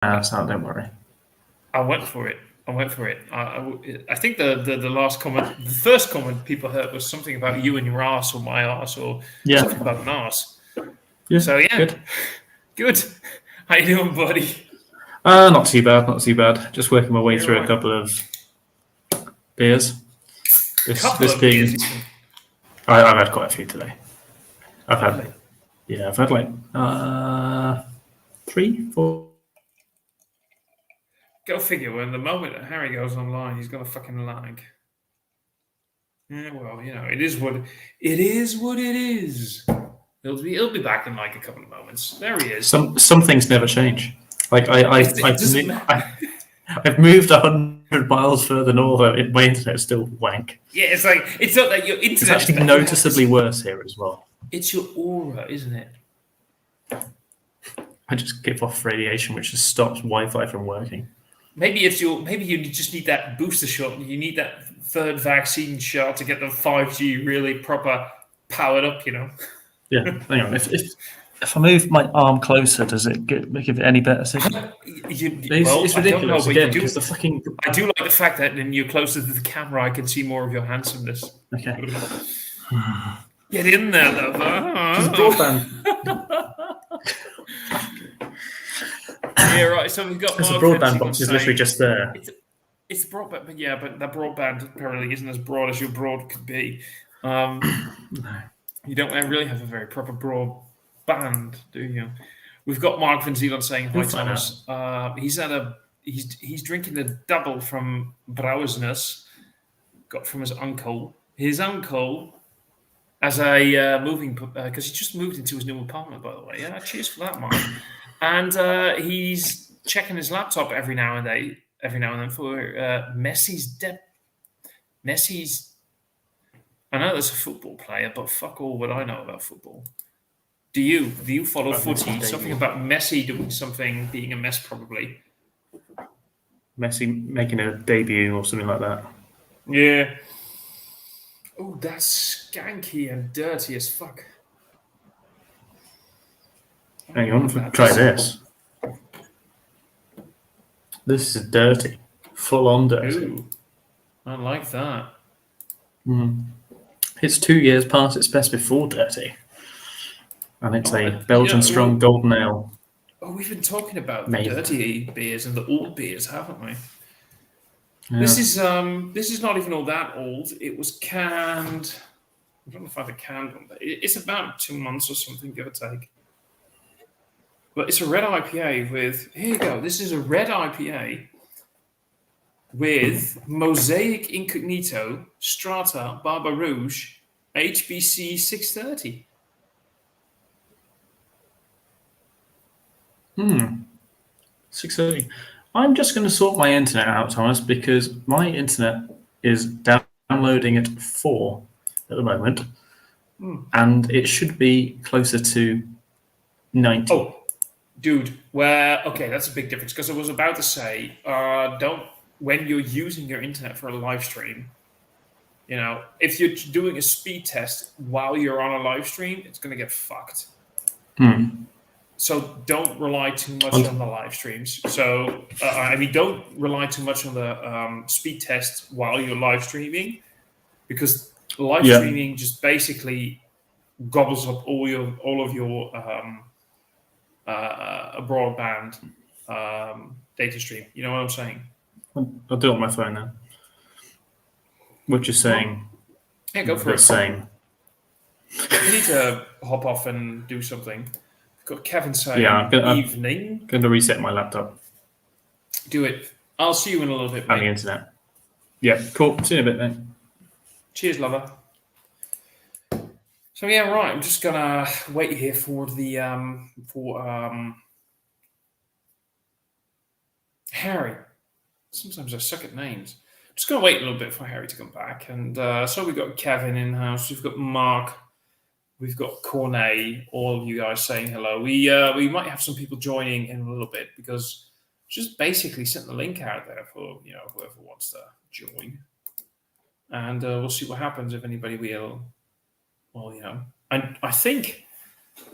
so don't worry. I went for it. I think the last comment, the first comment people heard was something about you and your ass or my ass or something about an ass. Yeah. So yeah, good. How you doing, buddy? Not too bad. Just working my way through a couple of beers. This being, I've had quite a few today. I've had like 3, 4. Go figure. When the moment that Harry goes online, he's gonna fucking lag. Yeah, well, it is what it is. He'll be back in like a couple of moments. There he is. Some things never change. Like I've moved 100 miles further north. My internet's still wank. Yeah, it's not that your internet. It's actually noticeably worse here as well. It's your aura, isn't it? I just give off radiation, which just stops Wi-Fi from working. Maybe you just need that booster shot. You need that third vaccine shot to get the 5G really proper powered up. Yeah, hang on. If I move my arm closer, does it give it any better signal? It's ridiculous again because the fucking. I do like the fact that when you're closer to the camera, I can see more of your handsomeness. Okay. Get in there, though. Broadband. Yeah, right. So we've got. The broadband box is literally just there. It's broadband, but that broadband apparently isn't as broad as your broad could be. You don't really have a very proper broadband, do you? We've got Mark Van Zeeland saying hi, Thomas. He's drinking the double from Brouwersness, got from his uncle. His uncle, as a moving, because he just moved into his new apartment, by the way. Yeah, cheers for that, Mark. And he's checking his laptop every now and then for Messi's. I know there's a football player, but fuck all what I know about football. Do you follow footy? Something about Messi doing something, being a mess, probably. Messi making a debut or something like that. Yeah. Oh, that's skanky and dirty as fuck. Hang on, try this. This is dirty. Full on dirty. Ooh, I like that. It's 2 years past its best before dirty. And it's a Belgian strong golden ale. Oh, we've been talking about the dirty beers and the old beers, haven't we? Yeah. This is not even all that old. It was canned. I don't know if I have a canned one, but it's about 2 months or something, give or take. But it's a red IPA with, here you go, this is a red IPA with Mosaic Incognito, Strata, Barba Rouge, HBC 630. 630. I'm just going to sort my internet out, Thomas, because my internet is downloading at 4 at the moment, and it should be closer to 90. Oh, dude, okay, that's a big difference, because I was about to say, when you're using your internet for a live stream, if you're doing a speed test while you're on a live stream, it's going to get fucked. So don't rely too much on the live streams. So, don't rely too much on the speed test while you're live streaming, because live streaming just basically gobbles up all of your broadband data stream. You know what I'm saying? I'll do it on my phone now. What you're saying? Yeah, go for it. Same. You need to hop off and do something. Got Kevin saying evening. I'm going to reset my laptop. Do it. I'll see you in a little bit, mate. On the internet. Yeah, cool. See you in a bit, mate. Cheers, lover. So yeah, right. I'm just gonna wait here for the Harry. Sometimes I suck at names. Just gonna wait a little bit for Harry to come back, and so we've got Kevin in house. We've got Mark. We've got Cornet, all of you guys saying hello. We might have some people joining in a little bit, because just basically sent the link out there for whoever wants to join, and we'll see what happens if anybody will. Well, I think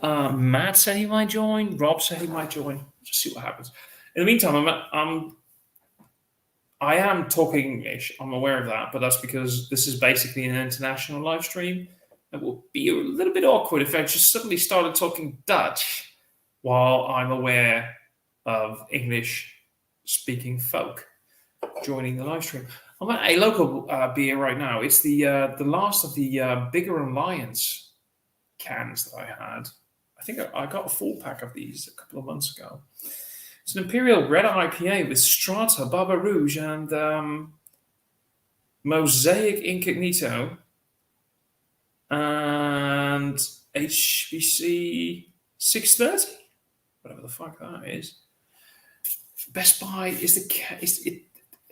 Matt said he might join. Rob said he might join. Just see what happens. In the meantime, I am talking English. I'm aware of that, but that's because this is basically an international live stream. It will be a little bit awkward if I just suddenly started talking Dutch while I'm aware of English-speaking folk joining the live stream. I'm at a local beer right now. It's the last of the Bigger Alliance cans that I had. I think I got a full pack of these a couple of months ago. It's an Imperial Red IPA with Strata, Baba Rouge, and Mosaic Incognito, and HBC 630, whatever the fuck that is. Best Buy is the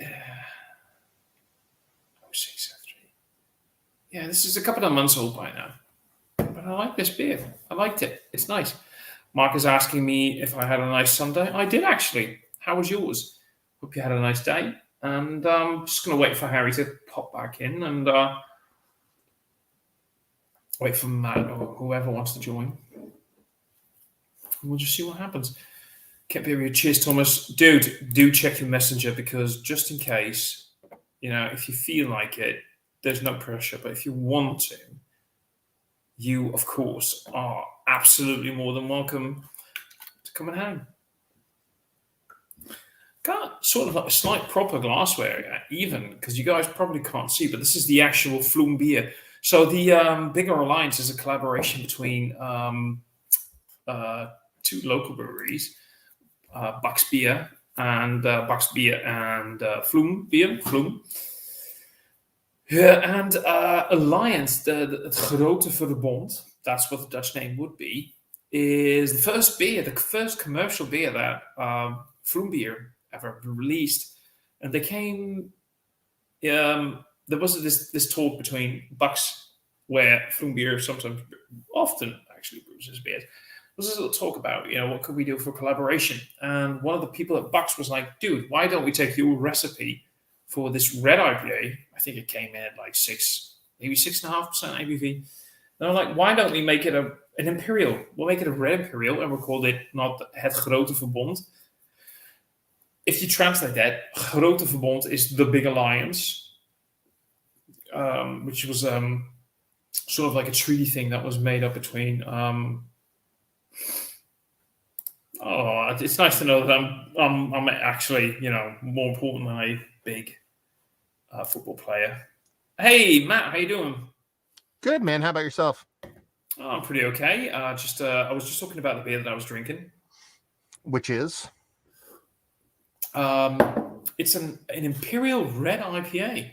uh, 0603. Yeah, this is a couple of months old by now, but I like this beer. I liked it. It's nice. Mark is asking me if I had a nice Sunday. I did, actually. How was yours? Hope you had a nice day. And I'm just going to wait for Harry to pop back in and wait for Matt or whoever wants to join. We'll just see what happens. Cheers, Thomas. Dude, do check your messenger, because just in case, if you feel like it, there's no pressure. But if you want to, you, of course, are absolutely more than welcome to come and hang. Got sort of like a slight proper glassware, even, because you guys probably can't see, but this is the actual Flume beer. So the Bigger Alliance is a collaboration between two local breweries, Bucks Beer and Flume Beer. Flume. Yeah, and Alliance, the Grote Verbond, that's what the Dutch name would be, is the first commercial beer that Flume Beer ever released. And they came, there was this talk between Bucks, where Flume Beer often actually brews his beers. There was this little talk about, what could we do for collaboration? And one of the people at Bucks was like, dude, why don't we take your recipe for this red IPA? I think it came in at like 6.5% ABV. And I'm like, why don't we make it an Imperial? We'll make it a red Imperial, and we'll call it not Het Grote Verbond. If you translate that, Grote Verbond is the Big Alliance, which was sort of like a treaty thing that was made up between. It's nice to know that I'm actually, more important than a big football player. Hey, Matt, how you doing? Good, man. How about yourself? Oh, I'm pretty okay. I was just talking about the beer that I was drinking, which is it's an Imperial Red IPA.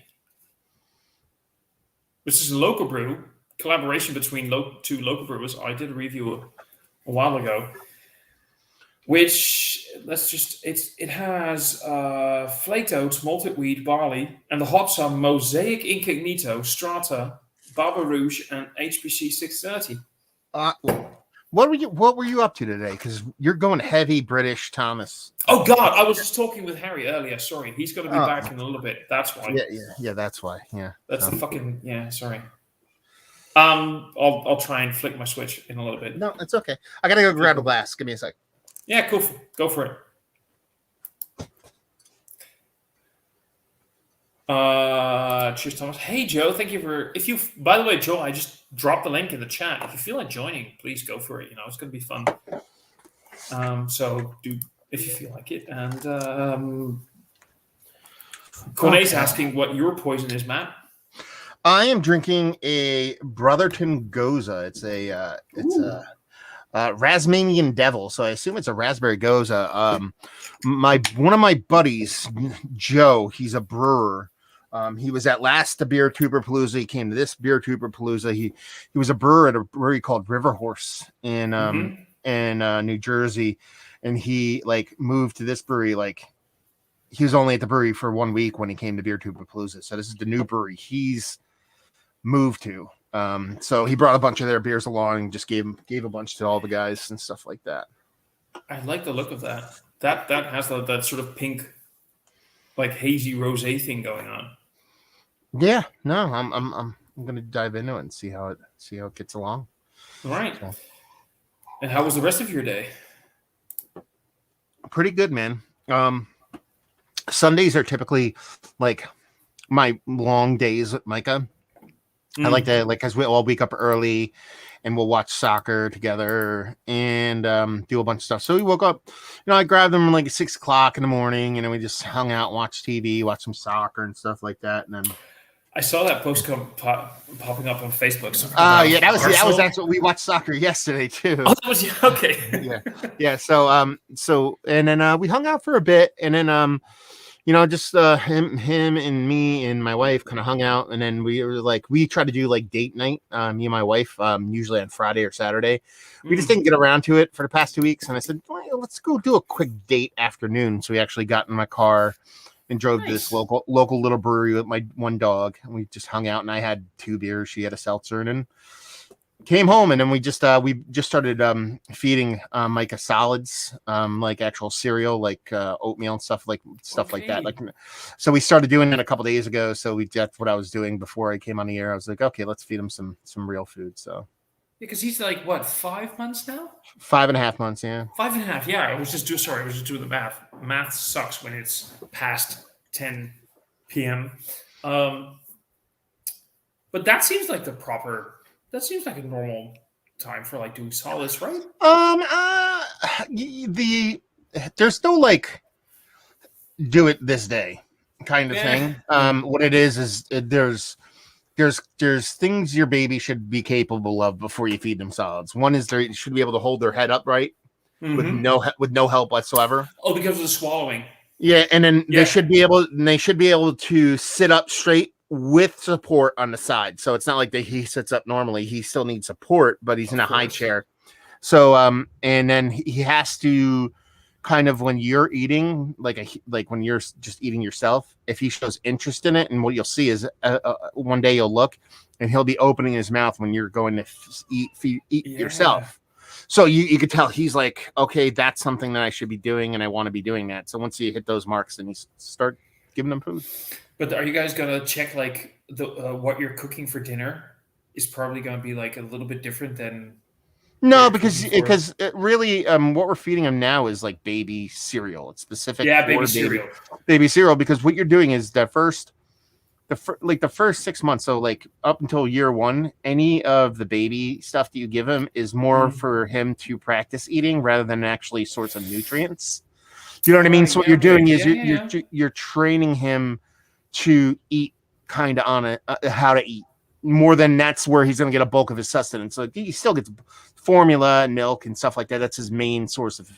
This is a local brew, collaboration between two local brewers. I did a review a while ago. Which it has flaked oats, malted wheat, barley, and the hops are Mosaic Incognito, Strata, Baba Rouge, and HBC 630. What were you up to today? Because you're going heavy British, Thomas. Oh God, I was just talking with Harry earlier. Sorry, he's going to be back in a little bit. That's why. Yeah. That's why. Yeah. That's the fucking Sorry. I'll try and flick my switch in a little bit. No, it's okay. I gotta go grab a glass. Give me a sec. Yeah, cool. Go for it. Cheers, Thomas. Hey, Joe. Thank you for. By the way, Joe, I just dropped the link in the chat. If you feel like joining, please go for it. It's going to be fun. So do if you feel like it. And Cornet's asking what your poison is, Matt. I am drinking a Brotherton Goza. It's a Rasmanian Devil, so I assume it's a raspberry goza. One of my buddies, Joe, he's a brewer. He was at the Beer Tuber Palooza. He came to this Beer Tuber Palooza. He was a brewer at a brewery called River Horse in New Jersey, and he moved to this brewery. He was only at the brewery for 1 week when he came to Beer Tuber Palooza. So this is the new brewery he's moved to. So he brought a bunch of their beers along and just gave a bunch to all the guys and stuff like that. I like the look of that. That has that sort of pink, hazy rosé thing going on. Yeah, no, I'm gonna dive into it and see how it gets along. All right. So. And how was the rest of your day? Pretty good, man. Sundays are typically like my long days with Micah. I like to because we all wake up early and we'll watch soccer together and do a bunch of stuff. So we woke up, I grabbed them like 6 o'clock in the morning, and then we just hung out, watched TV, watched some soccer and stuff like that. And then I saw that post popping up on Facebook. Yeah, that was actually we watched soccer yesterday too. Oh, that was okay. yeah. So and then we hung out for a bit, and then just him and me and my wife kind of hung out, and then we try to do like date night, me and my wife, usually on Friday or Saturday. We just didn't get around to it for the past 2 weeks, and I said, well, let's go do a quick date afternoon. So we actually got in my car and drove to this local little brewery with my one dog, and we just hung out, and I had 2 beers, she had a seltzer, and then came home, and then we just started feeding Micah solids, like actual cereal, like oatmeal and stuff like that. Like, so we started doing it a couple days ago. So that's what I was doing before I came on the air. I was like, okay, let's feed him some real food. So because he's like what, 5 months now? 5.5 months, yeah. 5.5, yeah. I was just doing the math. Math sucks when it's past 10 p.m. But that seems like That seems like a normal time for like doing solids, right? There's no like do it this day kind of thing. What it is there's things your baby should be capable of before you feed them solids. One is they should be able to hold their head upright with no help whatsoever. Oh, because of the swallowing. Yeah, and then they should be able to sit up straight with support on the side. So it's not like he sits up normally. He still needs support, but he's in a high chair. So and then he has to kind of, when you're eating, like when you're just eating yourself, if he shows interest in it, and what you'll see is one day you'll look and he'll be opening his mouth when you're going to eat yourself. So you could tell he's like, okay, that's something that I should be doing, and I want to be doing that. So once you hit those marks, then you start giving them food. But are you guys gonna check like the what you're cooking for dinner is probably gonna be like a little bit different than? No, because it really what we're feeding him now is like baby cereal. It's specific. Yeah, baby cereal. Baby cereal, because what you're doing is the first 6 months, so like up until year 1, any of the baby stuff that you give him is more for him to practice eating rather than actually source of nutrients. You know what I mean? So what you're doing is you're training him to eat kind of on how to eat more than that's where he's going to get a bulk of his sustenance. So he still gets formula and milk and stuff like that. That's his main source of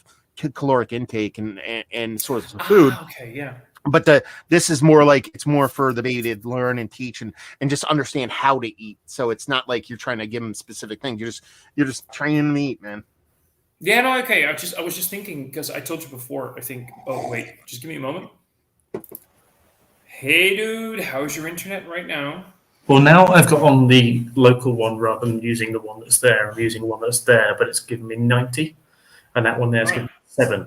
caloric intake and source of food. Okay, yeah. But this is more like, it's more for the baby to learn and teach and just understand how to eat. So it's not like you're trying to give him specific things. You're just training him to eat, man. Yeah, no, okay. I was just thinking, because I told you before, I think. Oh wait, just give me a moment. Hey, dude, how's your internet right now? Well, now I've got on the local one rather than using the one that's there. I'm using one that's there, but it's giving me 90, and that one there is giving me 7.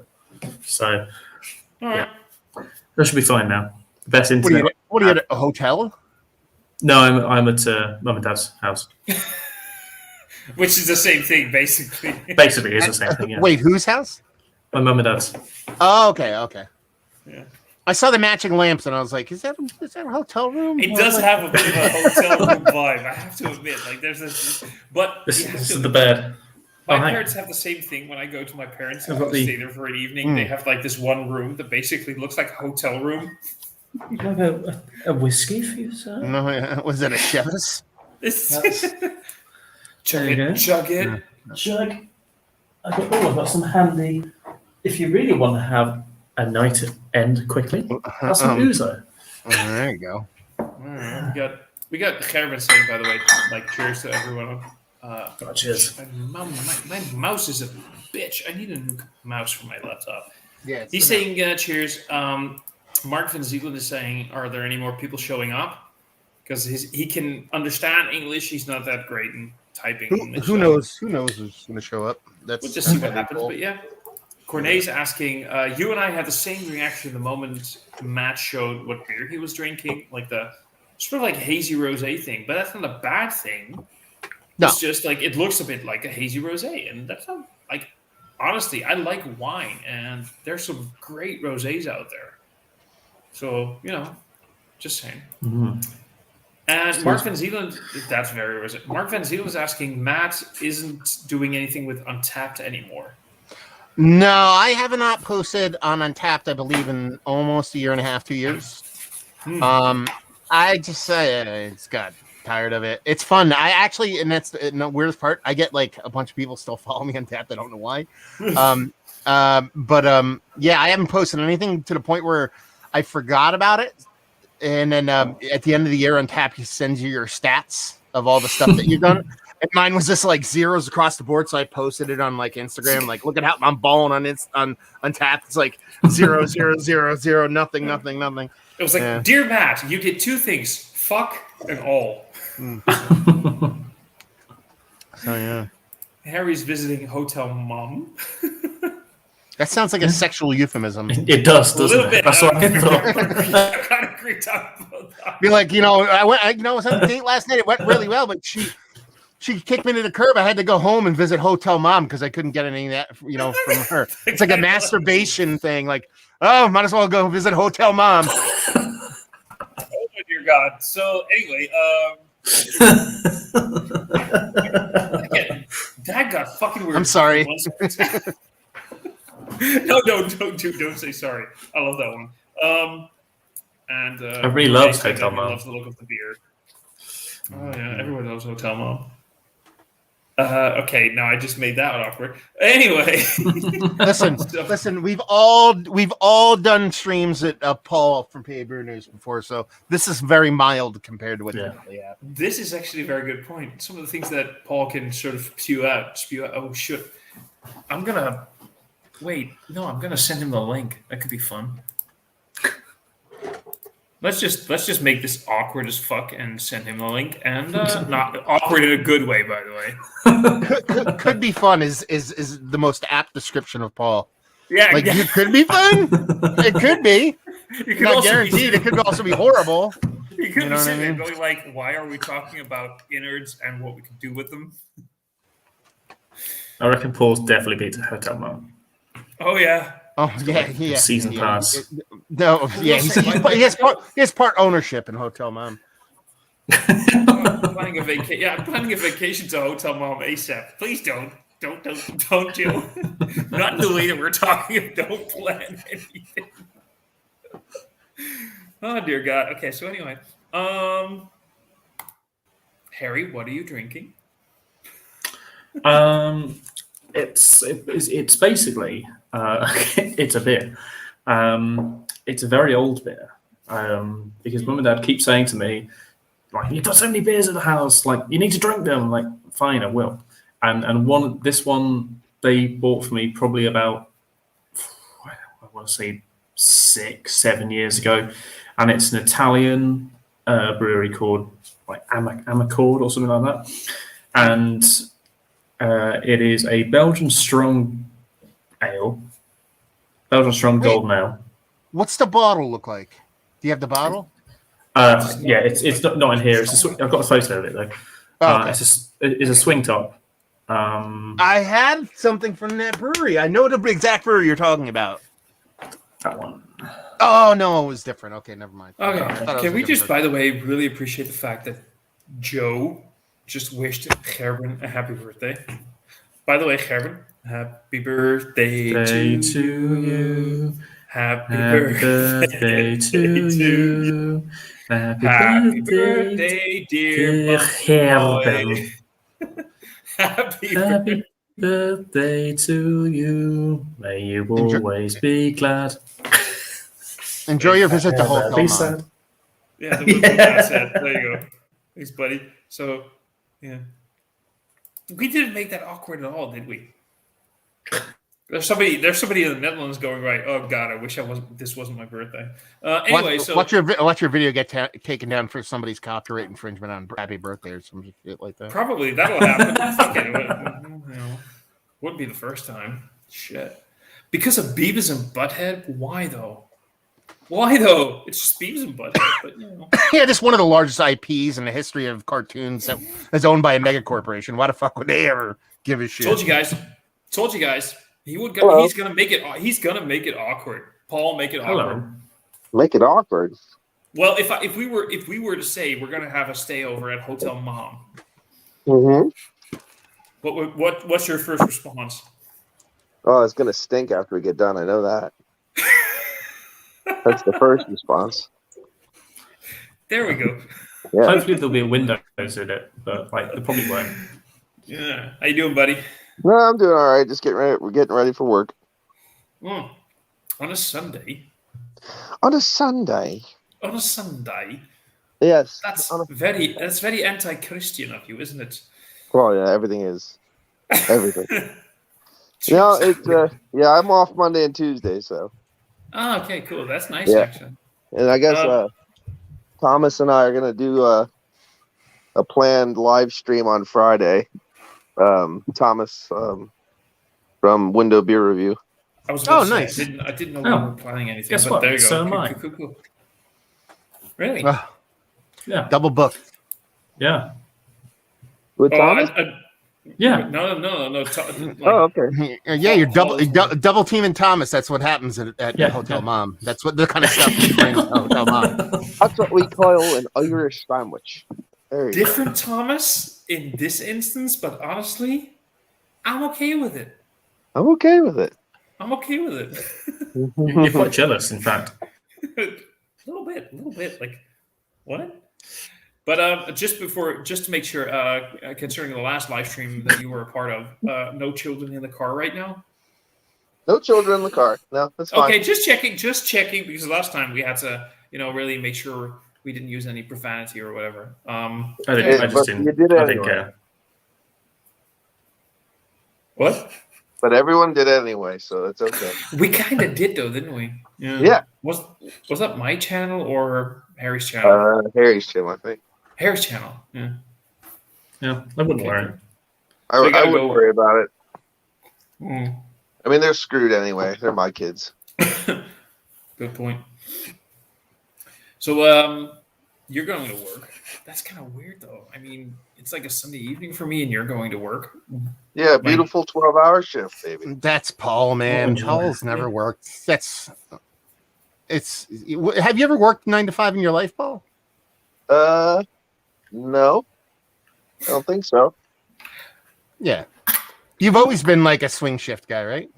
So, yeah, that should be fine now. The best internet. What are you at a hotel? No, I'm at Mum and Dad's house. Which is the same thing, basically. Basically, it's the same thing. Yeah. Wait, whose house? My mum and dad's. Oh, okay. Yeah. I saw the matching lamps, and I was like, "Is that a hotel room?" It does have a bit of a hotel room vibe. I have to admit, like there's this, but this is the bed. My parents have the same thing. When I go to my parents' house to stay there for an evening, they have like this one room that basically looks like a hotel room. You have a whiskey for you, sir? No, was that a Chivas? Chug it. I've got some handy. If you really want to have a night end quickly, that's some Ouzo. There you go. We got Gerben saying, by the way, like cheers to everyone. Cheers. My mouse is a bitch. I need a new mouse for my laptop. Yeah, he's saying cheers. Mark Van Zeeland is saying, are there any more people showing up? Because he can understand English. He's not that great in typing. Who knows? Who knows who's going to show up? We'll just see what happens. Cool. But yeah, Cornet's asking, you and I had the same reaction the moment Matt showed what beer he was drinking, like the sort of like hazy rosé thing. But that's not a bad thing. No. It's just like it looks a bit like a hazy rosé, and that's not like honestly, I like wine, and there's some great rosés out there. So just saying. Mhm. And Mark Van Zeeland, that's very rosé. Mark Van Zeeland was asking, Matt isn't doing anything with Untapped anymore. No, I have not posted on Untapped, I believe, in almost a year and a half, 2 years. I just say it's got tired of it. It's fun. I actually, and that's the weirdest part, I get like a bunch of people still follow me on Untapped. I don't know why. Yeah, I haven't posted anything to the point where I forgot about it. And then at the end of the year, Untapped sends you your stats of all the stuff that you've done. And mine was just like zeros across the board, so I posted it on like Instagram. Like, look at how I'm balling on Untapped. It's like 0, 0, 0, 0, nothing. It was like, Dear Matt, you did two things: fuck and all. So yeah, Harry's visiting Hotel Mom. that sounds like a sexual euphemism. It does, doesn't it? Bit. That's what I thought. I kind of agree talking about that. Be like, I was on a date last night. It went really well, but she kicked me to the curb. I had to go home and visit Hotel Mom because I couldn't get anything that from her. It's like a masturbation thing. Like, oh, might as well go visit Hotel Mom. Oh dear God. So anyway, Dad got fucking weird. I'm sorry. No, don't say sorry. I love that one. And everybody loves Hotel Mom. Loves the look of the beard. Oh yeah, everyone loves Hotel Mom. Okay, now I just made that awkward. Anyway, listen. We've all done streams at Paul from PA Brew News before, so this is very mild compared to what typically happens. This is actually a very good point. Some of the things that Paul can sort of spew out. Oh shit! I'm gonna send him the link. That could be fun. Let's just make this awkward as fuck and send him the link, and not awkward in a good way, by the way. Could be fun is the most apt description of Paul. Yeah, like it could be fun. It could be. Not guaranteed. It could also be horrible. You could be sitting there going like, "Why are we talking about innards and what we can do with them?" I reckon Paul's definitely beats Hotel Mom. Oh yeah. Oh yeah. Season pass. No, yeah, he has part ownership in Hotel Mom. I'm planning a vacation to Hotel Mom ASAP. Please don't do. Not in the way that we're talking. Don't plan anything. Oh dear God. Okay, so anyway, Harry, what are you drinking? It's basically it's a beer. It's a very old beer. Because Mum and Dad keep saying to me, like, you've got so many beers at the house, like you need to drink them. I'm like, fine, I will. And this one they bought for me probably about, I want to say 6-7 years ago, and it's an Italian brewery called like Amacord or something like that, and it is a Belgian strong ale, Belgian strong golden ale. What's the bottle look like? Do you have the bottle? Yeah, it's not in here. I've got a photo of it though. Oh, okay. It's a swing top. I had something from that brewery. I know the exact brewery you're talking about. That one. Oh no, it was different. Okay, never mind. Okay, can we just, by the way, really appreciate the fact that Joe just wished Gerben a happy birthday. By the way, Gerben, happy birthday to you. Happy birthday to you. Happy birthday, dear Gerben. Happy birthday to you. May you always be glad. Enjoy your visit to Hotel Mom. Yeah, that's it. There you go. Thanks, buddy. So, yeah. We didn't make that awkward at all, did we? There's somebody in the Netherlands going, right, oh God, I wish this wasn't my birthday. Anyway, watch your video get taken down for somebody's copyright infringement on happy birthday or some shit like that. Probably that'll happen. Fuck it. Wouldn't be the first time. Shit. Because of Beavis and Butthead? Why though? It's just Beavis and Butthead, but Yeah, just one of the largest IPs in the history of cartoons that's owned by a mega corporation. Why the fuck would they ever give a shit? Told you guys. He would go. Hello. He's gonna make it. He's gonna make it awkward. Paul, make it awkward. Hello. Make it awkward. Well, if we were to say we're gonna have a stay over at Hotel Mom, Mm-hmm. what's your first response? Oh, it's gonna stink after we get done. I know that. That's the first response. There we go. Yeah. Hopefully there'll be a Windows in it, but like there probably won't. Yeah. How you doing, buddy? No, I'm doing all right. Just getting ready. We're getting ready for work On a Sunday. on a Sunday. On a Sunday. Yes. That's On a- very anti-Christian of you, isn't it? Well, yeah. Everything is. Everything. No, it's yeah. I'm off Monday and Tuesday, so Ah, okay, cool. That's nice, Yeah. actually. and I guess Thomas and I are gonna do a planned live stream on Friday. Thomas from Window Beer Review. I was about Oh, to say, nice. I didn't know Oh. we were planning anything. Guess but what? There you go. So am Cool, I. cool. Really? Yeah. Double book. Yeah. With Thomas? Yeah. No. Oh, okay. Yeah, you're double teaming Thomas. That's what happens at Yeah, Hotel yeah. Mom. That's what the kind of stuff you bring to Hotel Mom. That's what we call an Irish sandwich. There you go. Different Thomas in this instance, but honestly, I'm okay with it. I'm okay with it. I'm okay with it. You're quite jealous, in fact. A little bit. Like, what? But just to make sure, concerning the last live stream that you were a part of, no children in the car right now. No children in the car. No, that's fine. Okay, just checking because last time we had to, really make sure we didn't use any profanity or whatever. I Yeah, just but didn't. you did I think. anyway. What? But everyone did anyway, so it's okay. We kind of did though, didn't we? Yeah. Was that my channel or Harry's channel? Harry's channel, I think. Harry's channel. Yeah. Yeah, I wouldn't worry. I So you gotta wouldn't go- worry about it. Mm. I mean, they're screwed anyway. They're my kids. Good point. So, you're going to work. That's kind of weird, though. I mean, it's like a Sunday evening for me, and you're going to work. Yeah, beautiful 12-hour shift, baby. That's Paul, man. enjoy. Paul's never worked. Have you ever worked 9 to 5 in your life, Paul? No. I don't think so. Yeah. You've always been like a swing shift guy, right?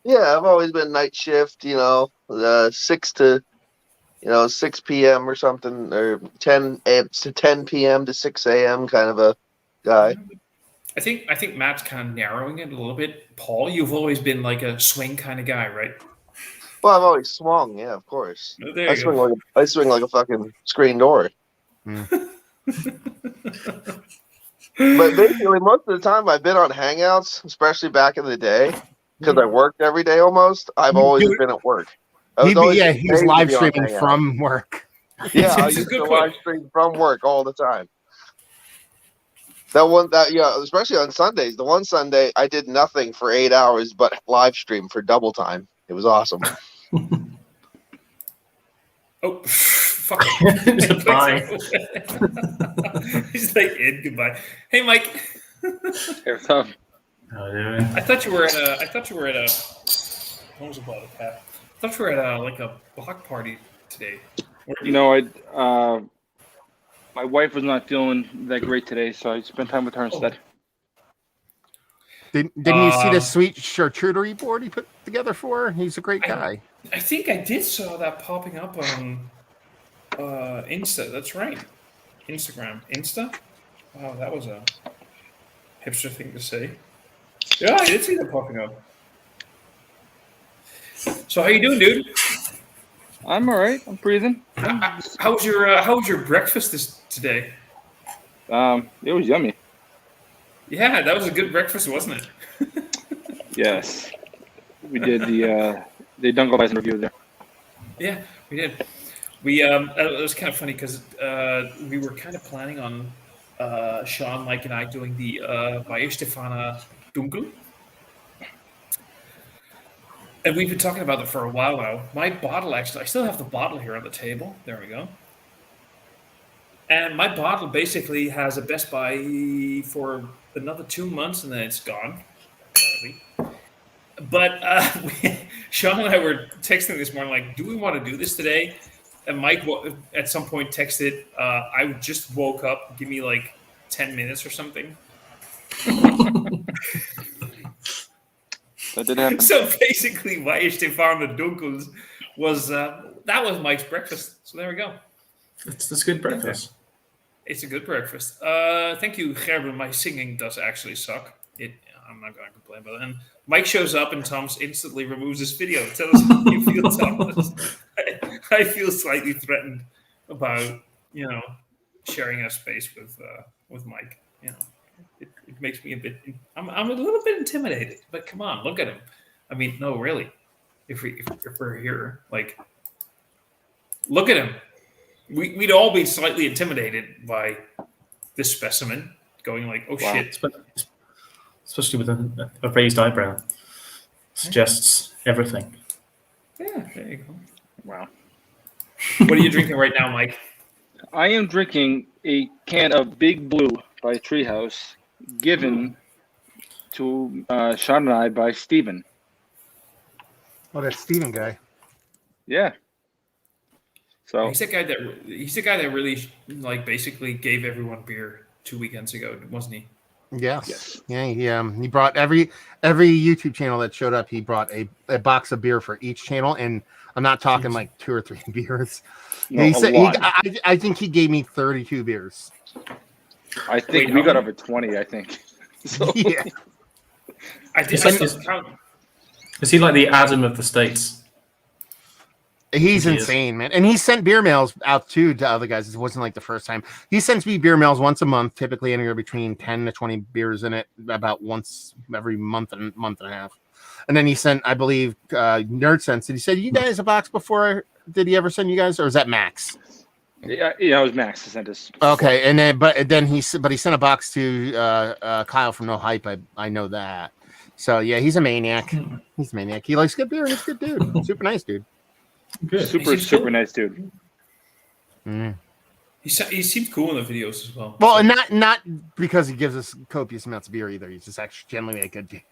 Yeah, I've always been night shift, 6 to 6 p.m. or something, or 10 p.m. to 6 a.m. kind of a guy. I think Matt's kind of narrowing it a little bit. Paul, you've always been like a swing kind of guy, right? Well, I've always swung, yeah, of course. There I you swing go. like a fucking screen door. But basically, most of the time I've been on Hangouts, especially back in the day, because I worked every day almost. I've always been at work. I was always getting He was paid to live be on streaming Hangouts. from work. Yeah, I It's a used good to point. live stream from work all the time. Especially on Sundays. The one Sunday I did nothing for 8 hours but live stream for double time. It was awesome. Oh, fuck it. Bye. He's like, Ed, goodbye. Hey, Mike. Hey, what's up? Oh, yeah. I thought you were at a. What was it called? I thought you were at a block party today. Weren't you? No, my wife was not feeling that great today, so I spent time with her instead. Didn't you see the sweet charcuterie board he put together for her? He's a great guy. I think I did saw that popping up on Insta. That's right. Instagram. Insta? Wow, that was a hipster thing to say. Yeah, I did see that popping up. So how you doing, dude? I'm all right. I'm breathing. How was your breakfast today? It was yummy. Yeah, that was a good breakfast, wasn't it? Yes, we did the Dunkelweizen review there. Yeah, we did. We it was kind of funny because we were kind of planning on Sean, Mike, and I doing the Weihenstephaner Dunkel, and we've been talking about it for a while now. My bottle, actually, I still have the bottle here on the table. There we go. And my bottle basically has a Best Buy for another 2 months, and then it's gone. But Sean and I were texting this morning, like, do we want to do this today? And Mike at some point texted, I just woke up. Give me like 10 minutes or something. That did happen. So basically, Waar is de Farm de Donkels was that was Mike's breakfast. So there we go. It's good breakfast. It's a good breakfast. Thank you, Gerben. My singing does actually suck. I'm not going to complain about it. And Mike shows up and Thomas instantly removes his video. Tell us how you feel, Thomas. I feel slightly threatened about, sharing a space with Mike. It makes me a bit. I'm a little bit intimidated. But come on, look at him. I mean, no, really. If we're here, like, look at him. We'd all be slightly intimidated by this specimen, going like, "Oh Wow. shit!" Especially with a raised eyebrow, suggests everything. Yeah, there you go. Wow. What are you drinking right now, Mike? I am drinking a can of Big Blue by Treehouse, given to Sean and I by Steven. Oh, that Steven guy. Yeah. So He's the guy that really like basically gave everyone beer 2 weekends ago, wasn't he? Yes. Yeah. He brought every YouTube channel that showed up. He brought a box of beer for each channel, and I'm not talking like 2 or 3 beers. no, He a said lot. I think he gave me 32 beers. I think Wait, we how got many? over 20. I think. So, Yeah. I did. It's I like- still count. Is he like the Adam of the States? He's He is. insane, man. And he sent beer mails out too to other guys. It wasn't like the first time. He sends me beer mails once a month, typically anywhere between 10 to 20 beers in it, about once every month and a half. And then he sent, I believe, Nerd Sense. Did he send you guys a box before? Did he ever send you guys, or is that Max? yeah, it was Max who sent us. Okay, and then he sent a box to Kyle from No Hype. I know that. So yeah, he's a maniac. He's a maniac. He likes good beer. He's a good dude. Super nice dude. Good. Super nice dude. Mm. He seemed cool in the videos as well. Well, and not because he gives us copious amounts of beer either. He's just actually generally a good dude.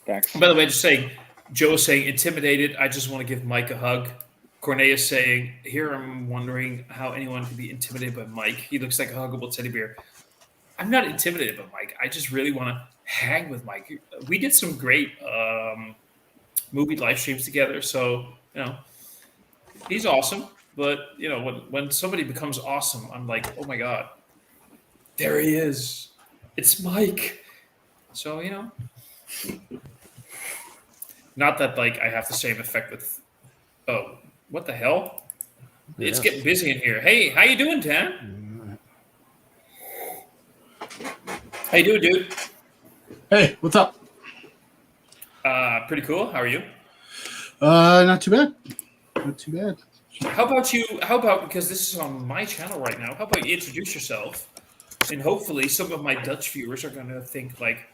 Thanks. By the way, just saying, Joe is saying intimidated. I just want to give Mike a hug. Cornelius saying, here I'm wondering how anyone can be intimidated by Mike. He looks like a huggable teddy bear. I'm not intimidated by Mike. I just really want to hang with Mike. We did some great movie live streams together. So, he's awesome. But, when somebody becomes awesome, I'm like, oh my God, there he is. It's Mike. So, not that like I have the same effect with, oh, what the hell? It's getting busy in here. Hey, how you doing, Dan? How you doing, dude? Hey, what's up? Pretty cool. How are you? Not too bad. Not too bad. How about because this is on my channel right now, how about you introduce yourself? And hopefully some of my Dutch viewers are going to think like,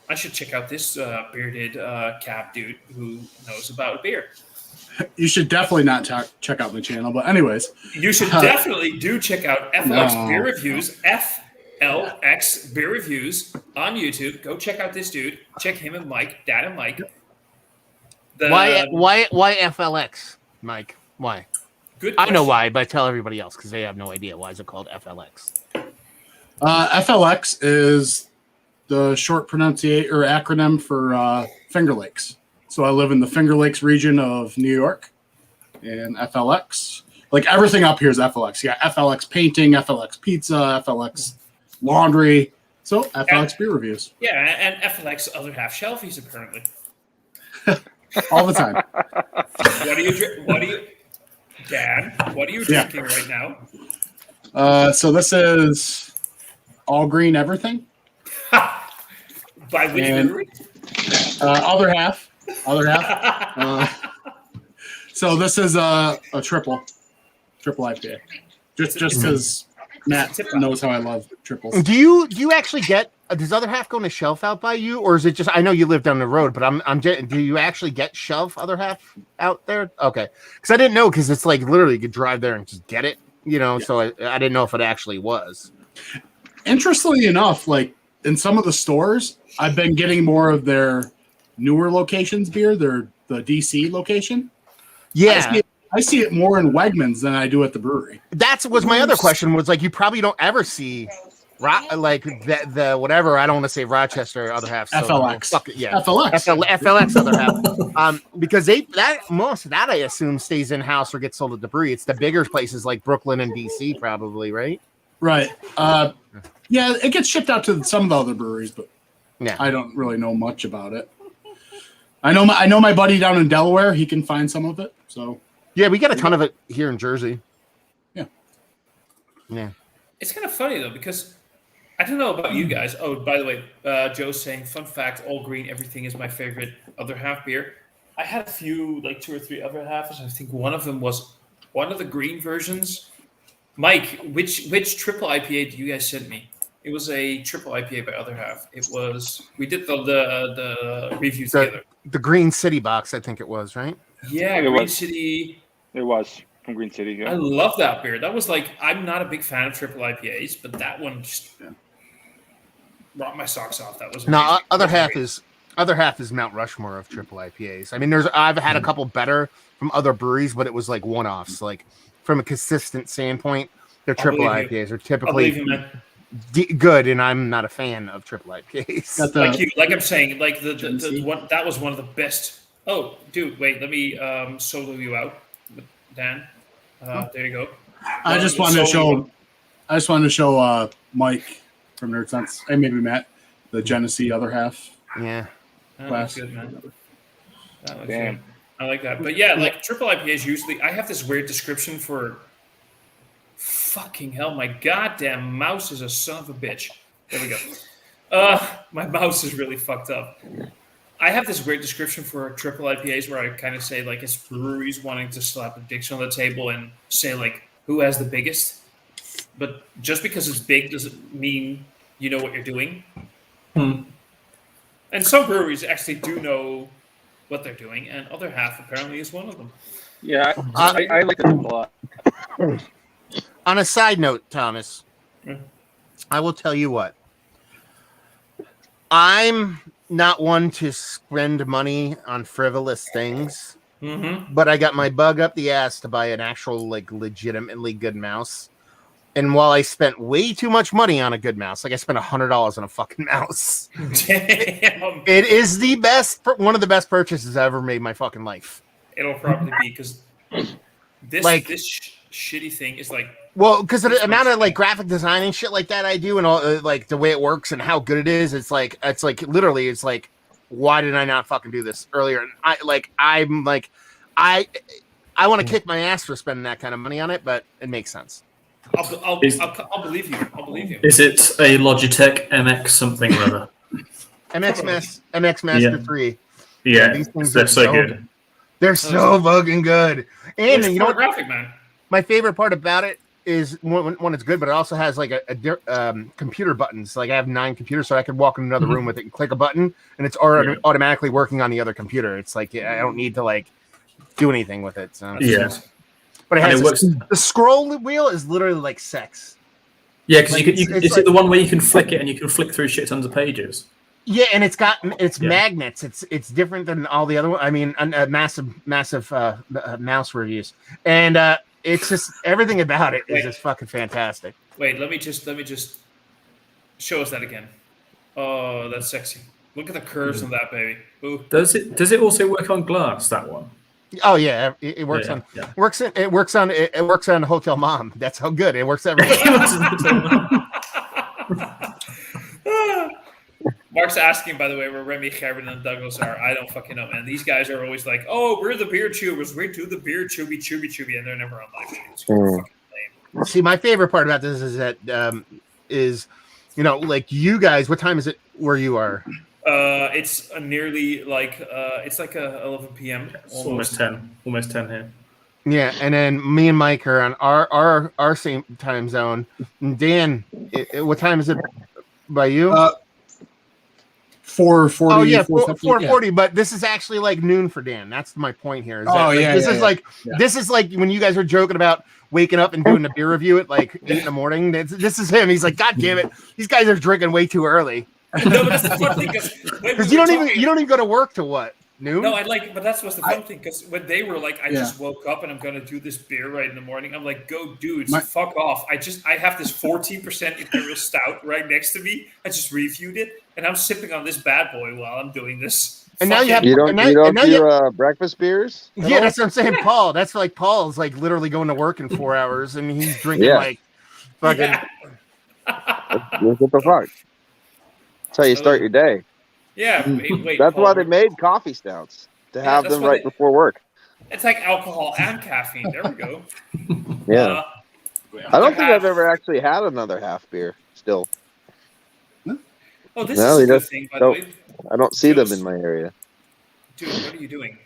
I should check out this bearded cap dude who knows about beer. You should definitely not check out my channel, but anyways. You should definitely do check out FLX No. Beer Reviews, FLX Beer Reviews on YouTube. Go check out this dude. Check him and Mike, Dad and Mike. Why FLX, Mike? Why? Good I know question. why, but tell everybody else because they have no idea. Why is it called FLX? FLX is the short pronunciation or acronym for Finger Lakes. So I live in the Finger Lakes region of New York, and FLX, like everything up here is FLX. Yeah, FLX painting, FLX pizza, FLX laundry. So FLX beer reviews Yeah, and FLX other half shelfies apparently. all the time. What are you, Dad? What are you Yeah. drinking right now? So this is all green everything. By which And- brewery? Other half. So this is a triple IPA. Just because Matt knows how I love triples. Do you actually get? Does other half go on a shelf out by you, or is it just? I know you live down the road, but do you actually get shelf other half out there? Okay, because I didn't know because it's like literally you could drive there and just get it. So I didn't know if it actually was. Interestingly enough, like in some of the stores, I've been getting more of their newer locations beer, the DC location. Yeah, I see it more in Wegmans than I do at the brewery. that was my other question. Was like you probably don't ever see like the whatever. I don't want to say Rochester other half. So FLX. Fuck it, yeah. FLX. FLX other half. Because most of that I assume stays in house or gets sold at the brewery. It's the bigger places like Brooklyn and DC, probably, right? Right. Yeah, it gets shipped out to some of the other breweries, but Yeah. I don't really know much about it. I know my buddy down in Delaware. He can find some of it. So Yeah, we get a ton of it here in Jersey. Yeah. Yeah. It's kind of funny though because I don't know about you guys. Oh, by the way, Joe's saying, fun fact: all green, everything is my favorite other half beer. I had a few, like 2 or 3 other halves. I think one of them was one of the green versions. Mike, which triple IPA do you guys send me? It was a triple IPA by Other Half. It was we did the review together. The Green City box, I think it was, right? Yeah, It Green was. City. It was from Green City. I Yeah. love that beer. That was like I'm not a big fan of triple IPAs, but that one just brought my socks off. That was No, amazing. other half is Mount Rushmore of triple IPAs. I mean, I've had a couple better from other breweries, but it was like one-offs. Like from a consistent standpoint, their triple believe you. IPAs are I typically believe you, man. good, and I'm not a fan of triple IPAs. got the Like I'm saying, like the Genesee. one that was one of the best. Oh, dude, wait, let me solo you out, Dan. There you go. I just wanted to show Mike from Nerd Sense, and maybe Matt, the Genesee other half. Yeah. That Class. looks good, man. That looks Damn. good. I like that. But yeah, like triple IPAs usually. I have this weird description for. Fucking hell, my goddamn mouse is a son of a bitch. There we go. My mouse is really fucked up. I have this weird description for triple IPAs where I kind of say like it's breweries wanting to slap a dicks on the table and say like who has the biggest. But just because it's big doesn't mean you know what you're doing. And some breweries actually do know what they're doing, and Other Half apparently is one of them. Yeah, I like that a lot. On a side note, Thomas, Yeah. I will tell you what. I'm not one to spend money on frivolous things, but I got my bug up the ass to buy an actual, like, legitimately good mouse. And while I spent way too much money on a good mouse, like I spent $100 on a fucking mouse, Damn. it is one of the best purchases I ever made in my fucking life. It'll probably be because this Like- shitty thing is like Well, because the amount of like graphic design and shit like that I do, and all like the way it works and how good it is, it's like literally, it's like, why did I not fucking do this earlier? And I want to kick my ass for spending that kind of money on it, but it makes sense. I'll believe you. I'll believe you. Is it a Logitech MX something or other? MX Master 3. Yeah, These things they're are so good. They're so fucking good. And It's you know what? graphic, man. My favorite part about it is when it's good, but it also has like a computer buttons. Like I have 9 computers, so I could walk in another room with it and click a button, and it's already automatically working on the other computer. It's like I don't need to like do anything with it. So. Yeah, But it and has it works. the scroll wheel is literally like sex. Yeah, because Like, you can. it's Is it the one where you can flick it and you can flick through shit tons of pages? Yeah, and it's Yeah. magnets. It's different than all the other one. I mean, massive mouse reviews, and it's just everything about it is Wait. just fucking fantastic. Wait, let me just show us that again. Oh, that's sexy. Look at the curves on that baby. Ooh. Does it also work on glass? That one. Oh yeah, it works Yeah, on yeah. it works on Hotel Mom. That's how good it works everywhere. Mark's asking, by the way, where Remy, Gerben, and Douglas are. I don't fucking know, man. These guys are always like, "Oh, we're the beer tubers. We do the beer chubby," and they're never on live streams. Fucking lame. See, my favorite part about this is that like you guys. What time is it where you are? It's nearly like it's like 11 p.m. It's almost 10. Almost 10 here. Yeah, and then me and Mike are on our same time zone. And Dan, what time is it by you? 4:40. Oh yeah, 4:50, 4:40. But this is actually like noon for Dan. That's my point here. This is like when you guys are joking about waking up and doing a beer review at like 8 in the morning. This is him. He's like, God damn it, these guys are drinking way too early. No, but that's the fun thing Because you don't even go to work to what, noon? No, but that's what's the fun thing, because when they were like, I just woke up and I'm gonna do this beer right in the morning. I'm like, go dudes, fuck off. I have this 14% Imperial Stout right next to me. I just reviewed it and I'm sipping on this bad boy while I'm doing this. And now you have you don't do breakfast beers? Yeah, that's what I'm saying, Paul. That's like Paul's like literally going to work in 4 hours and he's drinking like fucking. What the fuck? That's how you start your day. Yeah, wait. That's Paul, why they made coffee stouts to have them right before work. It's like alcohol and caffeine. There we go. Yeah. I don't think I've ever actually had another half beer still. Oh, this is a good thing, by the way. I don't see them in my area. Dude, what are you doing?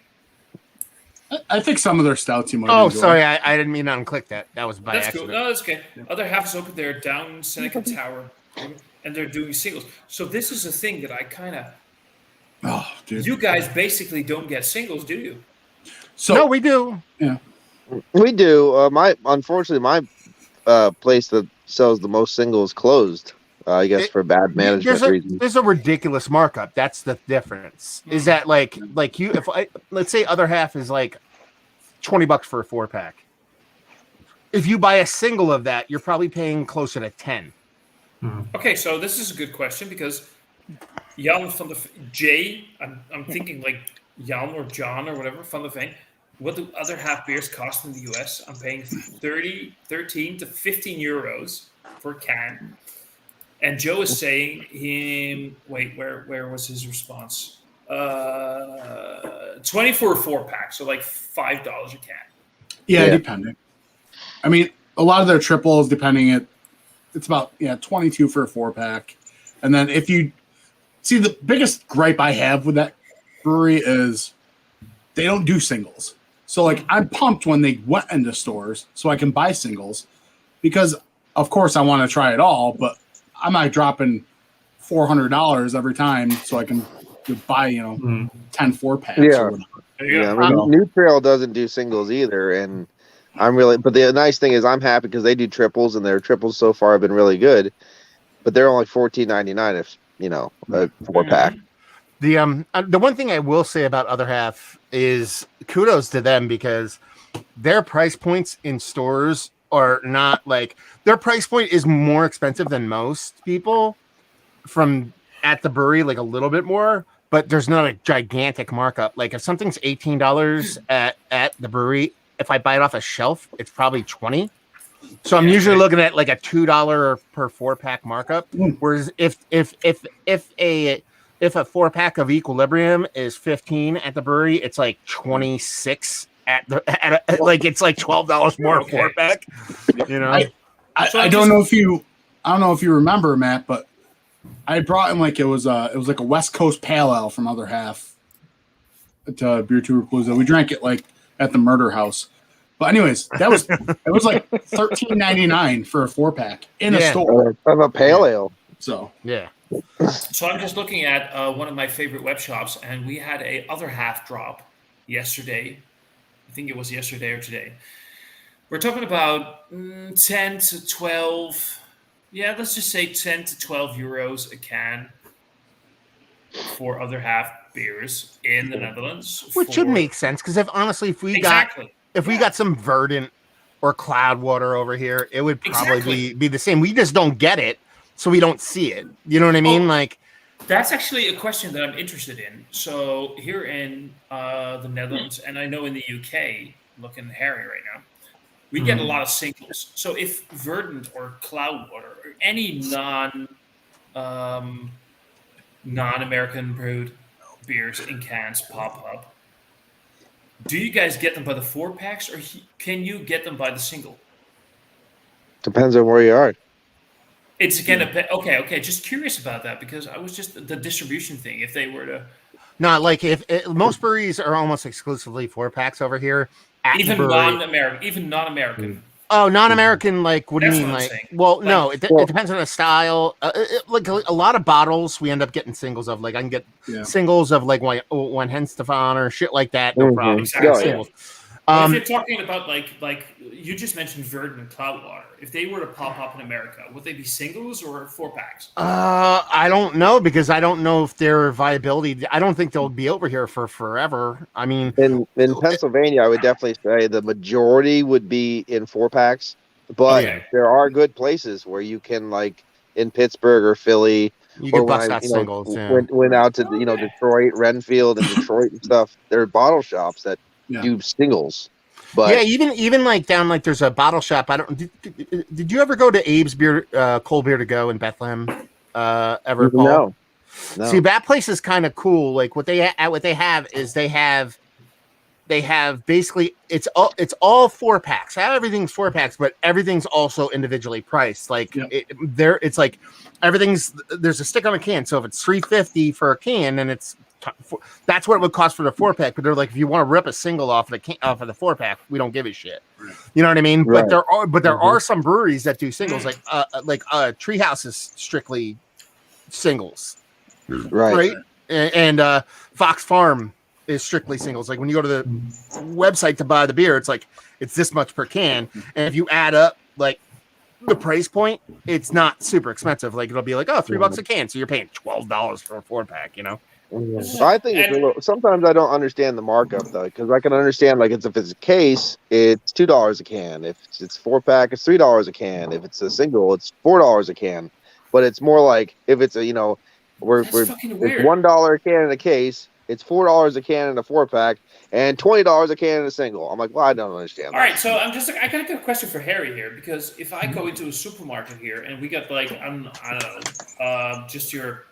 I think some of their stouts you might. Oh, sorry, I didn't mean to unclick that. That was by accident. Cool. No, that's okay. Other half is open there down Seneca Tower, and they're doing singles. So this is a thing that I kind of. Oh, dude! You guys basically don't get singles, do you? So no, we do. Yeah, we do. Unfortunately, my place that sells the most singles closed. I guess for bad management reasons. There's a ridiculous markup. That's the difference. Is that like you? Let's say other half is like $20 for a 4-pack. If you buy a single of that, you're probably paying closer to 10. Okay, so this is a good question because Jan van the Jay, I'm thinking like Jan or John or whatever from the Veen. What do other half beers cost in the US? I'm paying 13 to 15 euros for a can. And Joe is saying where was his response? 20 for a 4-pack, so like $5 a can. Yeah, depending. I mean, a lot of their triples, it's about 22 for a 4-pack. And then if you see, the biggest gripe I have with that brewery is they don't do singles. So like I'm pumped when they went into stores so I can buy singles because of course I want to try it all, but I'm not dropping $400 every time so I can buy, 10 4-packs. Yeah. I mean, New Trail doesn't do singles either. And but the nice thing is I'm happy because they do triples and their triples so far have been really good, but they're only $14.99 if, a 4-pack. The one thing I will say about other half is kudos to them because their price points in stores are not like their price point is more expensive than most people from at the brewery, like a little bit more, but there's not a gigantic markup. Like if something's $18 at the brewery, if I buy it off a shelf, it's probably $20. So I'm usually looking at like a $2 per 4-pack markup. Whereas if a 4-pack of Equilibrium is 15 at the brewery, it's like 26 like it's like $12 more a 4-pack. I don't know if you remember, Matt, but I brought him like it was like a West Coast Pale Ale from other half to Beer Tour Palooza. We drank it like at the Murder House. But anyways, it was like $13.99 for a 4-pack in a store of a pale ale. So yeah. So I'm just looking at one of my favorite web shops, and we had a other half drop yesterday. I think it was yesterday or today. We're talking about 10 to 12. Yeah, let's just say 10 to 12 euros a can for other half beers in the Netherlands. Which should make sense because if we got some Verdant or Cloudwater over here, it would probably be the same. We just don't get it, so we don't see it. You know what I mean? That's actually a question that I'm interested in. So here in the Netherlands, and I know in the UK, looking hairy right now, we get a lot of singles. So if Verdant or Cloudwater or any non-American brewed beers in cans pop up, do you guys get them by the 4-packs or can you get them by the single? Depends on where you are. It's again okay. Just curious about that because I was just the distribution thing. If they were to, not like most breweries are almost exclusively 4-packs over here. Even non-American. Oh, non-American. Like, what do you mean? Like, well, no, it depends on the style. Like a lot of bottles, we end up getting singles of. Like, I can get singles of like one Hen Stefan or shit like that. No problem. Exactly. If you're talking about like you just mentioned Verdant and Cloudwater, if they were to pop up in America, would they be singles or 4-packs? I don't know because I don't know if their viability. I don't think they'll be over here for forever. I mean, In Pennsylvania, I would definitely say the majority would be in 4-packs, but Okay. there are good places where you can, like in Pittsburgh or Philly, you or can when bust I out singles. Yeah. went out to Detroit, Renfield, and Detroit and stuff. There are bottle shops that Yeah. do singles, but Yeah, even like down like there's a bottle shop. I don't. Did you ever go to Abe's beer, Cold Beer to Go in Bethlehem? Ever, Paul? no. See, that place is kind of cool. Like what they have is they have basically it's all 4-packs. Everything's 4-packs, but everything's also individually priced. Like Yep. it's like everything's there's a stick on a can. So if it's $3.50 for a can, then that's what it would cost for the 4-pack. But they're like, if you want to rip a single off of the 4-pack, we don't give a shit. You know what I mean? Right. But there are some breweries that do singles. Like Treehouse is strictly singles, Right. and Fox Farm is strictly singles. Like when you go to the website to buy the beer, it's like it's this much per can, and if you add up like the price point, it's not super expensive. Like it'll be like $3 a can, so you're paying $12 for a 4-pack. You know? I think it's a little. Sometimes I don't understand the markup though, because I can understand like if it's a case, it's $2 a can. If it's 4-pack, it's $3 a can. If it's a single, it's $4 a can. But it's more like if it's a we're fucking it's weird. $1 a can in a case. It's $4 a can in a 4-pack and $20 a can in a single. I'm like, well, I don't understand. All right, so I got a question for Harry here, because if I go into a supermarket here and we got like I don't know, just your,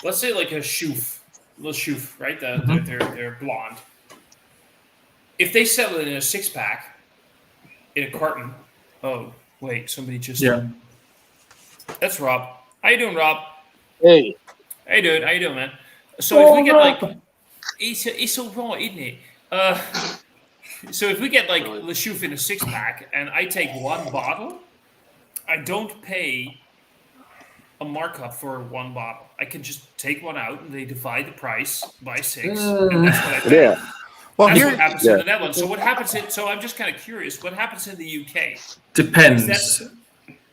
let's say like a little shoof, right? They're blonde. If they sell it in a 6-pack, in a carton. Oh wait, somebody just That's Rob. How you doing, Rob? Hey. Hey, dude. How you doing, man? So if we get like, it's so wrong, isn't it? So if we get like Le Chouf in a 6-pack and I take one bottle, I don't pay a markup for one bottle. I can just take one out and they divide the price by 6, and that's what I pay. Yeah. Well, That's here what happens in the Netherlands. So what happens so I'm just kind of curious. What happens in the UK? Depends.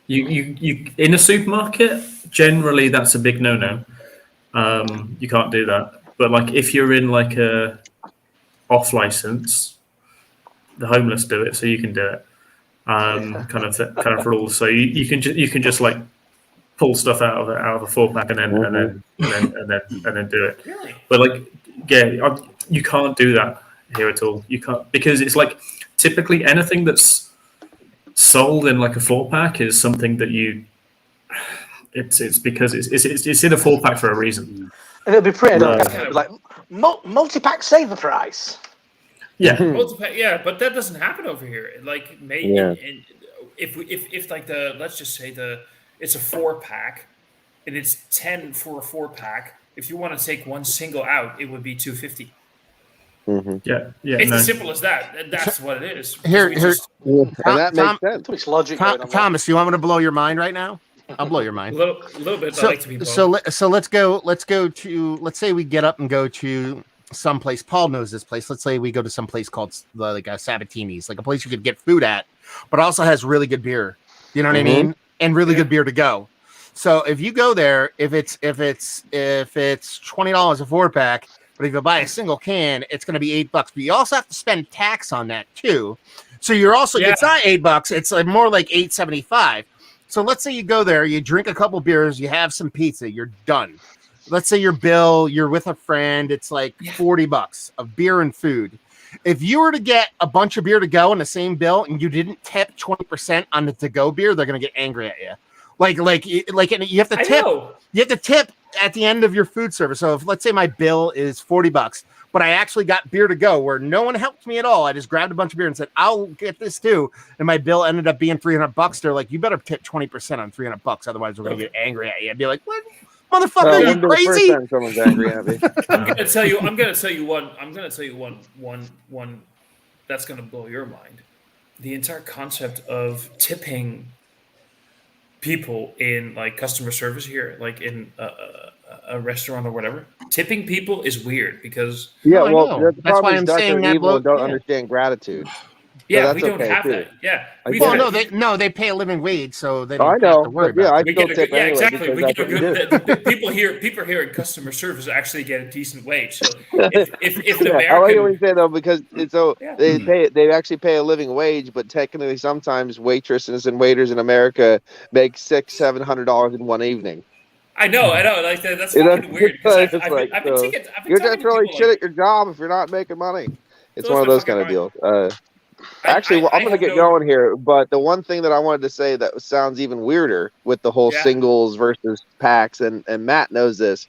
You in a supermarket, generally that's a big no-no. You can't do that. But like if you're in like a off license, the homeless do it, so you can do it. Kind of rules. So you can just like pull stuff out of a 4-pack and then do it. Really? But like, yeah, you can't do that here at all. You can't, because it's like typically anything that's sold in like a 4-pack is something that it's because it's in a 4-pack for a reason. And it'll be pretty No. like multi-pack save the price. Yeah. Multi-pack, yeah, but that doesn't happen over here. Like maybe if like let's just say it's a 4-pack and it's 10 for a 4-pack. If you want to take one single out, it would be $2.50. Mm-hmm. Yeah. It's as simple as that. And that's what it is. Here, We just- And that Tom- makes sense. Too much logic going on there. Thomas, you want me to blow your mind right now? I'll blow your a mind. little bit. I like to be bold. So let's go to, let's say we get up and go to someplace. Paul knows this place. Let's say we go to some place called like Sabatini's, like a place you could get food at, but also has really good beer. You know what I mean? And really good beer to go. So if you go there, if it's $20 a 4-pack, but if you buy a single can, it's going to be $8. But you also have to spend tax on that too. So you're also it's not $8. It's like more like $8.75. So let's say you go there, you drink a couple beers, you have some pizza, you're done. Let's say your bill, you're with a friend, it's like $40 of beer and food. If you were to get a bunch of beer to go in the same bill and you didn't tip 20% on the to-go beer, they're gonna get angry at you. Like you have to tip. You have to tip at the end of your food service. So if let's say my bill is $40, but I actually got beer to go where no one helped me at all. I just grabbed a bunch of beer and said, I'll get this too. And my bill ended up being $300. They're like, you better tip 20% on $300. Otherwise we're going to get angry at you. I'd be like, what? Motherfucker, are you crazy? Someone's angry at me. I'm gonna tell you one that's gonna blow your mind. The entire concept of tipping people in like customer service here, like in a restaurant or whatever. Tipping people is weird because Yeah, No, I well, know. the That's problem why is I'm Dutch saying are that. evil and don't Yeah. understand gratitude. yeah, that's we don't okay, have too. that. Yeah, I we've get Well, had- no, they pay a living wage, so they Oh, I don't have know, to worry but yeah, about I that. we still get a tip good, yeah, anyway exactly. because We that's get a what you good. do. The people here in customer service actually get a decent wage. So if an Yeah, I like it when American, you say though because it's so yeah, they actually pay a living wage, but technically sometimes waitresses and waiters in America make $600-700 in one evening. I know, like that's You know, fucking weird because it's like I've been so taking, I've been you're talking just to really people shit like at your job if you're not making money. It's those one of my those fucking kind of mind. deals. Actually, I'm I going to have get no, going here, but the one thing that I wanted to say that sounds even weirder with the whole yeah, singles versus packs, and Matt knows this,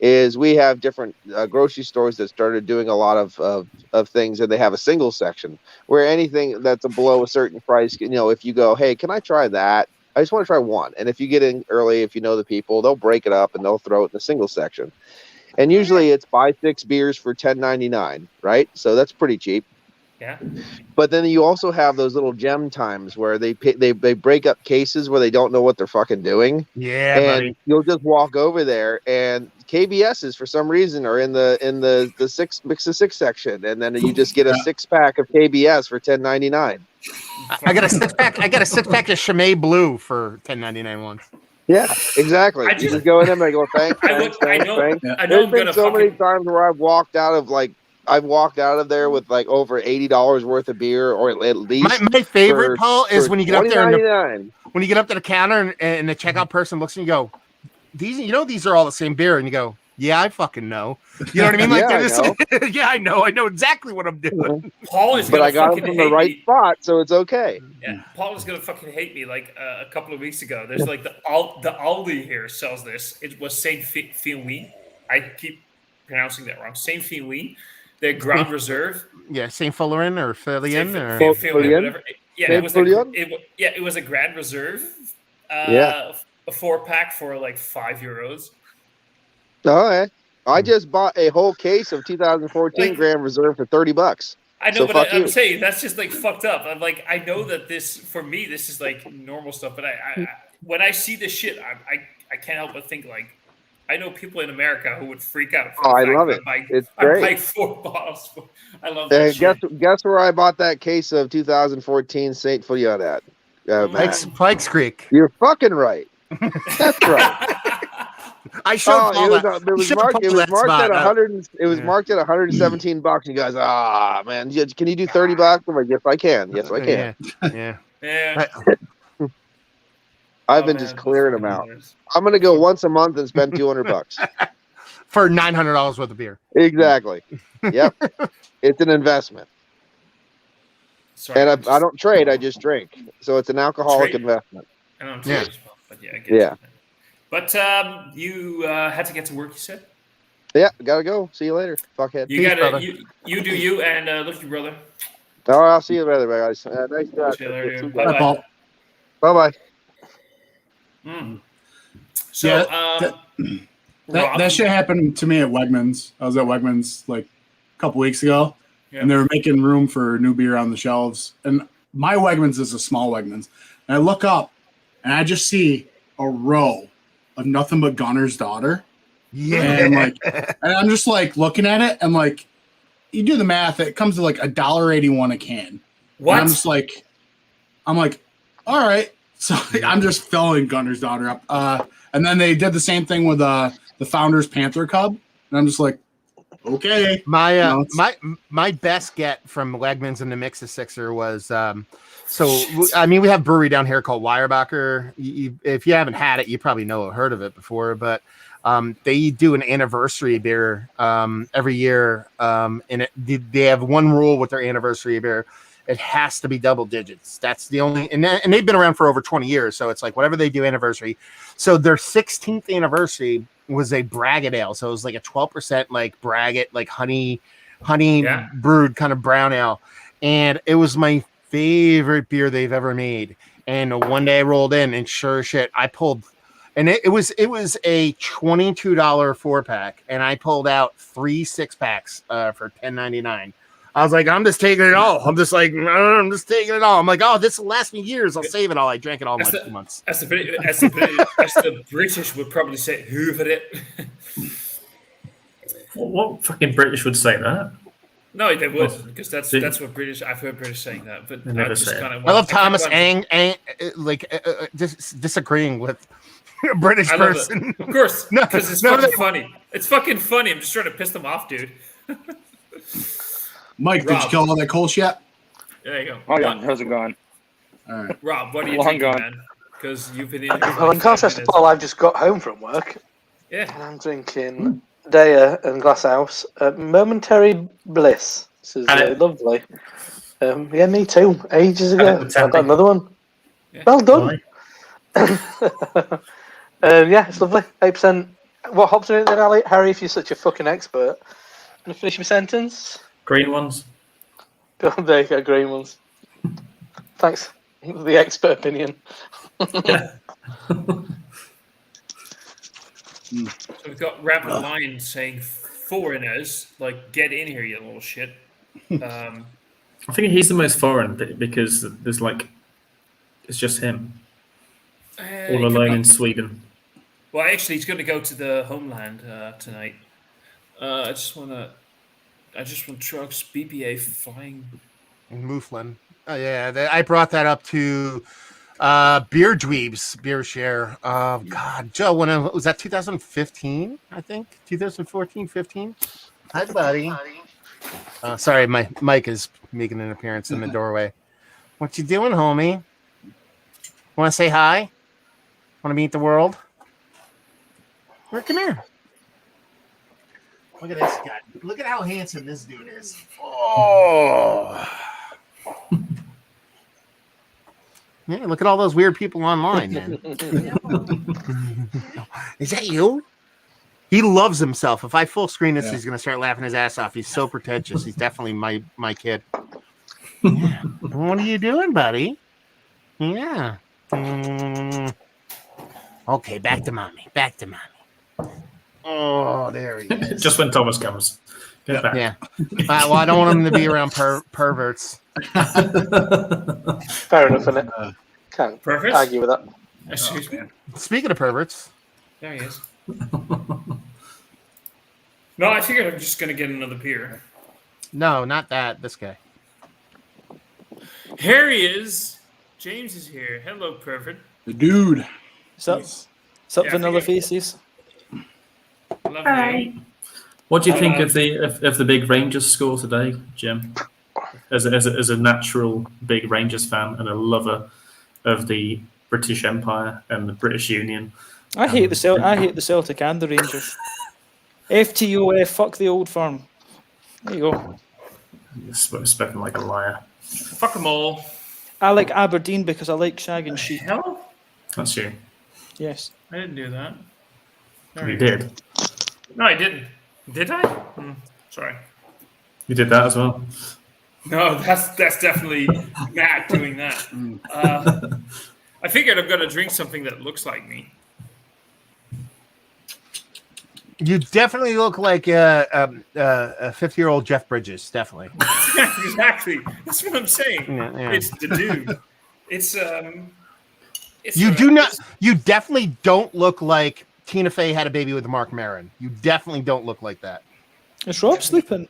is we have different grocery stores that started doing a lot of things, and they have a single section where anything that's below a certain price, if you go, hey, can I try that? I just want to try one. And if you get in early, if you know the people, they'll break it up and they'll throw it in the single section. And usually it's buy 6 beers for $10.99, right? So that's pretty cheap. yeah. But then you also have those little gem times where they break up cases where they don't know what they're fucking doing, Yeah, and buddy. you'll just walk over there, and KBSs for some reason are in the six mix of six section, and then you just get a 6-pack of KBS for $10.99. I got a 6-pack. I got a 6-pack of Chimay Blue for $10.99 once. Yeah, exactly. I You just- just go in there and they go, thanks, I thanks, look, I thanks, know, thanks. Yeah. I know. There's I'm been gonna so many fucking. times where I've walked out of there with like over $80 worth of beer, or at least My favorite, Paul, is for when you get up there and $20.99. when you get up to the counter and the checkout person looks and you go, these are all the same beer, and you go, yeah, I fucking know. You know what I mean? Like Yeah, they're I just, yeah, I know exactly what I'm doing. Paul is But gonna I got fucking them from the hate right me. spot, so it's okay. Yeah, Paul is gonna fucking hate me. Like a couple of weeks ago, there's like the Aldi here sells this. It was Saint Filin. I keep pronouncing that wrong. Saint Filin, their Grand Reserve. Yeah, St. Fullerin or Fillion or Filin? Whatever. Yeah, Saint it was Fillion? it was a Grand Reserve. Yeah. A 4-pack for like €5. All right. I just bought a whole case of 2014 Like- Grand Reserve for $30. I know, So but fuck I'm you. saying that's just like fucked up. I'm like, I know that this for me, this is like normal stuff, but I when I see this shit, I can't help but think like, I know people in America who would freak out. For Oh, the I fact love that it. It's I'm great. buying 4 bottles. I love that Guess shit. guess where I bought that case of 2014 Saint Fillion at? Matt. Pikes Creek. You're fucking right. That's right. I showed Oh, Paul that. it was showed marked. Paul It was that marked spot. at 100. It was Yeah. marked at $117. You guys, man, can you do $30? I'm like, yes, I can. Yes, I can. Yeah. Yeah. I've Oh, been man, just clearing them fucking out. hilarious. I'm gonna go once a month and spend $200. For $900 worth of beer. Exactly. Yep. It's an investment, Sorry, and I'm I don't trade. I just drink. So it's an alcoholic Trade? investment. I don't Yeah. yeah. As well, but yeah, I get Yeah. it. But you had to get to work. You said Yeah, gotta go. See you later, fuckhead. you Peace, gotta brother. you do you and look at your brother. All right, I'll see you later, guys. Nice chat. See you later. Bye, Bye-bye. Paul. Bye bye. So Yeah, Rob, That shit happened to me at Wegmans. I was at Wegmans like a couple weeks ago, Yeah. and they were making room for new beer on the shelves. And my Wegmans is a small Wegmans. And I look up, and I just see a row of nothing but Gunner's Daughter. And I'm just like looking at it, and like, you do the math, it comes to like $1.81 a can. what? And I'm just like, all right. So I'm just filling Gunner's Daughter up. And then they did the same thing with the Founders Panther Cub. And I'm just like, okay. My No, my best get from Wegmans in the Mix of Sixer was we have a brewery down here called Weyerbacher. If you haven't had it, you probably heard of it before, but they do an anniversary beer every year, and they have one rule with their anniversary beer. It has to be double digits. That's the only, and they've been around for over 20 years. So it's like whatever they do anniversary. So their 16th anniversary was a Braggot ale. So it was like a 12% like Braggot, like honey brewed kind of brown ale. And it was my favorite beer they've ever made. And one day I rolled in and sure as shit, I pulled, and it was a $22 4-pack. And I pulled out 3 6-packs for $10.99. I was like, I'm just taking it all. I'm just like, I'm just taking it all. I'm like, oh, this will last me years. I'll save it all. I drank it all in like 2 months. As the British would probably say, hoover it. What fucking British would say that? No, they would, because that's what British. I've heard British saying that, but They never I just say it. kind of. I love Thomas disagreeing with a British I love person. it. Of course, No, because it's no, fucking they- funny. It's fucking funny. I'm just trying to piss them off, dude. Mike, did you Rob. kill all that Kolsch yet? There you go. Oh yeah, how's it going? All right. Rob, what are you Long drinking, gone. man? Because you've been in here. for Well, like in 5 contrast to minutes. Paul, I've just got home from work Yeah. and I'm drinking Daya and Glasshouse. Momentary Bliss. This is And it- lovely. Yeah, me too. Ages And ago. it was I've got tempting. another one. Yeah. Well done. Why? Yeah, it's lovely. 8%. What hops are in it then, Ali? Harry, if you're such a fucking expert. Can I finish my sentence? Green ones. There you go, green ones. Thanks. The expert opinion. Yeah. So we've got Rapid Lion saying foreigners, like, get in here, you little shit. I think he's the most foreign because there's like, it's just him all alone in Sweden. Well, actually, he's going to go to the homeland tonight. I just want trucks, BPA flying. Mouflin. Oh yeah, I brought that up to Beer Dweebs Beer Share. Oh God, Joe, when was that 2015? I think 2014, 15. Hi, buddy. Sorry, my mic is making an appearance in the doorway. What you doing, homie? Want to say hi? Want to meet the world? Well, come here. Look at this guy. Look at how handsome this dude is. Oh. Yeah, look at all those weird people online, man. Is that you? He loves himself. If I full screen this, he's going to start laughing his ass off. He's so pretentious. He's definitely my kid. Yeah. What are you doing, buddy? Yeah. Okay, back to mommy. Back to mommy. Oh, there he is. Just when Thomas comes. Get back. Yeah. Well, I don't want him to be around perverts. Fair enough, innit? Can't Perfect. argue with that. Excuse me. Speaking of perverts, There he is. No, I figured I'm just going to get another beer. no, not that. This guy. Here he is. James is here. Hello, Perfect. The dude. Sup, Yeah, vanilla I think faces? Lovely. What do you think of the big Rangers score today, Jim? As a natural big Rangers fan and a lover of the British Empire and the British Union. I hate the Celtic and the Rangers. FTOF, fuck the old firm. There you go. Spoken like a liar. Fuck them all. I like Aberdeen because I like shagging sheep. Hell? That's you. Yes. I didn't do that. You did. No, I didn't. Did I? Sorry. You did that as well. No, that's definitely Matt doing that. I figured I'm going to drink something that looks like me. You definitely look like a 50-year-old Jeff Bridges. Definitely. Exactly. That's what I'm saying. Yeah, yeah. It's the dude. It's You do not. You definitely don't look like Tina Fey had a baby with Mark Maron. You definitely don't look like that. Is Rob sleeping?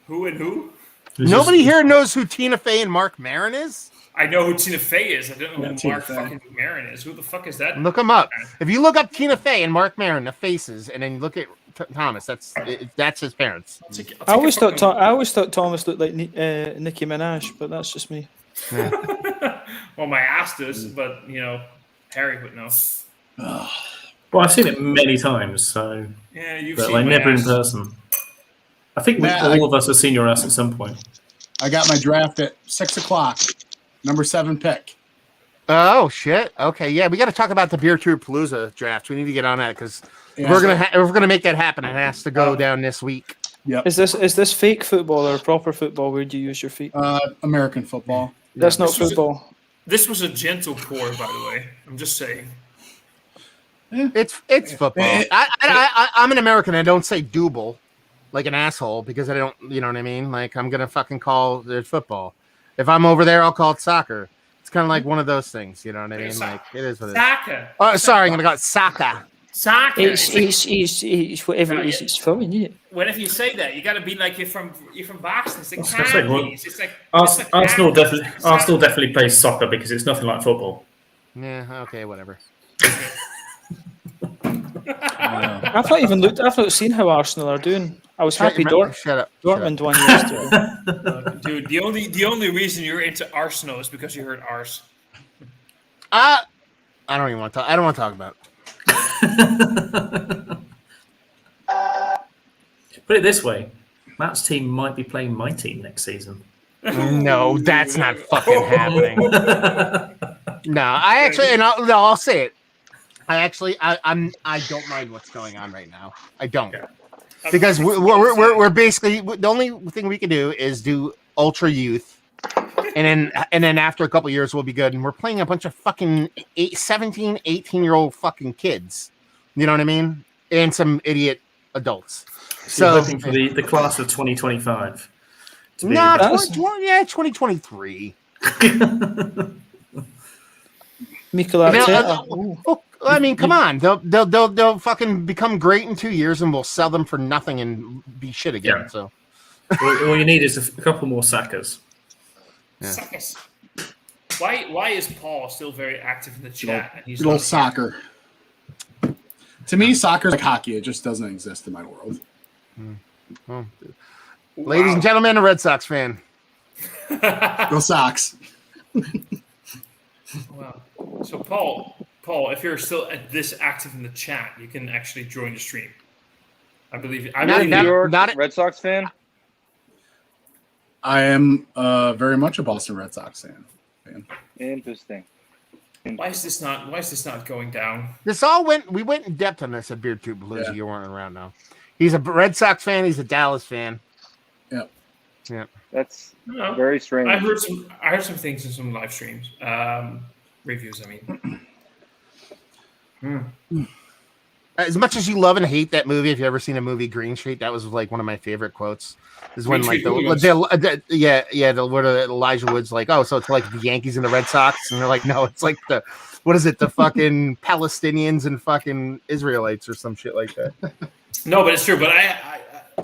Who and who? Nobody here knows who Tina Fey and Mark Maron is. I know who Tina Fey is. I don't know Yeah, who Tina Mark Fey. fucking Maron is. Who the fuck is that? Look them up. If you look up Tina Fey and Mark Maron, the faces, and then you look at Thomas, that's his parents. I always thought Thomas looked like Nicki Minaj, but that's just me. Well, my ass does, but Harry would know. Well, I've seen it many times, so Yeah, you've but seen like my never in ass. person. I think Matt, all of us have seen your ass at some point. I got my draft at 6:00. Number 7 pick. Oh shit. Okay, yeah, we got to talk about the Beer Tour Palooza draft. We need to get on that because Yeah. we're gonna make that happen. It has to go down this week. Is this fake football or proper football where do you use your feet? American football. That's not This was football. This was a gentle pour, by the way. I'm just saying. It's football. I'm an American. I don't say double. like an asshole because I don't, you know what I mean? Like I'm gonna fucking call it football. If I'm over there, I'll call it soccer. It's kind of like one of those things, you know what I mean? Like it is what it is. Soccer. Oh, sorry, I'm gonna call it soccer. Soccer. It's whatever it is. It's fun, isn't it? Whenever you say that, you got to be like you're from Boston. It's like I was gonna say, what- candies. It's like Arsenal candies. definitely plays soccer because it's nothing like football. Yeah, okay, whatever. I've not even looked. I've not seen how Arsenal are doing. I was happy Shut up. Shut up. Dortmund won yesterday. Dude, the only reason you're into Arsenal is because you heard arse. I don't even want to talk. I don't want to talk about it. Put it this way, Matt's team might be playing my team next season. No, that's not fucking happening. No, I actually, and I'll say it. I don't mind what's going on right now. I don't, because we're basically the only thing we can do is do ultra youth, and then after a couple years we'll be good. And we're playing a bunch of fucking 17, 18-year-old fucking kids. You know what I mean? And some idiot adults. So hoping for the class of 2025. No, 2023. Mikel Arteta. I mean, come on. They'll fucking become great in 2 years, and we'll sell them for nothing and be shit again. Yeah. So all you need is a couple more sackers. Yeah. Suckers. Why is Paul still very active in the chat? And he's Little not- soccer. To me, soccer's like hockey. It just doesn't exist in my world. well, ladies and gentlemen, a Red Sox fan. Go Sox. Wow. So Paul, if you're still this active in the chat, you can actually join the stream. I believe. New York not- Red Sox fan. I am very much a Boston Red Sox fan. Interesting. Why is this not going down? We went in depth on this at Beard Tube Blues. Yeah. You weren't around now. He's a Red Sox fan. He's a Dallas fan. That's No. very strange. I heard some things in some live streams, reviews. I mean, As much as you love and hate that movie, if you ever seen a movie Green Street, that was like one of my favorite quotes. Is when Green like Street where Elijah Wood's like, oh, so it's like the Yankees and the Red Sox, and they're like, no, it's like the fucking Palestinians and fucking Israelites or some shit like that. no, but it's true. But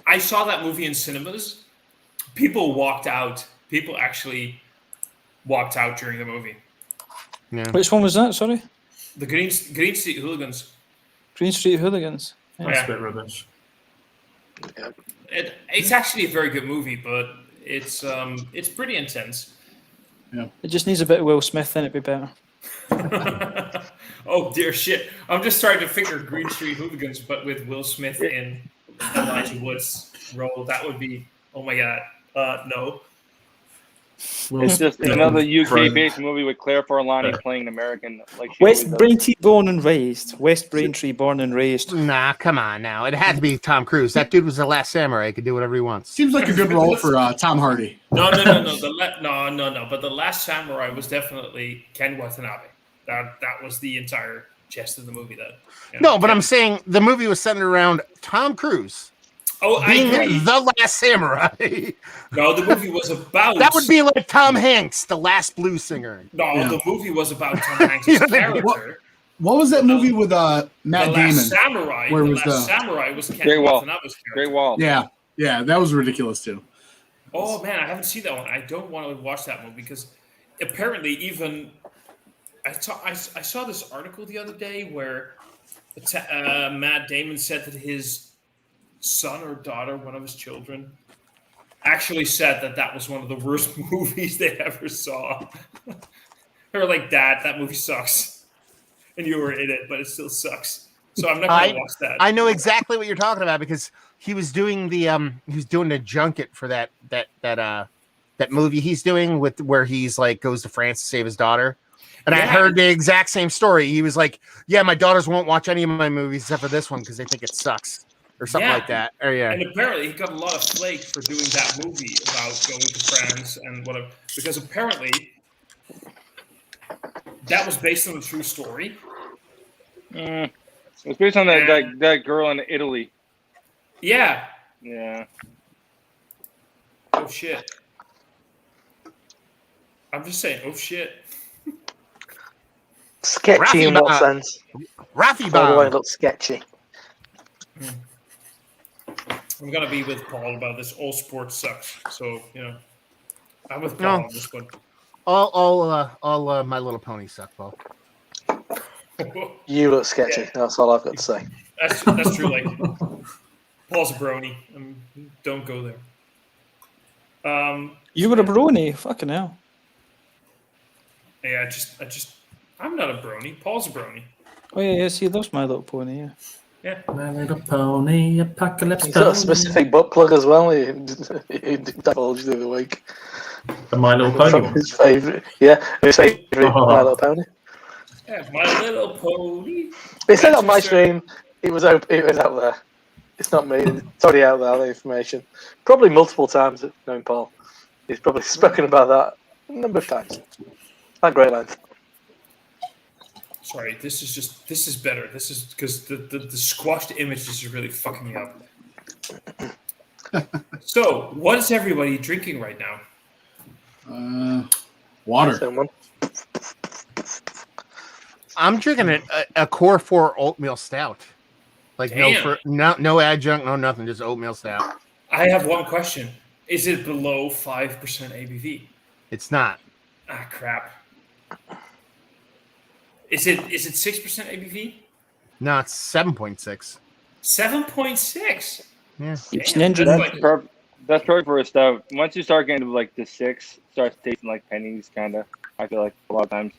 I saw that movie in cinemas. People walked out. People actually walked out during the movie. Yeah. Which one was that? Sorry, The Green Street Hooligans. Green Street Hooligans. That's Yeah. a bit rubbish. It's actually a very good movie, but it's pretty intense. It just needs a bit of Will Smith, then it'd be better. Oh dear shit! I'm just trying to figure Green Street Hooligans, but with Will Smith in Elijah Wood's role. That would be, oh my god, no. It's just another UK-based movie with Claire Forlani playing an American. Like she West always does. Braintree born and raised. West Braintree born and raised. Nah, come on now. It had to be Tom Cruise. That dude was the last samurai. He could do whatever he wants. Seems like a good role for Tom Hardy. No. But the Last Samurai was definitely Ken Watanabe. That was the entire gist of the movie. No, but I'm saying the movie was centered around Tom Cruise Oh, I being agree. the last samurai. No, the movie was about That would be like Tom Hanks, the last blues singer. No, Yeah. the movie was about Tom Hanks' character. What was that movie with The Matt Damon? Last Samurai. Where The was Last the- Samurai was Ken Great Wall. Watanabe's character. Great Wall. Yeah, that was ridiculous too. Oh man, I haven't seen that one. I don't want to watch that movie because apparently even I saw this article the other day where Matt Damon said that his son or daughter, one of his children, actually said that was one of the worst movies they ever saw. Or like, Dad, that movie sucks, and you were in it, but it still sucks. So I'm not going to watch that. I know exactly what you're talking about because he was doing the junket for that movie he's doing with where he's like goes to France to save his daughter. And I Yeah. heard the exact same story. He was like, "Yeah, my daughters won't watch any of my movies except for this one because they think it sucks or something Yeah. like that." Or yeah, And apparently he got a lot of flake for doing that movie about going to France and whatever, because apparently that was based on a true story. It's based on that girl in Italy. Yeah, Yeah. Oh shit. I'm just saying. Oh shit. Sketchy in what Rafi sense? Rafi How do I bomb. look sketchy? I'm gonna be with Paul about this. All sports sucks. So I'm with No. Paul on this one. All My Little Pony suck, Paul. You look sketchy. Yeah. That's all I've got to say. That's true. Like Paul's a brony. Don't go there. You were a brony. Fucking hell. Yeah, I'm not a brony. Paul's a brony. Oh yeah, yes, he loves My Little Pony. Yeah. Yeah. My Little Pony, apocalypse He's got a pony. specific butt plug as well. He divulged the other week. The My Little Pony From one. his favourite. Yeah, his favourite Oh. My Little Pony. Yeah, My Little Pony. It's not on my Manchester- stream. It was out there. It's not me. It's already out there, the information. Probably multiple times, knowing Paul. He's probably spoken about that a number of times. At great length. Sorry, this is better. This is because the squashed images are really fucking me up. So, what is everybody drinking right now? Water. Someone. I'm drinking a Core 4 oatmeal stout. Like Damn. no adjunct, no nothing, just oatmeal stout. I have one question. Is it below 5% ABV? It's not. Ah, crap. Is it 6% ABV? No, it's 7.6. 7.6. Yeah. It's Damn, Ninja. that's That's like- perfect. That's perfect for a stout. Once you start getting to like the 6, it starts tasting like pennies, kind of. I feel like a lot of times.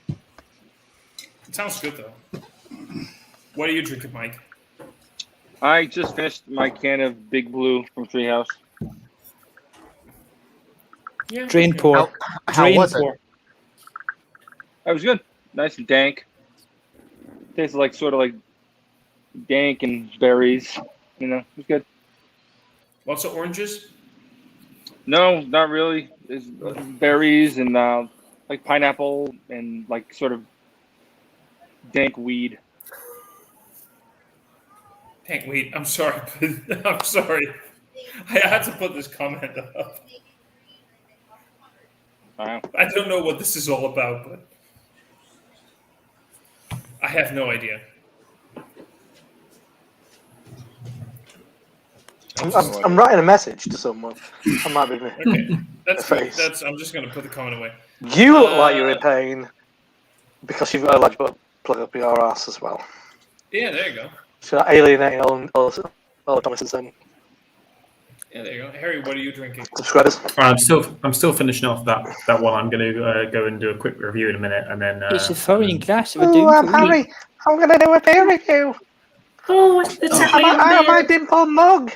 It sounds good though. What are you drinking, Mike? I just finished my can of Big Blue from Treehouse. Yeah. Drain pour. How Drain was it? pour. That was good. Nice and dank. Tasted like sort of like dank and berries. It was good. Lots of oranges. No, not really. It's berries and like pineapple and like sort of dank weed. Hank, wait. I'm sorry. I'm sorry. I had to put this comment up. Wow. I don't know what this is all about, but I have no idea. I'm writing a message to someone. That might be me. Okay, that's good. Face. I'm just going to put the comment away. You look like you're in pain because you've got a large butt plug up your ass as well. Yeah, there you go. So alienating all the Thomases and Yeah, there you go. Harry, what are you drinking? subscribers. I'm still finishing off that one. I'm going to go and do a quick review in a minute, and then. It's a furry grass of a Oh, doom I'm for me. Harry. I'm going to do a beer review. Oh, it's I'm a dimple mug.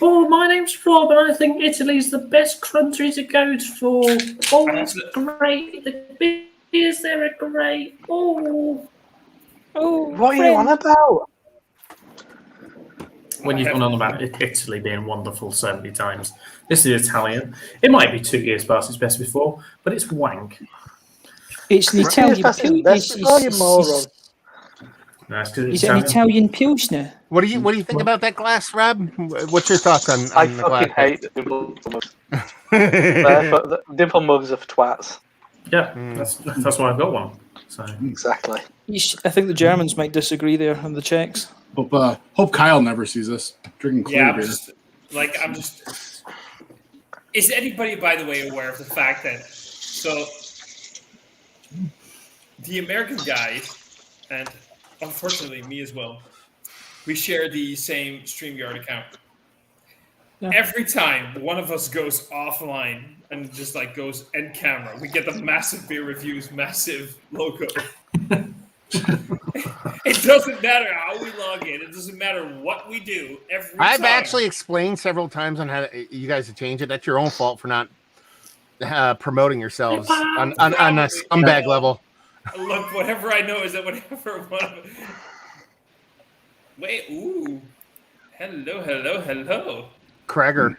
Oh, my name's Rob, and I think Italy's the best country to go for. Oh, it's great. The beers there are great. Oh, What are you on about? when you've gone on about Italy being wonderful so many times. This is Italian. It might be 2 years past its best before, but it's wank. It's an Italian That's pil- best before, you moron. No, it's 'cause It's it's an Italian. Italian pilsner. What do you think about that glass, Rob? What's your thoughts on I the fucking glass? hate dimple mugs. The dimple mugs are for twats. Yeah, that's why I've got one. So Exactly. I think the Germans might disagree there on the Czechs. Hope Kyle never sees this. Drinking clear Yeah, beer. I'm just. Is anybody, by the way, aware of the fact that the American guy, and unfortunately me as well, we share the same StreamYard account. Yeah. Every time one of us goes offline and just like goes end camera, we get the massive beer reviews, massive logo. It doesn't matter how we log in. It doesn't matter what we do. Every I've time. actually explained several times on how you guys to change it. That's your own fault for not promoting yourselves on a scumbag level. Look, whatever I know is that whenever one of wait, ooh, hello, Krager.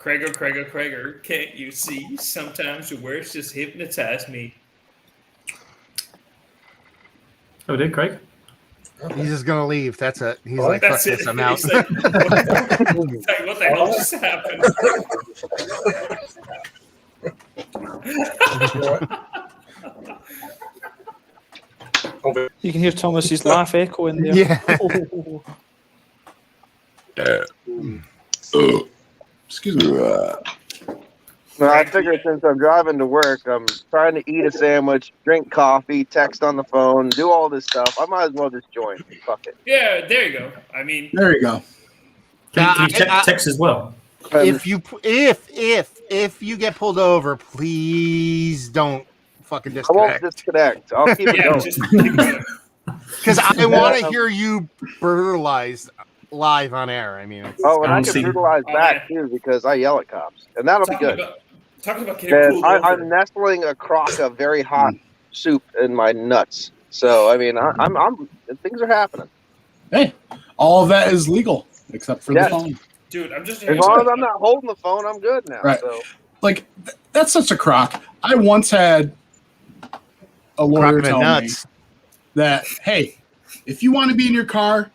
Krager, can't you see? Sometimes your words just hypnotize me. oh, did Craig? He's just gonna leave. That's it. He's like, fuck That's it. this. I'm out. He's like, what the hell just happened? You can hear Thomas's laugh echo in there. Yeah. Excuse me. No, I figured since I'm driving to work, I'm trying to eat a sandwich, drink coffee, text on the phone, do all this stuff. I might as well just join. Fuck it. Yeah, there you go. I mean, There you go. Can you text as well? If you get pulled over, please don't fucking I won't disconnect. disconnect. I'll keep it yeah, going. just keep going. Because I want to hear you brutalized live on air. I mean, it's, Oh, and I Honestly. can brutalize Oh, back too because I yell at cops, and that'll be good. Talking about getting And pulled over. I'm nestling a crock of very hot soup in my nuts. So I mean, I'm things are happening. Hey, all of that is legal except for Yes. the phone. Dude, I'm just As long as I'm not holding the phone, I'm good now. Right. So Like that's such a crock. I once had a lawyer crocking the tell me nuts. that, hey, if you want to be in your car,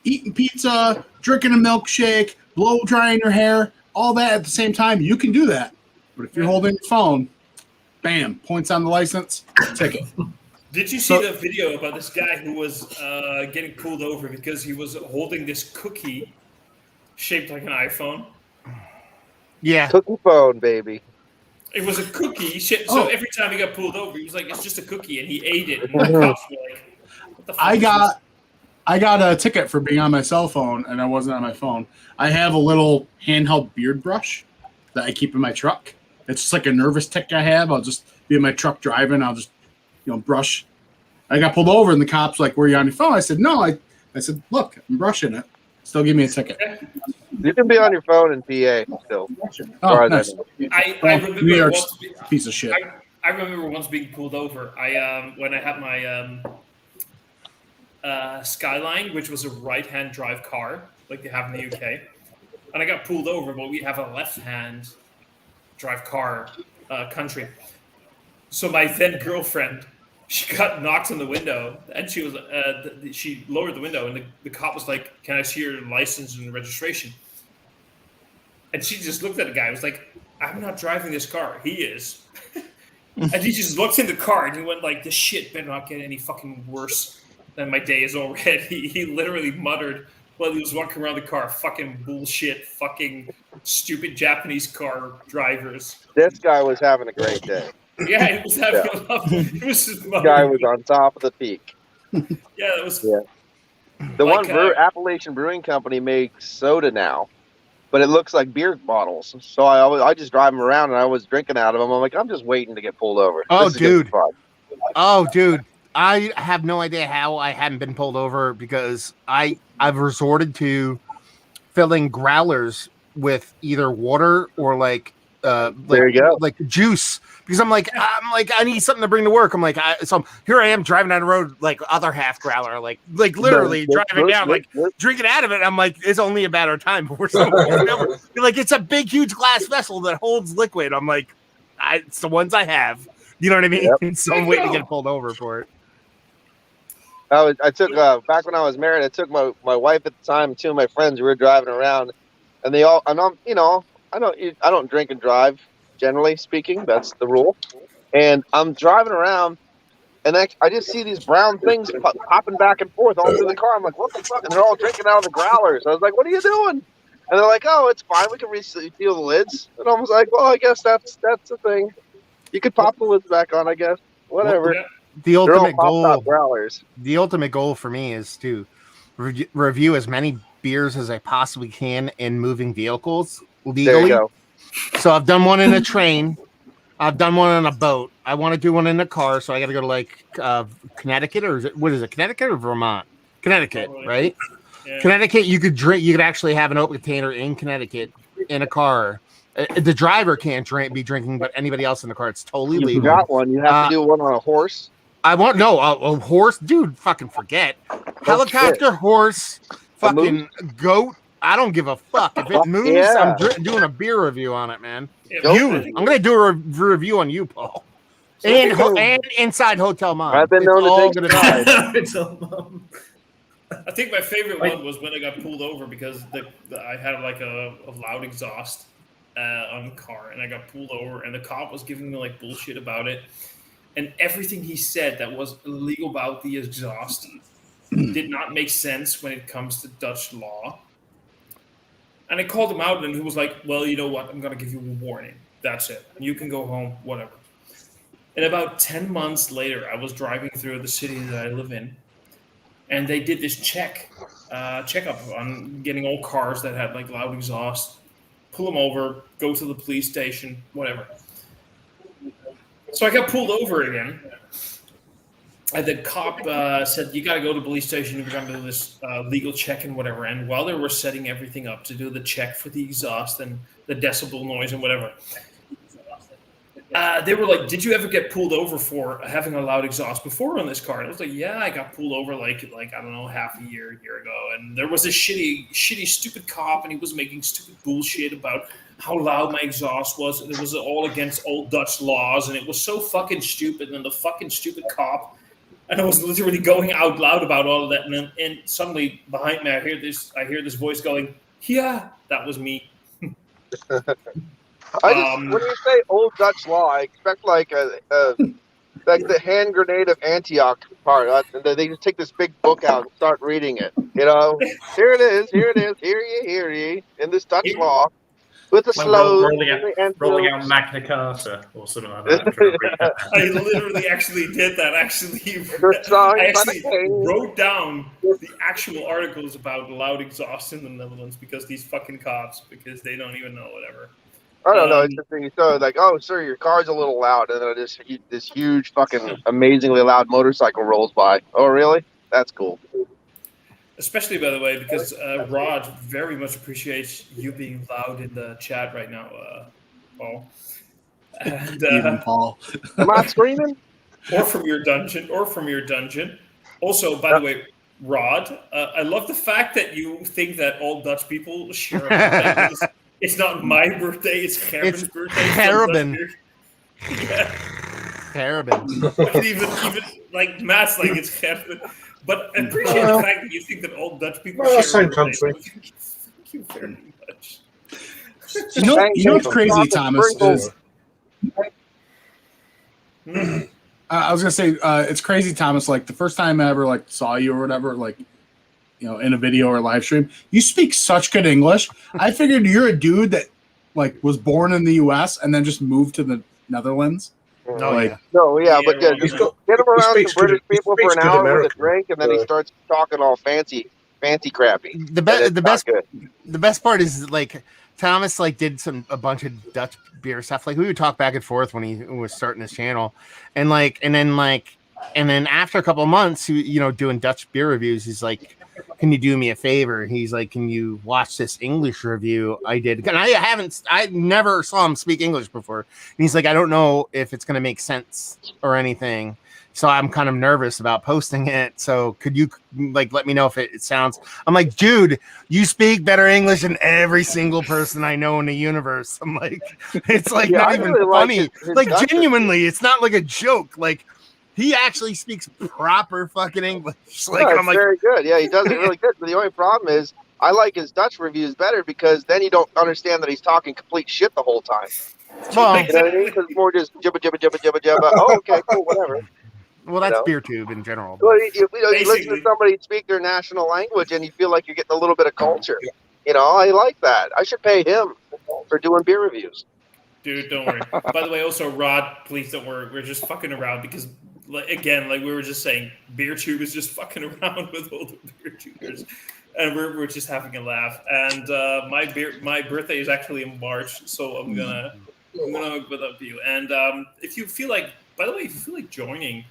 eating pizza, drinking a milkshake, blow drying your hair, all that at the same time, you can do that. But if you're holding your phone, bam, points on the license, ticket. Did you see the video about this guy who was getting pulled over because he was holding this cookie shaped like an iPhone? Yeah. cookie phone, baby. It was a cookie. So Oh. every time he got pulled over, he was like, "It's just a cookie," and he ate it. And the cops were like, "What the fuck?" I got a ticket for being on my cell phone, and I wasn't on my phone. I have a little handheld beard brush that I keep in my truck. It's just like a nervous tick I have. I'll just be in my truck driving. I'll just, brush. I got pulled over, and the cops like, "Were you on your phone?" I said, "No." I said, "Look, I'm brushing it." Still give me a ticket. You can be on your phone in PA still. Oh, Sorry, nice. I Well, remember New York's once, a piece of shit. I remember once being pulled over. I when I had my Skyline, which was a right-hand drive car, like they have in the UK, and I got pulled over, but we have a left-hand drive car country. So my then girlfriend, she got knocked on the window, and she was she lowered the window, and the cop was like, "Can I see your license and registration?" And she just looked at the guy. Was like, "I'm not driving this car. He is." And he just looked in the car and he went like, "This shit better not get any fucking worse than my day is already." He literally muttered while he was walking around the car, "Fucking bullshit, fucking stupid Japanese car drivers." This guy was having a great day. Yeah, he was having a love. He was just This muttering. guy was on top of the peak. Yeah, that was. Yeah. The Like, one Appalachian Brewing Company makes soda now, but it looks like beer bottles. So I just drive them around and I was drinking out of them. I'm like, I'm just waiting to get pulled over. Oh, This is gonna be dude. fun. Oh, dude. I have no idea how I hadn't been pulled over because I've resorted to filling growlers with either water or like There you go. like juice because I'm like I need something to bring to work. I'm like so here I am driving down the road like other half growler like literally driving down like drinking out of it. I'm like it's only a matter of time before someone like it's a big huge glass vessel that holds liquid. I'm like it's the ones I have. You know what I mean? Yep. So I'm waiting to get pulled over for it. I took back when I was married. I took my wife at the time, and two of my friends. We were driving around, and they all. And I'm, I don't drink and drive. Generally speaking, that's the rule. And I'm driving around, and I just see these brown things popping back and forth all through the car. I'm like, what the fuck? And they're all drinking out of the growlers. I was like, what are you doing? And they're like, oh, it's fine. We can reseal the lids. And I was like, well, I guess that's the thing. You could pop the lids back on, I guess. Whatever. Yeah. The They're all ultimate popped goal. out growlers. The ultimate goal for me is to review as many beers as I possibly can in moving vehicles There legally. you go. So I've done one in a train. I've done one on a boat. I want to do one in a car, so I got to go to like Connecticut or what is it? Connecticut or Vermont? Connecticut, right? Yeah. Connecticut, you could drink. You could actually have an open container in Connecticut in a car. The driver can't be drinking, but anybody else in the car, it's totally You legal. got one. You have to do one on a horse. I want a horse, dude. Fucking forget helicopter, horse, fucking goat. I don't give a fuck if it moves. Yeah. I'm doing a beer review on it, man. Yeah, I'm gonna do a review on you, Paul, and inside Hotel Mom. I've been It's known to all take gonna some be- pride. It's all- I think my favorite one was when I got pulled over because I had like a loud exhaust on the car, and I got pulled over, and the cop was giving me like bullshit about it, and everything he said that was illegal about the exhaust did not make sense when it comes to Dutch law. And I called him out, and he was like, "Well, you know what? I'm gonna give you a warning. That's it. You can go home, whatever." And about 10 months later, I was driving through the city that I live in, and they did this checkup on getting all cars that had like loud exhaust, pull them over, go to the police station, whatever. So I got pulled over again, and the cop said, "You got to go to the police station. We're going to do this legal check and whatever." And while they were setting everything up to do the check for the exhaust and the decibel noise and whatever, they were like, "Did you ever get pulled over for having a loud exhaust before on this car?" And I was like, "Yeah, I got pulled over like I don't know, half a year ago." And there was this shitty, stupid cop, and he was making stupid bullshit about how loud my exhaust was, and it was all against old Dutch laws, and it was so fucking stupid. And the fucking stupid cop, and I was literally going out loud about all of that, and suddenly behind me, I hear this voice going, "Yeah, that was me." When you say old Dutch law, I expect like the hand grenade of Antioch part. They just take this big book out and start reading it. You know, here it is, hear ye, in this Dutch law, with the Like slow rolling out Magna Carta or something like that. I literally actually did that. Actually, I actually wrote down the actual articles about loud exhaust in the Netherlands because these fucking cops, because they don't even know whatever. I don't know. It's just thing. So like, "Oh, sir, your car's a little loud," and then this huge, fucking, amazingly loud motorcycle rolls by. Oh, really? That's cool. Especially, by the way, because Rod very much appreciates you being loud in the chat right now, Paul. And, Even Paul. Am I screaming? Or from your dungeon. Also, by the way, Rod, I love the fact that you think that all Dutch people share a birthday. It's not my birthday, it's Gerben's birthday. Gerben. Yeah. Gerben. even like Matt's like it's Gerben. But I appreciate the fact that you think that all Dutch people share same a birthday. country. Thank you very much. You know what's crazy, Thomas, is I was gonna say it's crazy, Thomas. Like the first time I ever like saw you or whatever, like in a video or live stream, you speak such good English. I figured you're a dude that like was born in the U.S. and then just moved to the Netherlands. Oh, like, yeah. No, yeah, but well, get him around some British people for an hour with a drink, and then he starts talking all fancy crappy. The best part is like Thomas like did a bunch of Dutch beer stuff. Like we would talk back and forth when he was starting his channel, and then after a couple of months, doing Dutch beer reviews, he's like, "Can you do me a favor?" He's like, "Can you watch this English review I did?" And I never saw him speak English before. And he's like, "I don't know if it's going to make sense or anything. So I'm kind of nervous about posting it. So could you like let me know if it sounds?" I'm like, "Dude, you speak better English than every single person I know in the universe." I'm like, it's like not even really funny. his Like Dutch genuinely, it's not like a joke. Like he actually speaks proper fucking English. Like Yeah, I'm like, very good. Yeah, he does it really good. But the only problem is, I like his Dutch reviews better because then you don't understand that he's talking complete shit the whole time. well, You know what I mean? Because it's more just jibba jibba jibba jibba jibba. Oh, okay, cool, whatever. well, that's No. beer tube in general. Well, you listen Basically. to somebody speak their national language, and you feel like you're getting a little bit of culture. I like that. I should pay him for doing beer reviews. Dude, don't worry. By the way, also, Rod, please don't worry. We're just fucking around because, again, like we were just saying, BeerTube is just fucking around with all the beer tubers. And we're just having a laugh. And my birthday is actually in March, so I'm gonna hook that up to you. And if you feel like, by the way, if you feel like joining,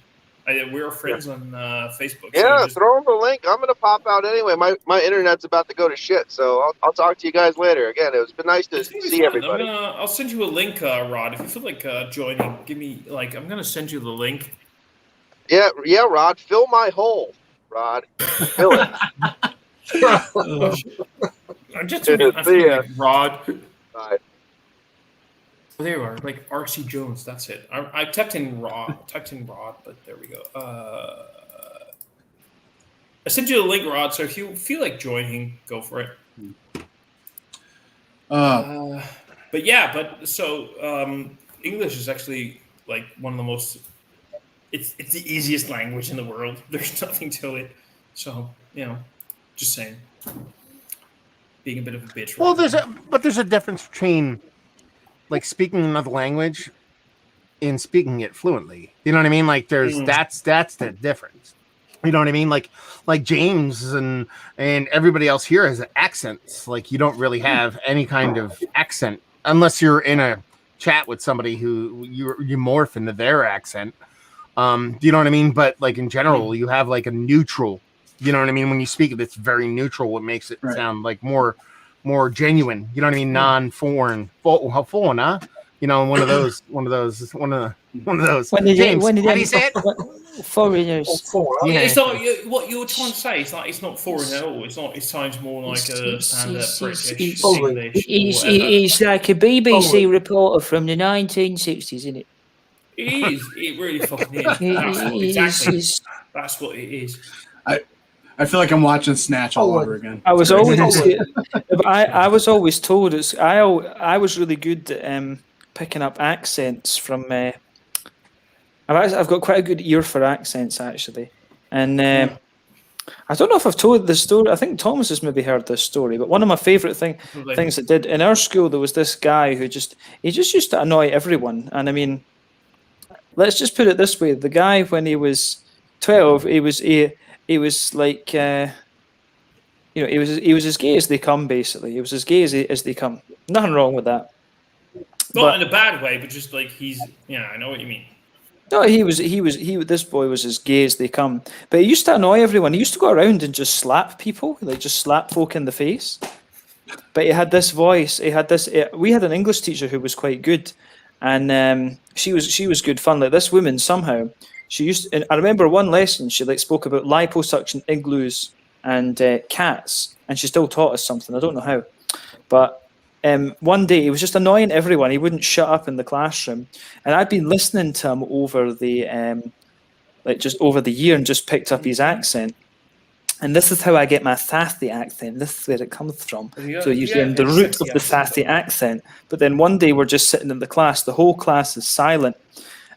we're friends on Facebook. Yeah, so throw him the link. I'm gonna pop out anyway. My internet's about to go to shit, so I'll talk to you guys later. Again, it's been nice to it's gonna be see fun. everybody. I'll send you a link, Rod. If you feel like joining, give me I'm gonna send you the link. Yeah, Rod, fill my hole, Rod. Fill it. I'm just See ya. like Rod. Bye. Oh, there you are, like RC Jones. That's it. I typed in Rod, but there we go. I sent you the link, Rod. So if you feel like joining, go for it. But English is actually like one of the most. It's the easiest language in the world. There's nothing to it. So just saying. Being a bit of a bitch. Well, there's a difference between like speaking another language and speaking it fluently. You know what I mean? Like that's the difference. You know what I mean? Like James and everybody else here has accents. Like you don't really have any kind of accent unless you're in a chat with somebody who you morph into their accent. Do you know what I mean? But like in general, you have like a neutral. You know what I mean? When you speak it, it's very neutral. What makes it sound like more genuine? You know what I mean? Non-foreign, foreign, huh? You know, one of those. When James, did how do you say it? Foreigners. Yeah. It's not what you're trying to say. It's not foreign at all. It's not. It sounds more like a standard British English. He's like a BBC reporter from the 1960s, isn't it? It is. It really fucking is. That's what it is. I feel like I'm watching Snatch all over again. I was always I was always told I was really good at picking up accents from. I've got quite a good ear for accents actually, and I don't know if I've told the story. I think Thomas has maybe heard this story, but one of my favourite things that did in our school, there was this guy who just used to annoy everyone, and I mean, let's just put it this way: the guy when he was 12, he was like, he was as gay as they come. Basically, he was as gay as they come. Nothing wrong with that. Not in a bad way, but just like I know what you mean. No, this boy was as gay as they come. But he used to annoy everyone. He used to go around and just slap people, like just slap folk in the face. But he had this voice. We had an English teacher who was quite good, and she was good fun. Like this woman somehow. I remember one lesson she spoke about liposuction igloos and cats, and she still taught us something. I don't know how, but one day he was just annoying everyone. He wouldn't shut up in the classroom, and I'd been listening to him over the just over the year and just picked up his accent. And this is how I get my sassy accent. This is where it comes from. So you're getting the root of the sassy accent. But then one day we're just sitting in the class. The whole class is silent.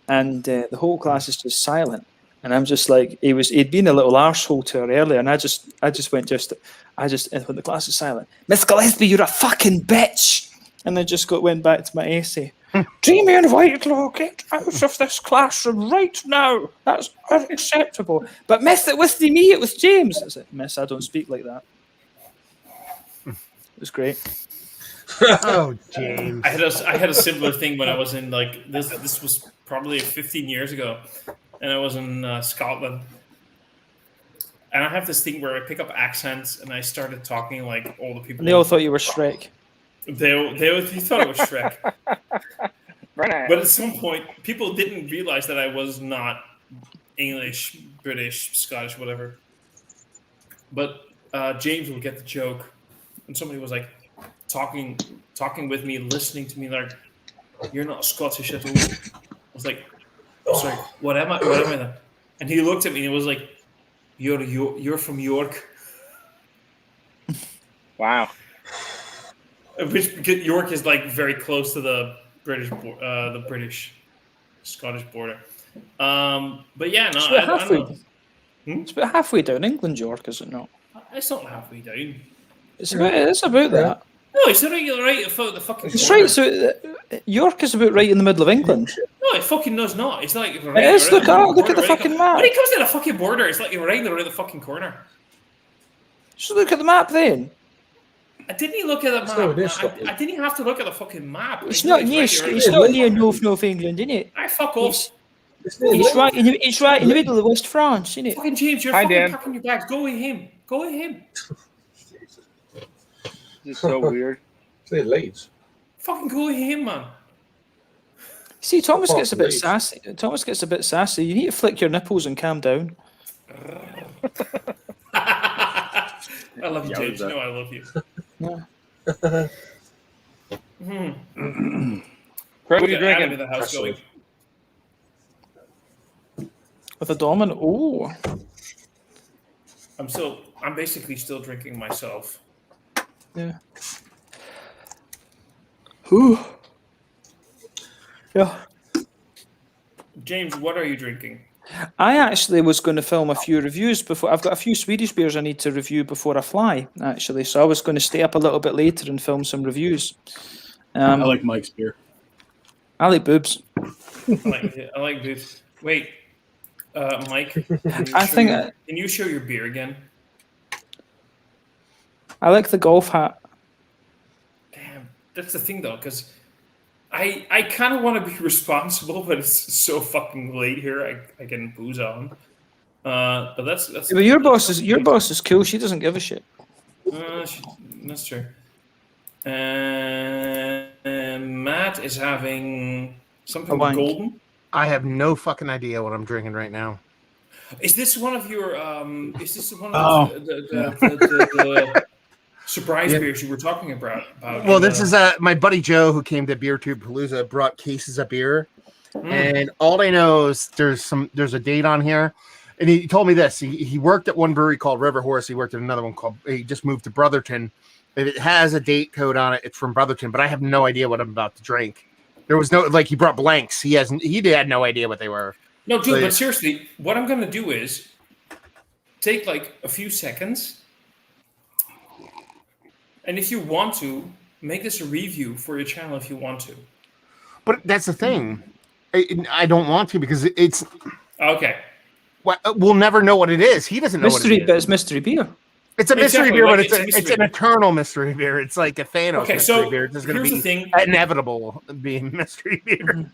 And the whole class is just silent, and I'm just like he'd been a little arsehole to her earlier, and I just went when the class is silent, Miss Gillespie, you're a fucking bitch, and I just went back to my essay. Dreamy and Whitelaw, get out of this classroom right now. That's unacceptable. But Miss, it was me, it was James. I said, Miss, I don't speak like that. It was great. Oh, James. I had a similar thing when I was in this was probably 15 years ago, and I was in Scotland, and I have this thing where I pick up accents and I started talking like all the people. And they all thought you were Shrek. They thought it was Shrek. But at some point, people didn't realize that I was not English, British, Scottish, whatever. But James will get the joke, and somebody was like talking with me, listening to me like, "You're not Scottish at all." I was like, "Sorry, what am I then?" And he looked at me and was like, "You're from York." Wow. Which York is like very close to the British Scottish border. But yeah, no, I don't know. It's about halfway down England, York, is it not? It's not halfway down. It's about that. No, it's right at the fucking. It's right. So York is about right in the middle of England. No, it fucking does not. It's like right, it is. Look at the fucking map. When it comes to the fucking border, it's like you're right around the fucking corner. Just look at the map then. I didn't look at the map. I didn't have to look at the fucking map. It's not near. It's not near North England, isn't it? I fuck off. It's right in the middle of West France, isn't it? Fucking James, you're fucking packing your bags. Go with him. This is so weird. They're Leeds. Fucking go with him, man. See, Thomas gets a bit sassy. You need to flick your nipples and calm down. I love you, James. You know I love you. Yeah. What are you drinking? In the house going. With a Domino. Oh. I'm basically still drinking myself. Yeah. Whew. Yeah. James, what are you drinking? I actually was going to film a few reviews before. I've got a few Swedish beers I need to review before I fly, actually. So I was going to stay up a little bit later and film some reviews. I like Mike's beer. I like boobs. I like this. Wait, Mike. Can you show your beer again? I like the golf hat. Damn, that's the thing though, because I kind of want to be responsible, but it's so fucking late here. I can booze on. But that's. But your boss is cool. She doesn't give a shit. That's true. And Matt is having something golden. I have no fucking idea what I'm drinking right now. Is this one of your? Is this one of the surprise beers you were talking about? Well, this is my buddy Joe who came to Beer Tube Palooza, brought cases of beer, and all I know is there's a date on here, and he told me this. He worked at one brewery called River Horse. He worked at another one called. He just moved to Brotherton. It has a date code on it. It's from Brotherton, but I have no idea what I'm about to drink. There was no he brought blanks. He had no idea what they were. No, dude, but seriously, what I'm gonna do is take like a few seconds, and if you want to, make this a review for your channel if you want to. But that's the thing. I don't want to because it's okay. We'll never know what it is. He doesn't know mystery, what it is. But it's mystery beer. It's a mystery beer, like but it's an eternal mystery beer. It's like a Thanos mystery beer. It's going to be inevitable being mystery beer.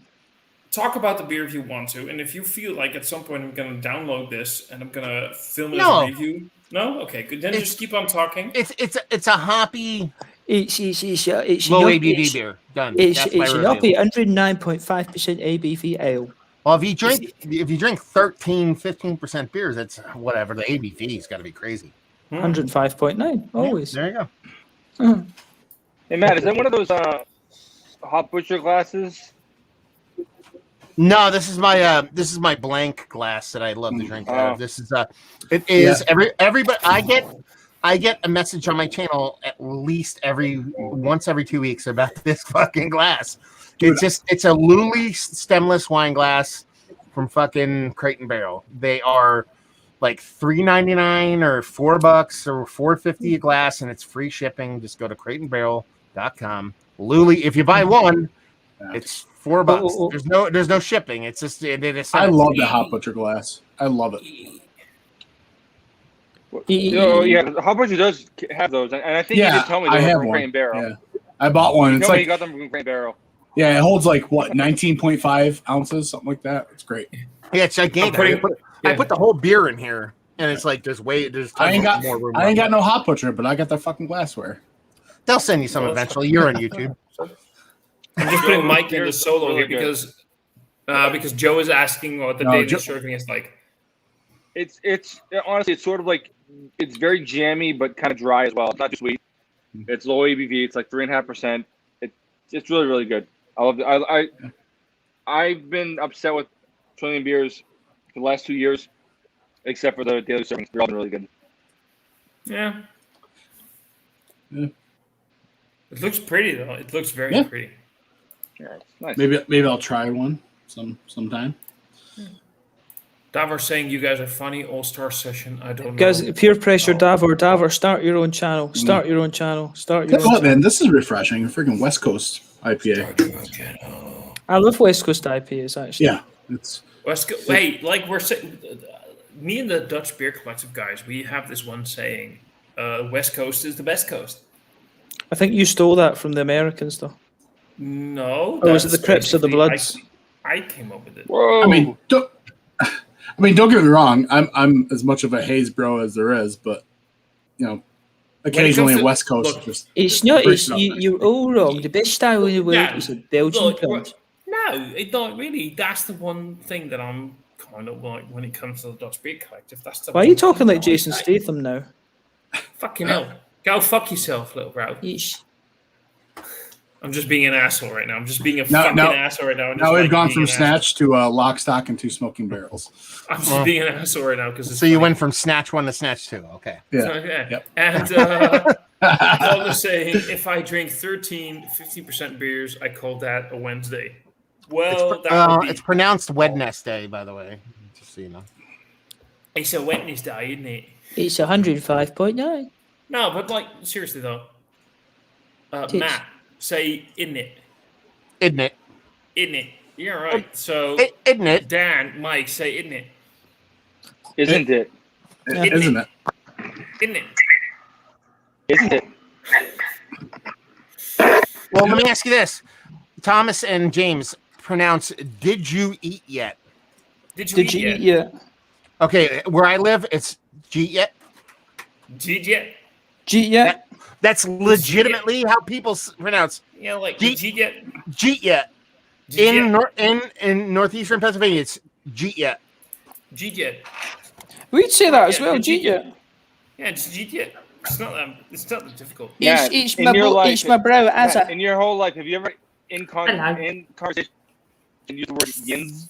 Talk about the beer if you want to, and if you feel like at some point I'm going to download this and I'm going to film it as a review. No, okay, good. Then just keep on talking. It's a hoppy. It's low ABV beer. Done. It's an hoppy 109.5% ABV ale. Well, if you drink 13-15% beers, that's whatever. The ABV's got to be crazy. 105.9, always. There you go. Hey Matt, is that one of those hot butcher glasses? No, this is my blank glass that I love to drink out of. This is everybody. I get a message on my channel at least once every 2 weeks about this fucking glass. It's a Lully stemless wine glass from fucking Crate and Barrel. They are like $3.99 or $4 or $4.50 a glass, and it's free shipping. Just go to crateandbarrel.com. Lully, if you buy one, it's $4. There's no shipping. It's just I love the hot butcher glass. I love it. Yeah, Hot Butcher does have those, and I think you did tell me they were from Crate and Barrel. Yeah. I bought one. It's like you got them from Crate and Barrel. Yeah, it holds like 19.5 ounces, something like that. It's great. Yeah, it's gigantic. I put the whole beer in here, and it's like there's I ain't got no hot butcher, but I got that fucking glassware. They'll send you some eventually. You're on YouTube. I'm just putting Mike in the solo here because Joe is asking what the daily serving is like. It's honestly it's sort of like it's very jammy but kind of dry as well. It's not too sweet. It's low ABV. It's like 3.5%. It's really really good. I love it. I've been upset with Trillium beers for the last 2 years, except for the daily servings. They're all been really good. Yeah. It looks pretty though. It looks very pretty. Yeah, it's nice. Maybe I'll try one sometime. Davor saying you guys are funny. All-star session. I don't know. Guys, peer pressure. Davor, start your own channel. Start your own channel. Man, this is refreshing. A freaking West Coast IPA. I love West Coast IPAs actually. Yeah, it's West Coast. Wait, like we're saying, me and the Dutch Beer Collective guys, we have this one saying, "West Coast is the best coast." I think you stole that from the Americans, though. No. Or was it the Crips or the Bloods? I came up with it. Whoa. I mean, don't get me wrong. I'm as much of a haze bro as there is, but occasionally West Coast. Look, just it's not. You're all wrong. The best style in the world is a Belgian pint. No, it don't really. That's the one thing that I'm kind of like when it comes to the Dutch Beer Collective. That's the. Why are you talking like Jason Statham now? Fucking hell! Go fuck yourself, little bro. Yeesh. I'm just being an asshole right now. I'm just being a No, fucking no. asshole right now. I'm Now just we've like gone being from an asshole. Snatch to Lock, Stock, and Two Smoking Barrels. I'm just being an asshole right now because So you went from Snatch 1 to Snatch 2. Okay. Yeah. Okay. Yep. And Paul is saying if I drink 15% beers, I call that a Wednesday. Well, that would be. It's pronounced Wednesday, by the way. Just so you know. It's a Wednesday, isn't it? It's 105.9. No, but like seriously though, Tits. Matt, say isn't it? Isn't it? Isn't it? Yeah, right. So Isn't it? Dan, Mike, say isn't it? Isn't it? Isn't it? Isn't it? Isn't it? Well, let me ask you this. Thomas and James pronounce "Did you eat yet?" Did you Did eat you yet? eat yet? Okay, where I live, it's "Jeet yet." Did yet? Jeet yet? That's legitimately how people pronounce Yeah, like Jeet- did yet? "Jeet yet." Did In northeastern Pennsylvania, it's "Jeet yet." Did yet? We'd say that as Yeah, well, did jeet you- yet? Yeah, it's did yet. It's not that difficult. Yeah, Each in my your life- each my brow as Matt, a. in your whole life, have you ever in Hello. conversation used the word yins?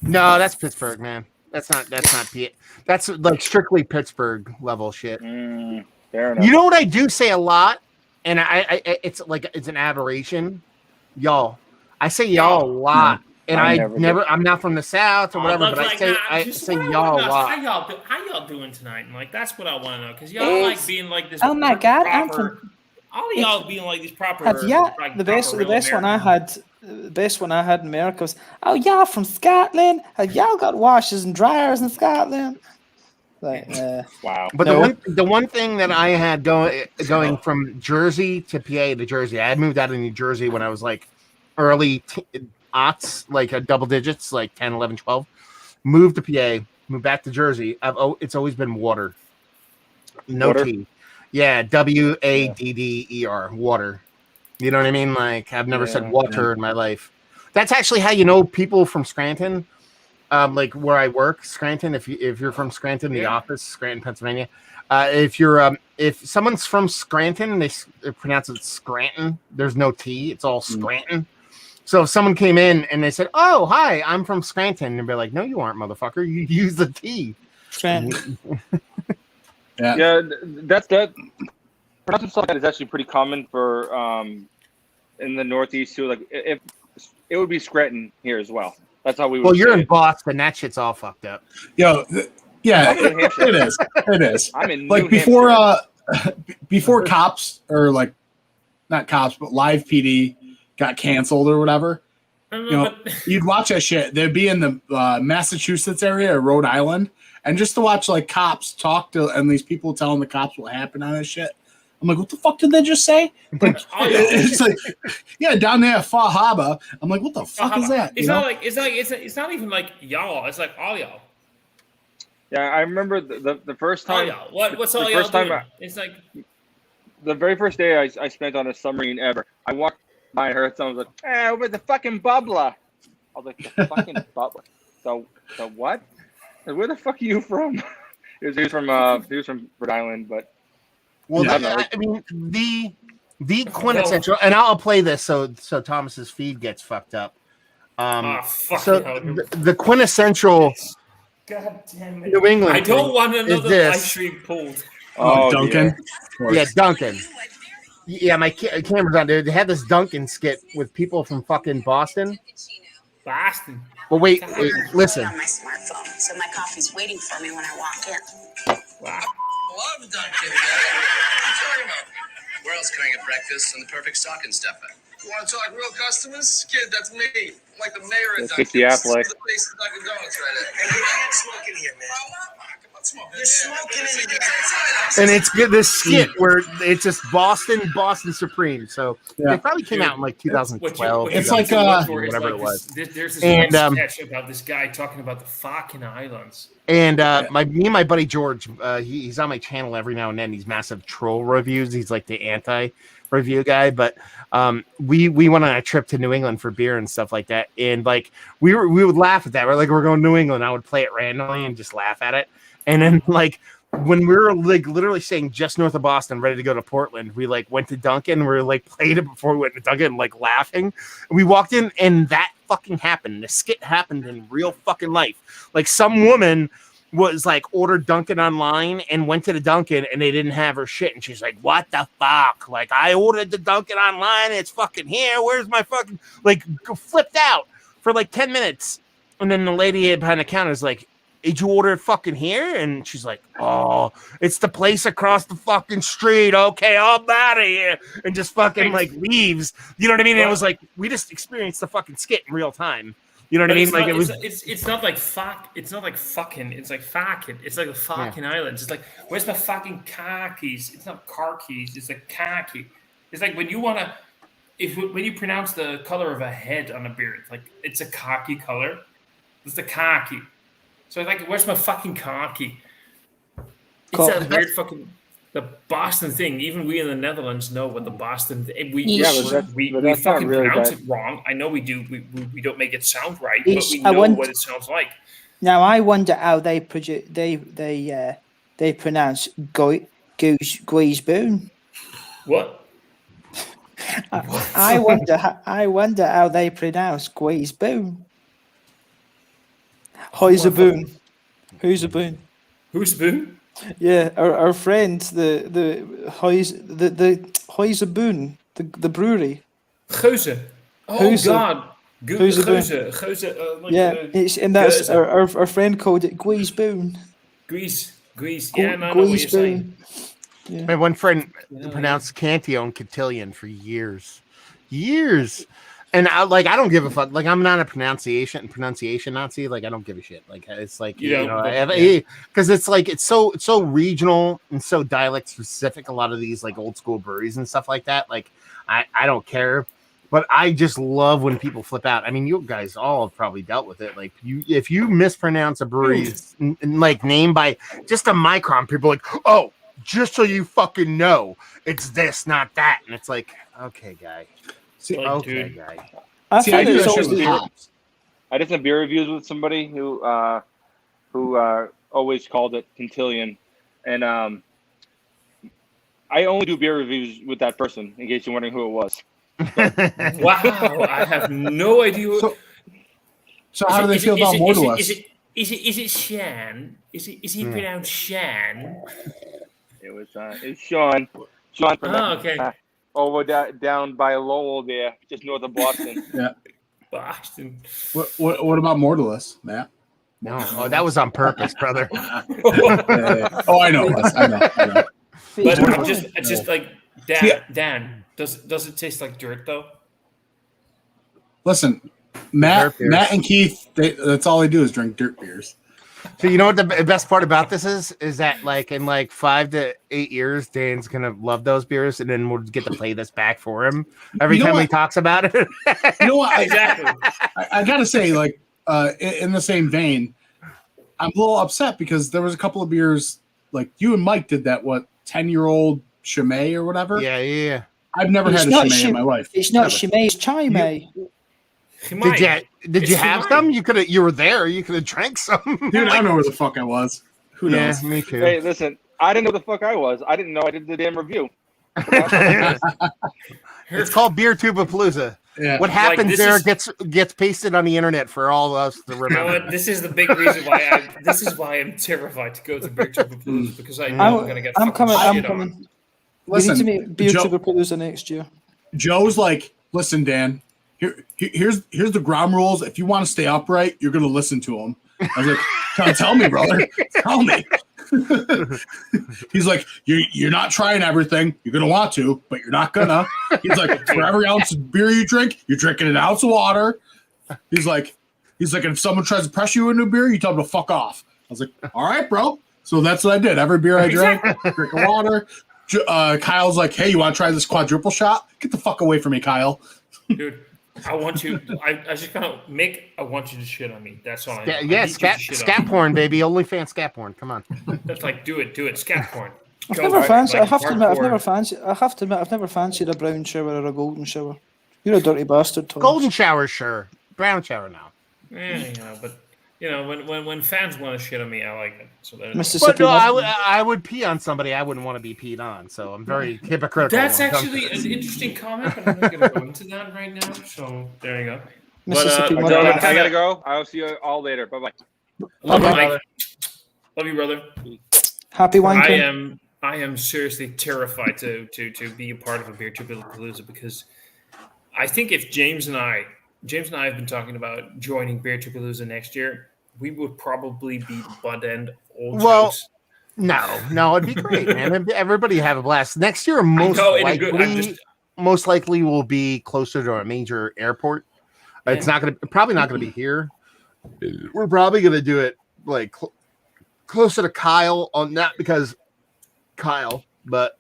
No, that's Pittsburgh, man. That's not P. That's like strictly Pittsburgh level shit. Fair enough. You know what I do say a lot, and I it's like it's an aberration. Y'all, I say y'all a lot, and I I never never. I'm not from the South or whatever, look but like I that. Just say what I y'all wanna a know is lot. How y'all doing tonight? And like that's what I want to know because y'all It's- like being like this. oh my God, I'm proper, all of y'all being like these proper. Have ya? like, The best proper the real best one I Americans. had the best one I had in America was, oh y'all from Scotland? Have y'all got washers and dryers in Scotland? Like Wow. But No. the one thing that I had going from Jersey to PA to Jersey, I had moved out of New Jersey when I was like early aughts, like double digits, like 10, 11, 12. Moved to PA, moved back to Jersey. It's always been water. No Water? T. Yeah, WADDER, water. You know what I mean? Like I've never said Yeah, water in my life. That's actually how you know people from Scranton. Like where I work, Scranton. If you're from Scranton, the office, Scranton, Pennsylvania. If someone's from Scranton, they pronounce it Scranton. There's no T. It's all Scranton. So if someone came in and they said, "Oh, hi, I'm from Scranton," and be like, "No, you aren't, motherfucker. You use the T." Scranton. Yeah, that's that. Pronouncing stuff like that is actually pretty common for in the Northeast too. Like if it would be Scranton here as well. That's how we would. Well, you're say in it. Boston. That shit's all fucked up. Yo, yeah, I'm in New Hampshire. it is. It is. I'm in Like New before, Hampshire. before cops or like not cops, but live PD got canceled or whatever. I don't You know, know, you'd watch that shit. They'd be in the Massachusetts area or Rhode Island, and just to watch like cops talk to and these people telling the cops what happened on this shit. I'm like, what the fuck did they just say? Like, it's like, yeah, down there at Fall Harbor. I'm like, what the fuck is that? It's You know? not like it's not even like y'all. It's like all y'all. Yeah, I remember the first All time. y'all. What's the all y'all first time doing? It's like The very first day I spent on a submarine ever, I walked by and heard someone was like, over the fucking bubbler. I was like, the fucking bubbler. So what? Like, where the fuck are you from? he was from Rhode Island, but Well, Yeah. I mean the quintessential, and I'll play this so Thomas's feed gets fucked up. fuck So the quintessential God damn it. New England. I don't thing want is another this. live stream pulled. Oh, Duncan. dear. Of course. Yeah, Duncan. Yeah, my camera's on. They had this Duncan skit with people from fucking Boston. Boston. But wait, listen. On my smartphone, so my coffee's waiting for me when I walk in. Wow. Love Dunkin'. What are you talking about? Where else can I get breakfast and the perfect stocking stuffer? You want to talk real customers? Kid, that's me. I'm like the mayor of That's Dunkin'. Casey Affleck. The place is Dunkin' Donuts right there. And you can't smoke in here, man. You're smoking in here. And it's good. This skit where it's just Boston Supreme. So Yeah. it probably came out in like 2012. It's like, whatever it was. There's this And, one sketch about this guy talking about the fucking islands. And me and my buddy George, he's on my channel every now and then. He's massive troll reviews. He's like the anti-review guy. But we went on a trip to New England for beer and stuff like that. And like we would laugh at that. We're going to New England. I would play it randomly and just laugh at it. And then like when we were like literally staying just north of Boston, ready to go to Portland, we like went to Dunkin'. We were like played it before we went to Dunkin', like laughing. And we walked in, and that fucking happened. The skit happened in real fucking life. Like some woman was like ordered Dunkin' online and went to the Dunkin', and they didn't have her shit, and she's like, "What the fuck? Like I ordered the Dunkin' online, and it's fucking here. Where's my fucking like?" Flipped out for like 10 minutes, and then the lady behind the counter is like, "Did you order it fucking here?" And she's like, "Oh, it's the place across the fucking street. Okay, I'm out of here," and just fucking like leaves. You know what I mean? And it was like we just experienced the fucking skit in real time. You know what I mean? Like it's not like fuck. It's not like fucking. It's like fucking. It's like the fucking islands. It's like, where's my fucking car keys? It's not car keys. It's like car key. It's like when you wanna, when you pronounce the color of a head on a beer, it's like it's a khaki color. It's the khaki. So it's like, where's my fucking khaki? It's that weird fucking the Boston thing. Even we in the Netherlands know what the Boston. We fucking really pronounce it wrong. I know we do. We don't make it sound right, but we know what it sounds like. Now I wonder how they pronounce Guisboon. What? I wonder how they pronounce Guisboon. Who's a boon? Who's a boon? Who's a boon? Yeah, our friend, the Boon, the brewery. Geuze. Oh Geuze. God. Geuze. And that's our friend called it Guisboon. Guise. Yeah, no, I know what you're saying. Yeah. My one friend pronounced Cantillon Cotillion for years. And I don't give a fuck. Like I'm not a pronunciation Nazi. Like I don't give a shit. Like it's like because it's like it's so regional and so dialect specific. A lot of these like old school breweries and stuff like that. Like I don't care, but I just love when people flip out. I mean, you guys all have probably dealt with it. Like if you mispronounce a brewery's like name by just a micron, people are like, oh, just so you fucking know, it's this, not that, and it's like, okay, guy. See, okay, guy. I did some beer reviews with somebody who always called it Quintillion, and I only do beer reviews with that person. In case you're wondering who it was. Wow, I have no idea. So how do they feel about Mortalus? Is it Shan? Is he pronounced Shan? It's Sean. Sean from okay. Over down by Lowell there, just north of Boston. Yeah. Boston. What about Mortalus, Matt? No, that was on purpose, brother. Oh, I know. But it's just like Dan. Does it taste like dirt though? Listen, Matt and Keith, that's all they do is drink dirt beers. So you know what the best part about this is that like in like 5 to 8 years, Dan's gonna love those beers, and then we'll get to play this back for him every time he talks about it. You know what? Exactly. I gotta say, like, in the same vein, I'm a little upset because there was a couple of beers like you and Mike did that 10-year-old Chimay or whatever. Yeah. I've never had a Chimay in my life. It's not Chimay, it's Chimay. Did you have some? You were there. You could have drank some. Dude, I don't know where the fuck I was. Who knows? Me too. Hey, listen, I didn't know where the fuck I was. I didn't know I did the damn review. It's called Beer Tubapalooza. Yeah. What happens gets pasted on the internet for all of us to remember. You know what? This is the big reason why I'm terrified to go to Beer Tubapalooza, because I know I'm gonna get. I'm coming. Listen, we need to make Beer Tubapalooza next year. Joe's like, listen, Dan. Here's the ground rules. If you want to stay upright, you're gonna listen to them. I was like, tell me, brother. Tell me. He's like, you're not trying everything. You're gonna want to, but you're not gonna. He's like, for every ounce of beer you drink, you're drinking an ounce of water. He's like, if someone tries to pressure you into a beer, you tell them to fuck off. I was like, all right, bro. So that's what I did. Every beer I drank, drink of water. Kyle's like, hey, you want to try this quadruple shot? Get the fuck away from me, Kyle. Dude, I want you. I just kind of I want you to shit on me. That's all. Scat porn, baby. OnlyFans scat porn. Come on. That's like do it. Scat porn. I've never fancied a brown shower or a golden shower. You're a dirty bastard, Tom. Golden shower, sure. Brown shower now. Yeah, but You know, when fans want to shit on me, I like it. So but no, I would pee on somebody I wouldn't want to be peed on. So I'm very hypocritical. That's actually an interesting comment, but I'm not going to go into that right now. So there you go. Mississippi But, I gotta go. I'll see you all later. Bye bye. Love you, Mike. Love you, brother. Happy wanking. I am seriously terrified to be a part of a Beer Palooza because I think if James and I have been talking about joining Beer Palooza next year, we would probably be the butt end of all jokes. No, it'd be great, man. Everybody have a blast. Next year, most likely will be closer to a major airport. It's probably not gonna be here. We're probably gonna do it like closer to Kyle not because Kyle, but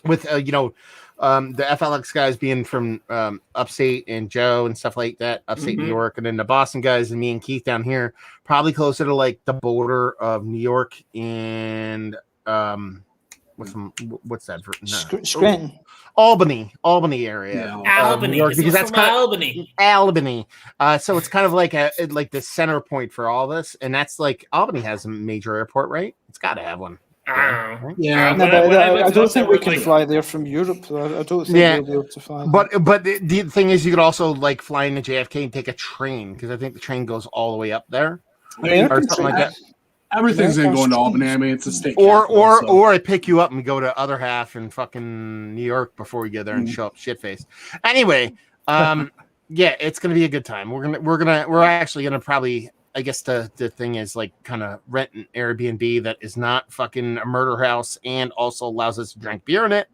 with the FLX guys being from upstate and Joe and stuff like that, upstate New York, and then the Boston guys and me and Keith down here, probably closer to like the border of New York and what's that? Scranton. Albany area. Albany, New York, because that's kind of Albany. So it's kind of like the center point for all this, and that's like Albany has a major airport, right? It's got to have one. Yeah, I don't think we can fly there from Europe. I don't think we'll be able to fly. But the thing is, you could also like fly into JFK and take a train because I think the train goes all the way up there, or something like that. Everything's going to Albany. I mean, it's a state. Or I pick you up and go to other half in fucking New York before we get there and show up shit face. Anyway, yeah, it's gonna be a good time. We're actually gonna probably. I guess the thing is like kind of rent an Airbnb that is not fucking a murder house and also allows us to drink beer in it,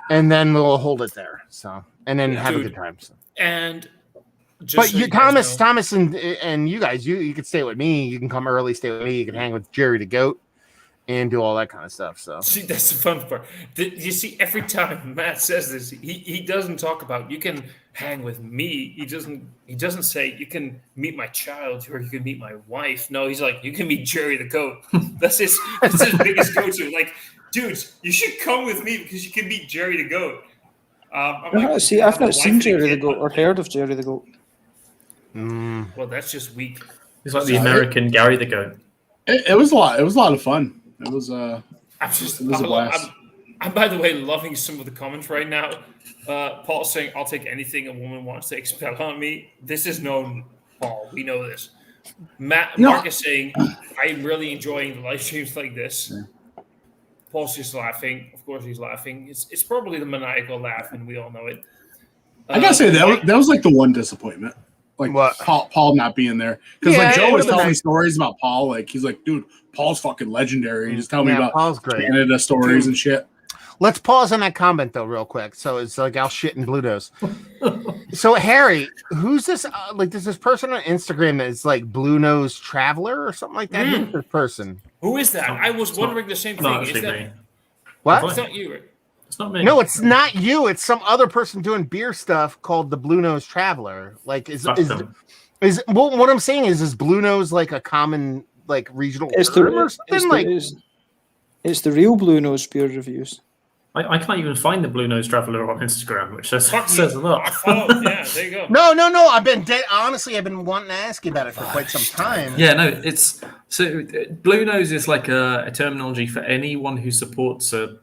and then we'll hold it there. So and then have a good time. So. And but so Thomas, and you guys, you could stay with me. You can come early, stay with me. You can hang with Jerry the Goat and do all that kind of stuff. So see, that's the fun part. You see, every time Matt says this, he doesn't talk about you can hang with me. He doesn't say you can meet my child or you can meet my wife. No, he's like you can meet Jerry the Goat. That's his biggest go-to. Like, dudes, you should come with me because you can meet Jerry the Goat. I've not seen Jerry the Goat or heard of Jerry the Goat. Well, that's just weak. He's like the American Gary the Goat. It was a lot. It was a lot of fun. It was a blast. I'm, by the way, loving some of the comments right now. Paul saying, "I'll take anything a woman wants to expel on me." This is known, Paul. We know this. Mark is saying, "I'm really enjoying the live streams like this." Yeah. Paul's just laughing. Of course, he's laughing. It's probably the maniacal laugh, and we all know it. I gotta say that was like the one disappointment. Like what? Paul not being there because like Joe was telling me stories about Paul. Like he's like, dude, Paul's fucking legendary. He just tell me about Paul's great. Canada stories and shit. Let's pause on that comment though, real quick. So it's like I'll shit in Blue Nose. So Harry, who's this? There's this person on Instagram that is like Blue Nose Traveler or something like that. Who's this person? Who is that? I was wondering the same thing. Is that what? It's not you. It's not me. No, it's not you. It's some other person doing beer stuff called the Blue Nose Traveler. Like is what I'm saying is Blue Nose like a common like regional term or something? It's the real Blue Nose beer reviews. I can't even find the Blue Nose Traveler on Instagram, which says a lot. Yeah, there you go. No. I've been honestly, I've been wanting to ask you about it for quite some time. Yeah, no, it's so Blue Nose is like a terminology for anyone who supports certain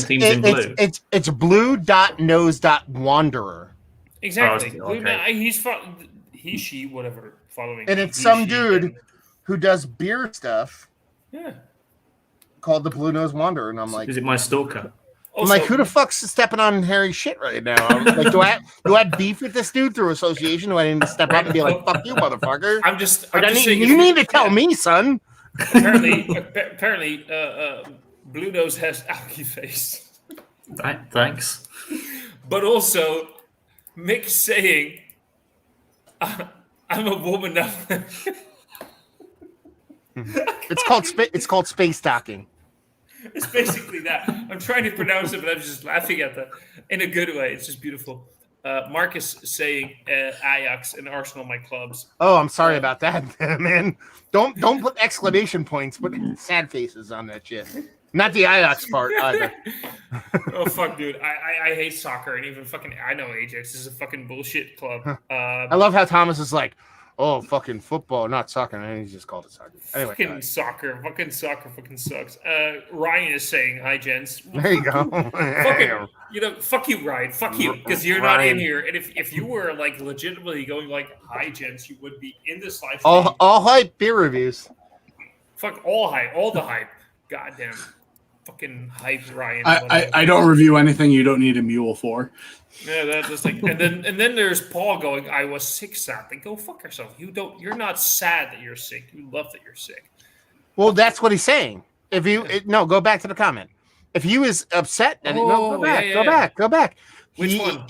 teams in blue. It's blue.nose.wanderer. Exactly. He's he, she, whatever, following. And it's some dude who does beer stuff. Yeah. Called the Blue Nose Wanderer, and I'm like, is it my stalker? I'm like, who the fuck's stepping on Harry's shit right now? I'm like, do I have beef with this dude through association? Do I need to step up and be like, fuck you, motherfucker? I'm just saying, you need to tell me, son. Apparently, Blue Nose has algae face. Right, thanks. But also, Mick saying, "I'm a woman now." It's called space docking. It's basically that. I'm trying to pronounce it, but I'm just laughing at that in a good way. It's just beautiful. Marcus saying Ajax and Arsenal, my clubs. Oh, I'm sorry about that, man. Don't put exclamation points, put sad faces on that shit. Not the Ajax part either. Oh fuck, dude! I hate soccer, and even fucking I know Ajax is a fucking bullshit club. I love how Thomas is like, Oh, fucking football, not soccer. I think he just called it soccer. Anyway, fucking soccer fucking sucks. Ryan is saying hi, gents. Well, there you go. Fuck you, Ryan. Fuck you, because you're not in here. And if you were like legitimately going like hi, gents, you would be in this live stream. All hype beer reviews. Fuck all hype, all the hype. Goddamn, fucking hype, Ryan. I don't review anything you don't need a mule for. Yeah, that's like, and then there's Paul going, "I was sick, sad." Then go fuck yourself. You're not sad that you're sick. You love that you're sick. Well, that's what he's saying. If you go back to the comment. If he was upset, then go back. Which one?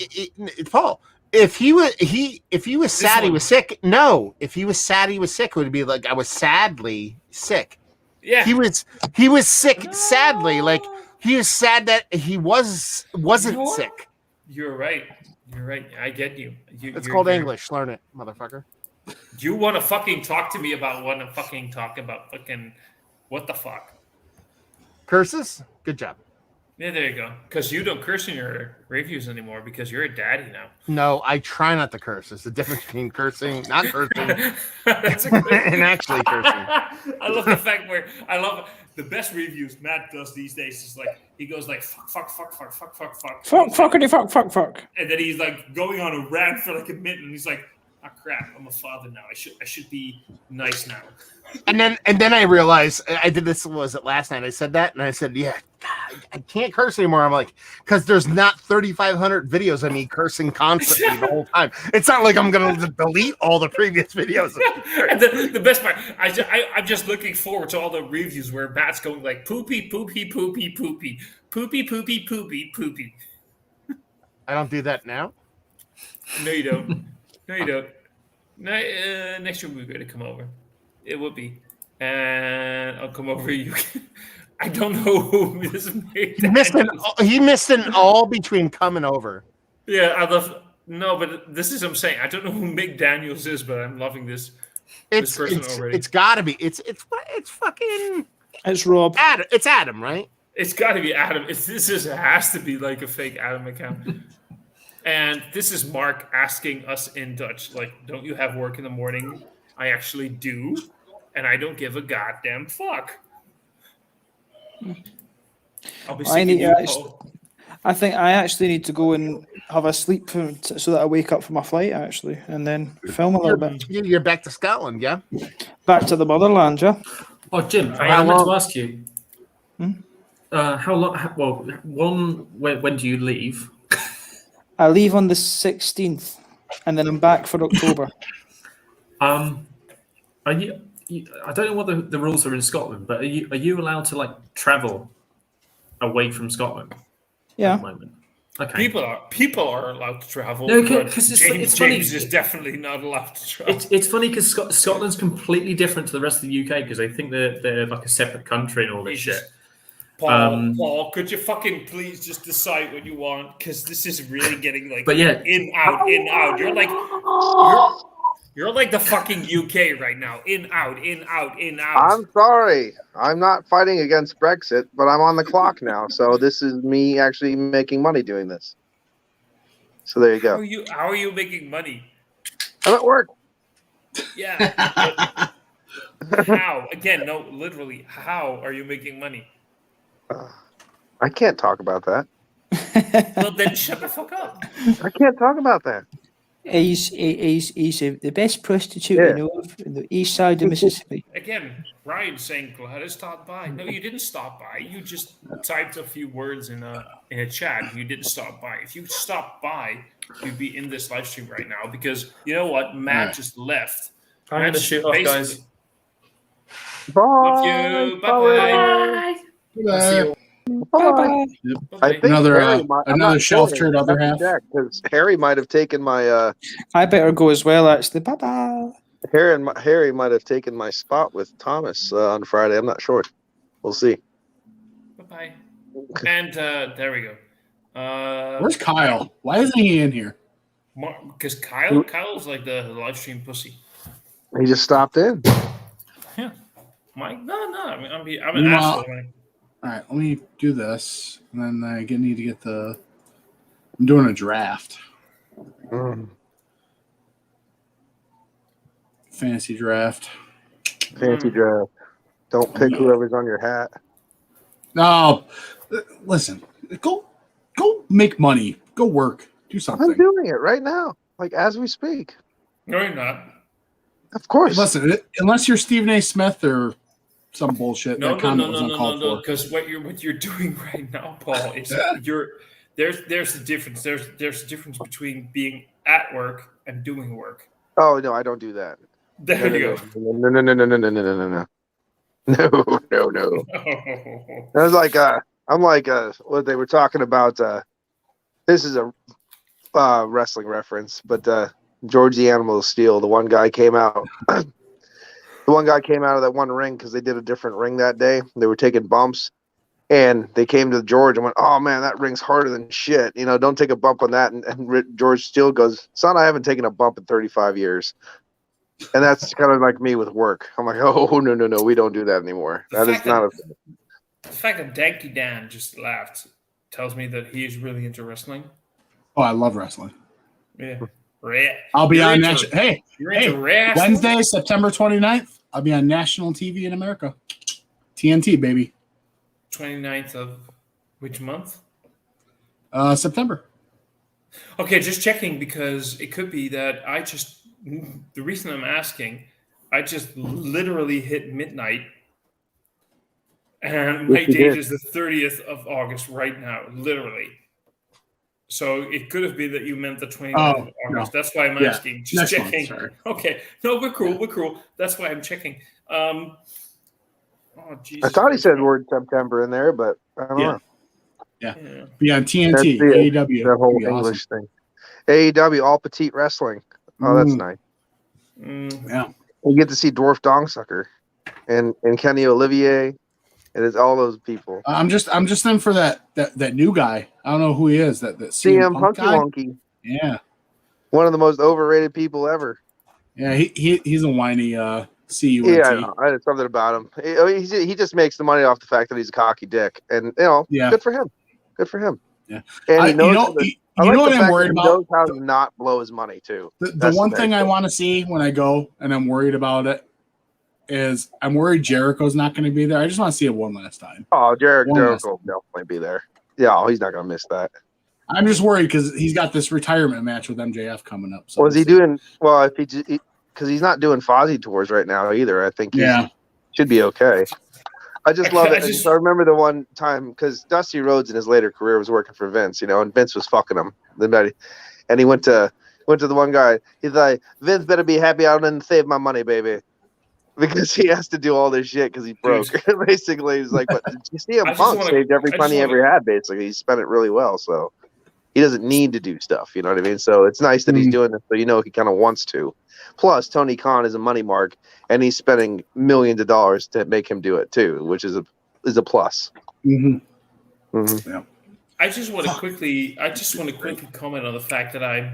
Paul. If he was sad, he was sick. No, if he was sad, he was sick. It would be like I was sadly sick. Yeah, he was sick sadly. Like he was sad that he wasn't sick. You're right. I get you. It's called English. Learn it, motherfucker. You want to fucking talk to me about what to fucking talk about fucking what the fuck? Curses? Good job. Yeah, there you go. Because you don't curse in your reviews anymore because you're a daddy now. No, I try not to curse. There's a difference between cursing, not cursing, That's a good... and actually cursing. I love the fact where the best reviews Matt does these days is like he goes like fuck, and then he's like going on a rant for like a minute, and he's like, "Oh crap, I'm a father now. I should be nice now." And then I realized I did this. Was it last night? I said that, and I said, "Yeah, I can't curse anymore." I'm like, because there's not 3,500 videos of me cursing constantly the whole time. It's not like I'm gonna delete all the previous videos. And the best part, I'm just looking forward to all the reviews where Matt's going like poopy, poopy, poopy, poopy, poopy, poopy, poopy, poopy. I don't do that now. No, you don't. No, you don't. No, next year we're going to come over. It would be, and I'll come over. You can. I don't know who this made. He missed an all between coming over. Yeah, I love. No, but this is what I'm saying. I don't know who Mick Daniels is, but I'm loving this. This person already. It's got to be. It's fucking. It's Rob. Adam. It's Adam, right? It's got to be Adam. It has to be like a fake Adam account. And this is Mark asking us in Dutch, like, "Don't you have work in the morning?" I actually do, and I don't give a goddamn fuck. I'll be I think I actually need to go and have a sleep so that I wake up for my flight, actually, and then film a little bit. You're back to Scotland, yeah? Back to the motherland, yeah. Oh, Jim, I meant to ask you. How long? Well, when do you leave? I leave on the 16th, and then I'm back for October. Are you? I don't know what the rules are in Scotland, but are you allowed to like travel away from Scotland? Yeah. At the moment? Okay. People are allowed to travel. No, because James is definitely not allowed to travel. It's funny because Scotland's completely different to the rest of the UK because they think they're like a separate country and all this shit. Paul, could you fucking please just decide what you want? Because this is really getting like but yeah, in out. You're like the fucking UK right now. In out. I'm sorry. I'm not fighting against Brexit, but I'm on the clock now. So this is me actually making money doing this. So there you go. How are you making money? I'm at work. Yeah. How? Again, no, literally. How are you making money? I can't talk about that. Well, then shut the fuck up. I can't talk about that. He's the best prostitute I know of in the east side of Mississippi. Again, Ryan saying glad I stopped by. No, you didn't stop by. You just typed a few words in a chat. You didn't stop by. If you stopped by, you'd be in this live stream right now because you know what? Matt just left. I'm going to shoot off, guys. Bye. Love you. Bye. Bye. Bye. I think another shelf turd other half. Because Harry might have taken my. I better go as well. Actually, bye bye. Harry might have taken my spot with Thomas on Friday. I'm not sure. We'll see. Bye. And there we go. Where's Kyle? Why isn't he in here? Because Kyle's like the live stream pussy. He just stopped in. Yeah. Mike? No. I'm an asshole. Man. All right, let me do this, and then I need to get the. I'm doing a draft. fantasy draft. Fancy draft. Don't pick whoever's on your hat. No, listen. Go make money. Go work. Do something. I'm doing it right now, like as we speak. No, you're not. Of course. Listen, unless you're Stephen A. Smith or some bullshit. No, that comment was uncalled for. because what you're doing right now, Paul, is there's the difference. There's a difference between being at work and doing work. Oh no, I don't do that. There you go. No. No. I was like, I'm like, what they were talking about. This is a wrestling reference, but George the Animal of Steel, the one guy came out. The one guy came out of that one ring because they did a different ring that day. They were taking bumps, and they came to George and went, "Oh man, that ring's harder than shit. You know, don't take a bump on that." And George Steele goes, "Son, I haven't taken a bump in 35 years." And that's kind of like me with work. I'm like, "Oh no, we don't do that anymore." That is not a. The fact that Danky Dan just laughed tells me that he is really into wrestling. Oh, I love wrestling. Yeah. I'll be on national. Hey, Wednesday, September 29th. I'll be on national TV in America. TNT, baby. 29th of which month? September. Okay, just checking because it could be that the reason I'm asking, I just literally hit midnight. And my date is the 30th of August right now, literally. So it could have been that you meant the 29th of August. No. That's why I'm asking. Just checking. Okay. No, we're cool. That's why I'm checking. I thought he said word September in there, but I don't know. Yeah. Be on TNT, AEW. That whole English thing. AEW, All Petite Wrestling. Oh, that's nice. Yeah. You get to see Dwarf Dongsucker and Kenny Olivier. And it's all those people. I'm just in for that new guy. I don't know who he is. That CM Punky Wonky. Yeah, one of the most overrated people ever. Yeah, he's a whiny CUNT. Yeah, I know. I had something about him. He just makes the money off the fact that he's a cocky dick, and good for him. Good for him. Yeah, and he knows. You know what I'm worried about? He knows how to not blow his money too. The one thing I want to see when I go, and I'm worried about it, is I'm worried Jericho's not going to be there. I just want to see it one last time. Oh, Jericho will definitely be there. Yeah, he's not going to miss that. I'm just worried because he's got this retirement match with MJF coming up. So was he doing well? If because he's not doing Fozzy tours right now either. I think he should be okay. I just love it. I remember the one time because Dusty Rhodes in his later career was working for Vince, and Vince was fucking him. And he went to the one guy. He's like, "Vince better be happy I didn't save my money, baby." Because he has to do all this shit because he broke. Basically, he's like, but you see him Punk saved every penny he ever had, basically. He spent it really well, so he doesn't need to do stuff, you know what I mean? So it's nice that he's doing it, so he kind of wants to. Plus, Tony Khan is a money mark, and he's spending millions of dollars to make him do it, too, which is a plus. Mm-hmm. Mm-hmm. Yeah. I just want to quickly comment on the fact that I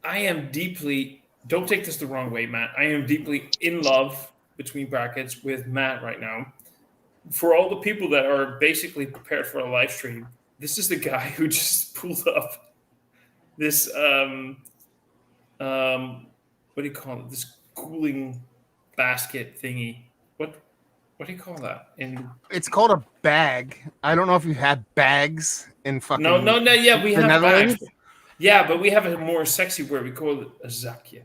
am deeply... Don't take this the wrong way, Matt. I am deeply in love, between brackets, with Matt right now. For all the people that are basically prepared for a live stream, this is the guy who just pulled up this, what do you call it? This cooling basket thingy. What do you call that? It's called a bag. I don't know if you had bags in fucking. No. Yeah, we have bags. Yeah, but we have a more sexy word. We call it a zakje.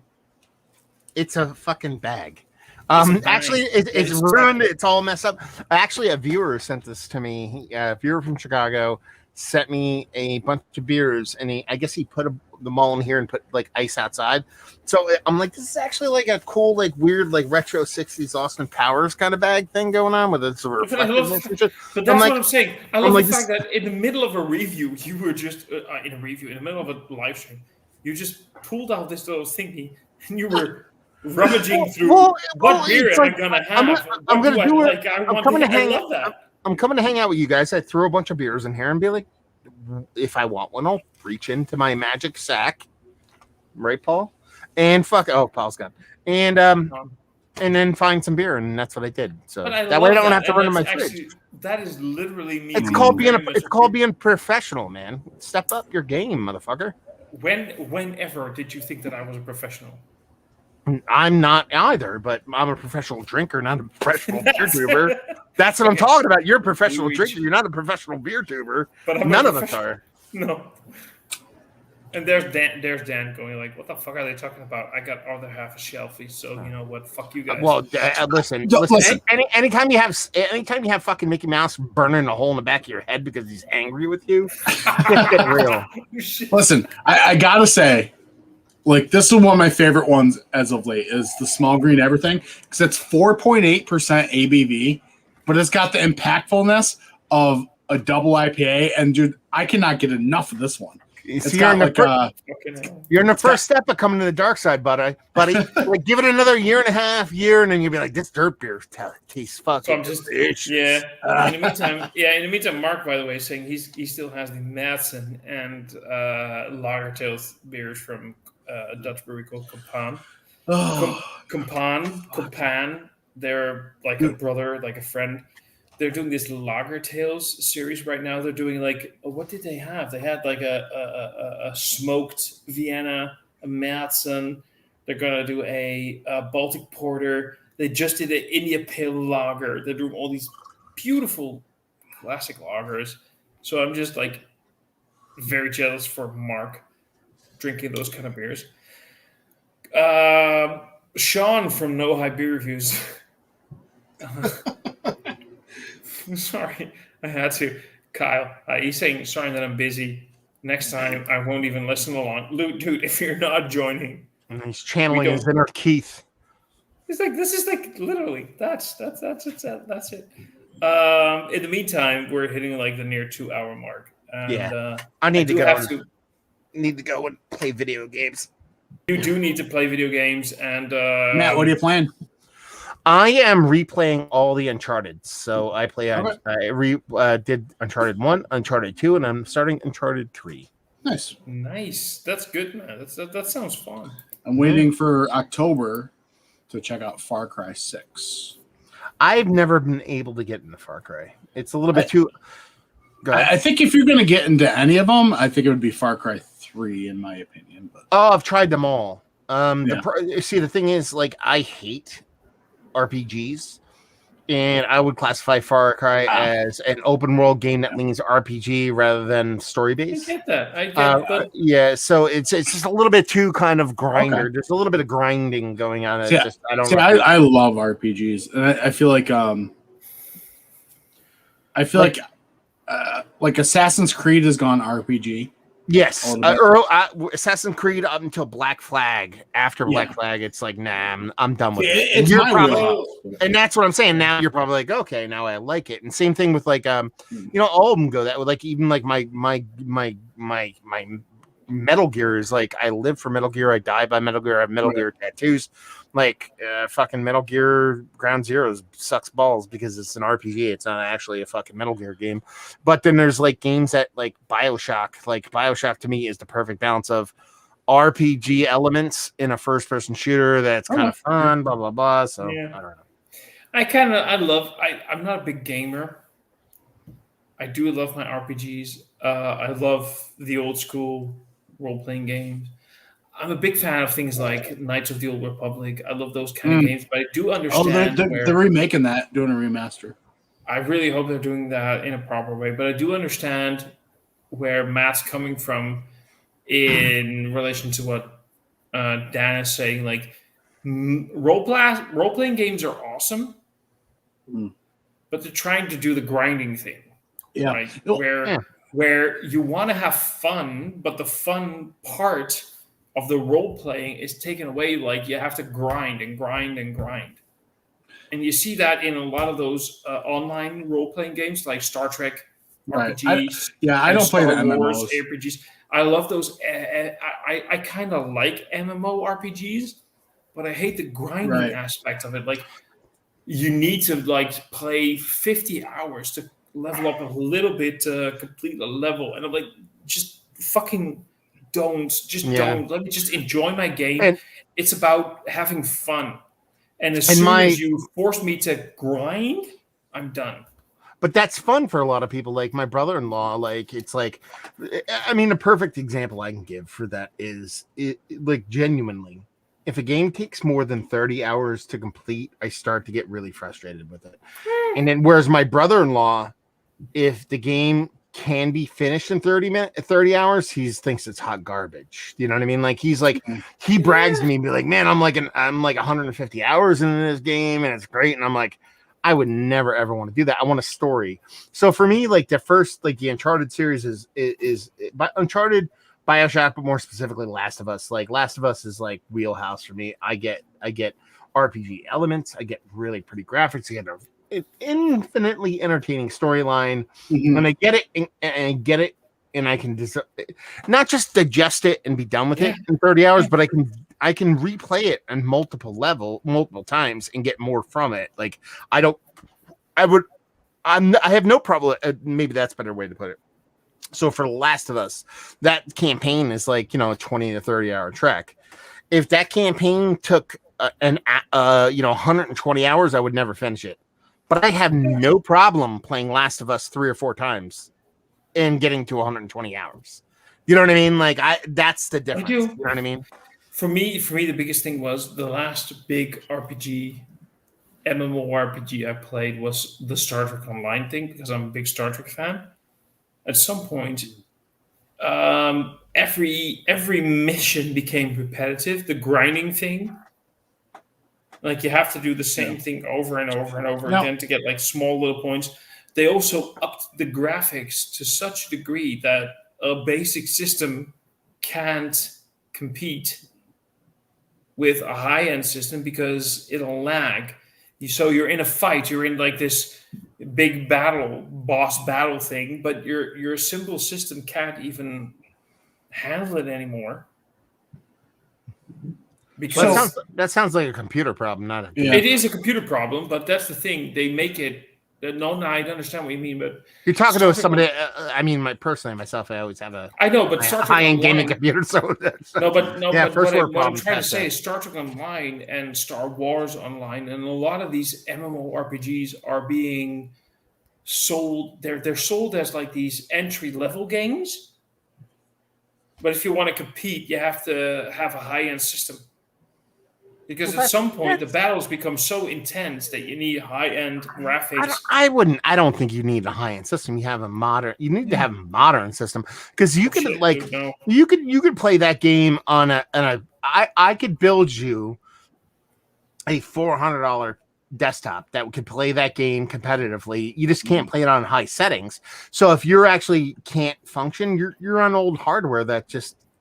It's a fucking bag. Actually, it's ruined. It's all messed up. Actually, a viewer sent this to me. A viewer from Chicago sent me a bunch of beers, and I guess he put them all in here and put like ice outside. So I'm like, this is actually like a cool, like weird, like retro '60s Austin Powers kind of bag thing going on with it. So but that's what I'm saying. I love the fact that in the middle of a review, you were just in the middle of a live stream, you just pulled out this little thingy, and you were rummaging through what beer am I gonna have? I'm gonna do it. I'm coming to hang out. I'm coming to hang out with you guys. I throw a bunch of beers in here and be like, if I want one, I'll reach into my magic sack, right, Paul? And Paul's gone. And then find some beer, and that's what I did. So that way I don't have to run to my fridge. That is literally me. It's called being professional, man. Step up your game, motherfucker. Whenever did you think that I was a professional? I'm not either, but I'm a professional drinker, not a professional beer tuber. That's what I'm talking about. You're a professional drinker. You're not a professional beer tuber. But None of us are. No. And there's Dan going like, what the fuck are they talking about? I got other half a shelfie, so you know what? Fuck you guys. Well, listen. Anytime you have fucking Mickey Mouse burning a hole in the back of your head because he's angry with you, get real. Listen, I gotta say, like, this is one of my favorite ones as of late is the Small Green Everything, because it's 4.8% ABV, but it's got the impactfulness of a double IPA, and dude, I cannot get enough of this one. It's you're, got you're in the first step of coming to the dark side, buddy. Like, give it another year and a half, and then you'll be like, this dirt beer tastes fucking. So I'm just In the meantime, Mark, by the way, saying he still has the Madsen and Lagertails beers from a Dutch brewery called Kompan. Kompan. They're like a brother, like a friend. They're doing this Lagertails series right now. They're doing like, what did they have? They had like a smoked Vienna, a Madsen. They're gonna do a Baltic Porter. They just did an India Pale Lager. They're doing all these beautiful classic lagers. So I'm just like very jealous for Mark drinking those kind of beers. Sean from No High Beer Reviews. Sorry, I had to. Kyle, he's saying, sorry that I'm busy. Next time, I won't even listen along. Dude, if you're not joining. And he's channeling his inner Keith. It's like, this is like, literally, that's it. In the meantime, we're hitting like the near 2 hour mark. And, I need to go and play video games. You do need to play video games. And Matt, what are you playing? I am replaying all the Uncharted. So I did Uncharted 1, Uncharted 2, and I'm starting Uncharted 3. Nice. That's good, man. That sounds fun. I'm waiting for October to check out Far Cry 6. I've never been able to get into Far Cry. It's a little bit too... I think if you're going to get into any of them, I think it would be Far Cry 3, in my opinion. But I've tried them all. The thing is, like, I hate RPGs, and I would classify Far Cry as an open world game that leans RPG rather than story based. I get that. Yeah, so it's just a little bit too kind of grinder. Okay. There's a little bit of grinding going on. I love RPGs, and I feel like Assassin's Creed has gone RPG. Yes, Assassin's Creed up until Black Flag. After Black Flag, it's like, nah, I'm done with it. And that's what I'm saying. Now you're probably like, okay, now I like it. And same thing with like, all of them go that way. Like even like my Metal Gear is like, I live for Metal Gear. I die by Metal Gear. I have Metal Gear tattoos. Like fucking Metal Gear Ground Zeroes sucks balls because it's an RPG. It's not actually a fucking Metal Gear game. But then there's like games that like BioShock. Like BioShock to me is the perfect balance of RPG elements in a first-person shooter that's kind of fun. Blah blah blah. So I don't know. I'm not a big gamer. I do love my RPGs. I love the old school role-playing games. I'm a big fan of things like Knights of the Old Republic. I love those kind of games, but I do understand. They're remaking that, doing a remaster. I really hope they're doing that in a proper way, but I do understand where Matt's coming from in relation to what Dan is saying. Like, role-playing games are awesome, but they're trying to do the grinding thing. Yeah. Right? Where you want to have fun, but the fun part of the role playing is taken away. Like you have to grind and grind and grind, and you see that in a lot of those online role playing games like Star Trek RPGs. I don't play the MMOs. RPGs. I love those. I kind of like MMO RPGs, but I hate the grinding aspect of it. Like you need to like play 50 hours to level up a little bit to complete a level, and I'm like, just fucking. Don't let me just enjoy my game. And it's about having fun. And as soon as you force me to grind, I'm done. But that's fun for a lot of people. Like my brother-in-law, like it's like, a perfect example I can give for that is like genuinely if a game takes more than 30 hours to complete, I start to get really frustrated with it. And then whereas my brother-in-law, if the game can be finished in 30 hours, he thinks it's hot garbage. You know what I mean? Like he's like, he brags to me and be like, man, I'm like 150 hours in this game and it's great. And I'm like, I would never ever want to do that. I want a story. So for me, like the first, like the Uncharted series is Uncharted, BioShock, but more specifically Last of Us. Like Last of Us is like wheelhouse for me. I get RPG elements. I get really pretty graphics. I get an infinitely entertaining storyline, and I get it, and I can not just digest it and be done with it in 30 hours, but I can replay it on multiple times and get more from it. Like I have no problem. Maybe that's a better way to put it. So for The Last of Us, that campaign is like, a 20 to 30 hour trek. If that campaign took 120 hours, I would never finish it. But I have no problem playing Last of Us 3 or 4 times and getting to 120 hours. You know what I mean? Like that's the difference. You know what I mean? For me, the biggest thing was the last big MMORPG I played was the Star Trek Online thing, because I'm a big Star Trek fan. At some point, every mission became repetitive. The grinding thing, like you have to do the same thing over and over and over again to get like small little points. They also upped the graphics to such a degree that a basic system can't compete with a high-end system because it'll lag. So you're in a fight, you're in like this big boss battle thing, but your simple system can't even handle it anymore. Because that sounds like a computer problem, not a. It is a computer problem, but that's the thing. They make it. No, I understand what you mean, but you're talking to somebody. I mean, personally, myself, I always have a. I know, but Star Trek high-end gaming computer. So no, but first world what I'm trying to say is Star Trek Online and Star Wars Online, and a lot of these MMORPGs are being sold. They're sold as like these entry-level games, but if you want to compete, you have to have a high-end system. Because at some point, the battles become so intense that you need high-end graphics. I don't think you need a high-end system. You need to have a modern system, because you could you could play that game on I could build you a $400 desktop that could play that game competitively. You just can't play it on high settings. So if you're actually can't function, you're on old hardware that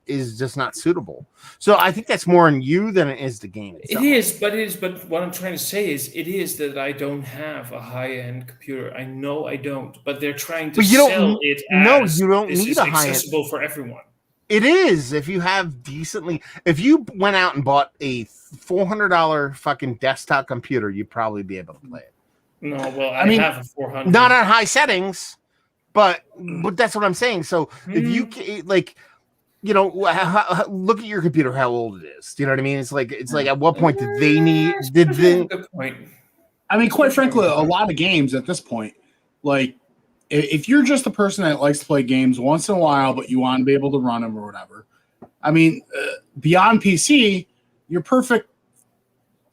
is just not suitable. So I think that's more in you than it is the game itself. It is, but what I'm trying to say is it is that I don't have a high-end computer. I know I don't, but they're trying to sell it as you don't need a high-end accessible for everyone. It is. If you have if you went out and bought a $400 fucking desktop computer, you'd probably be able to play it. No, well, I mean, have a 400. Not on high settings, but that's what I'm saying. So if you like, look at your computer, how old it is. Do you know what I mean? It's like at what point did they need? Good point. I mean, quite frankly, a lot of games at this point, like if you're just a person that likes to play games once in a while, but you want to be able to run them or whatever. I mean, beyond PC, your perfect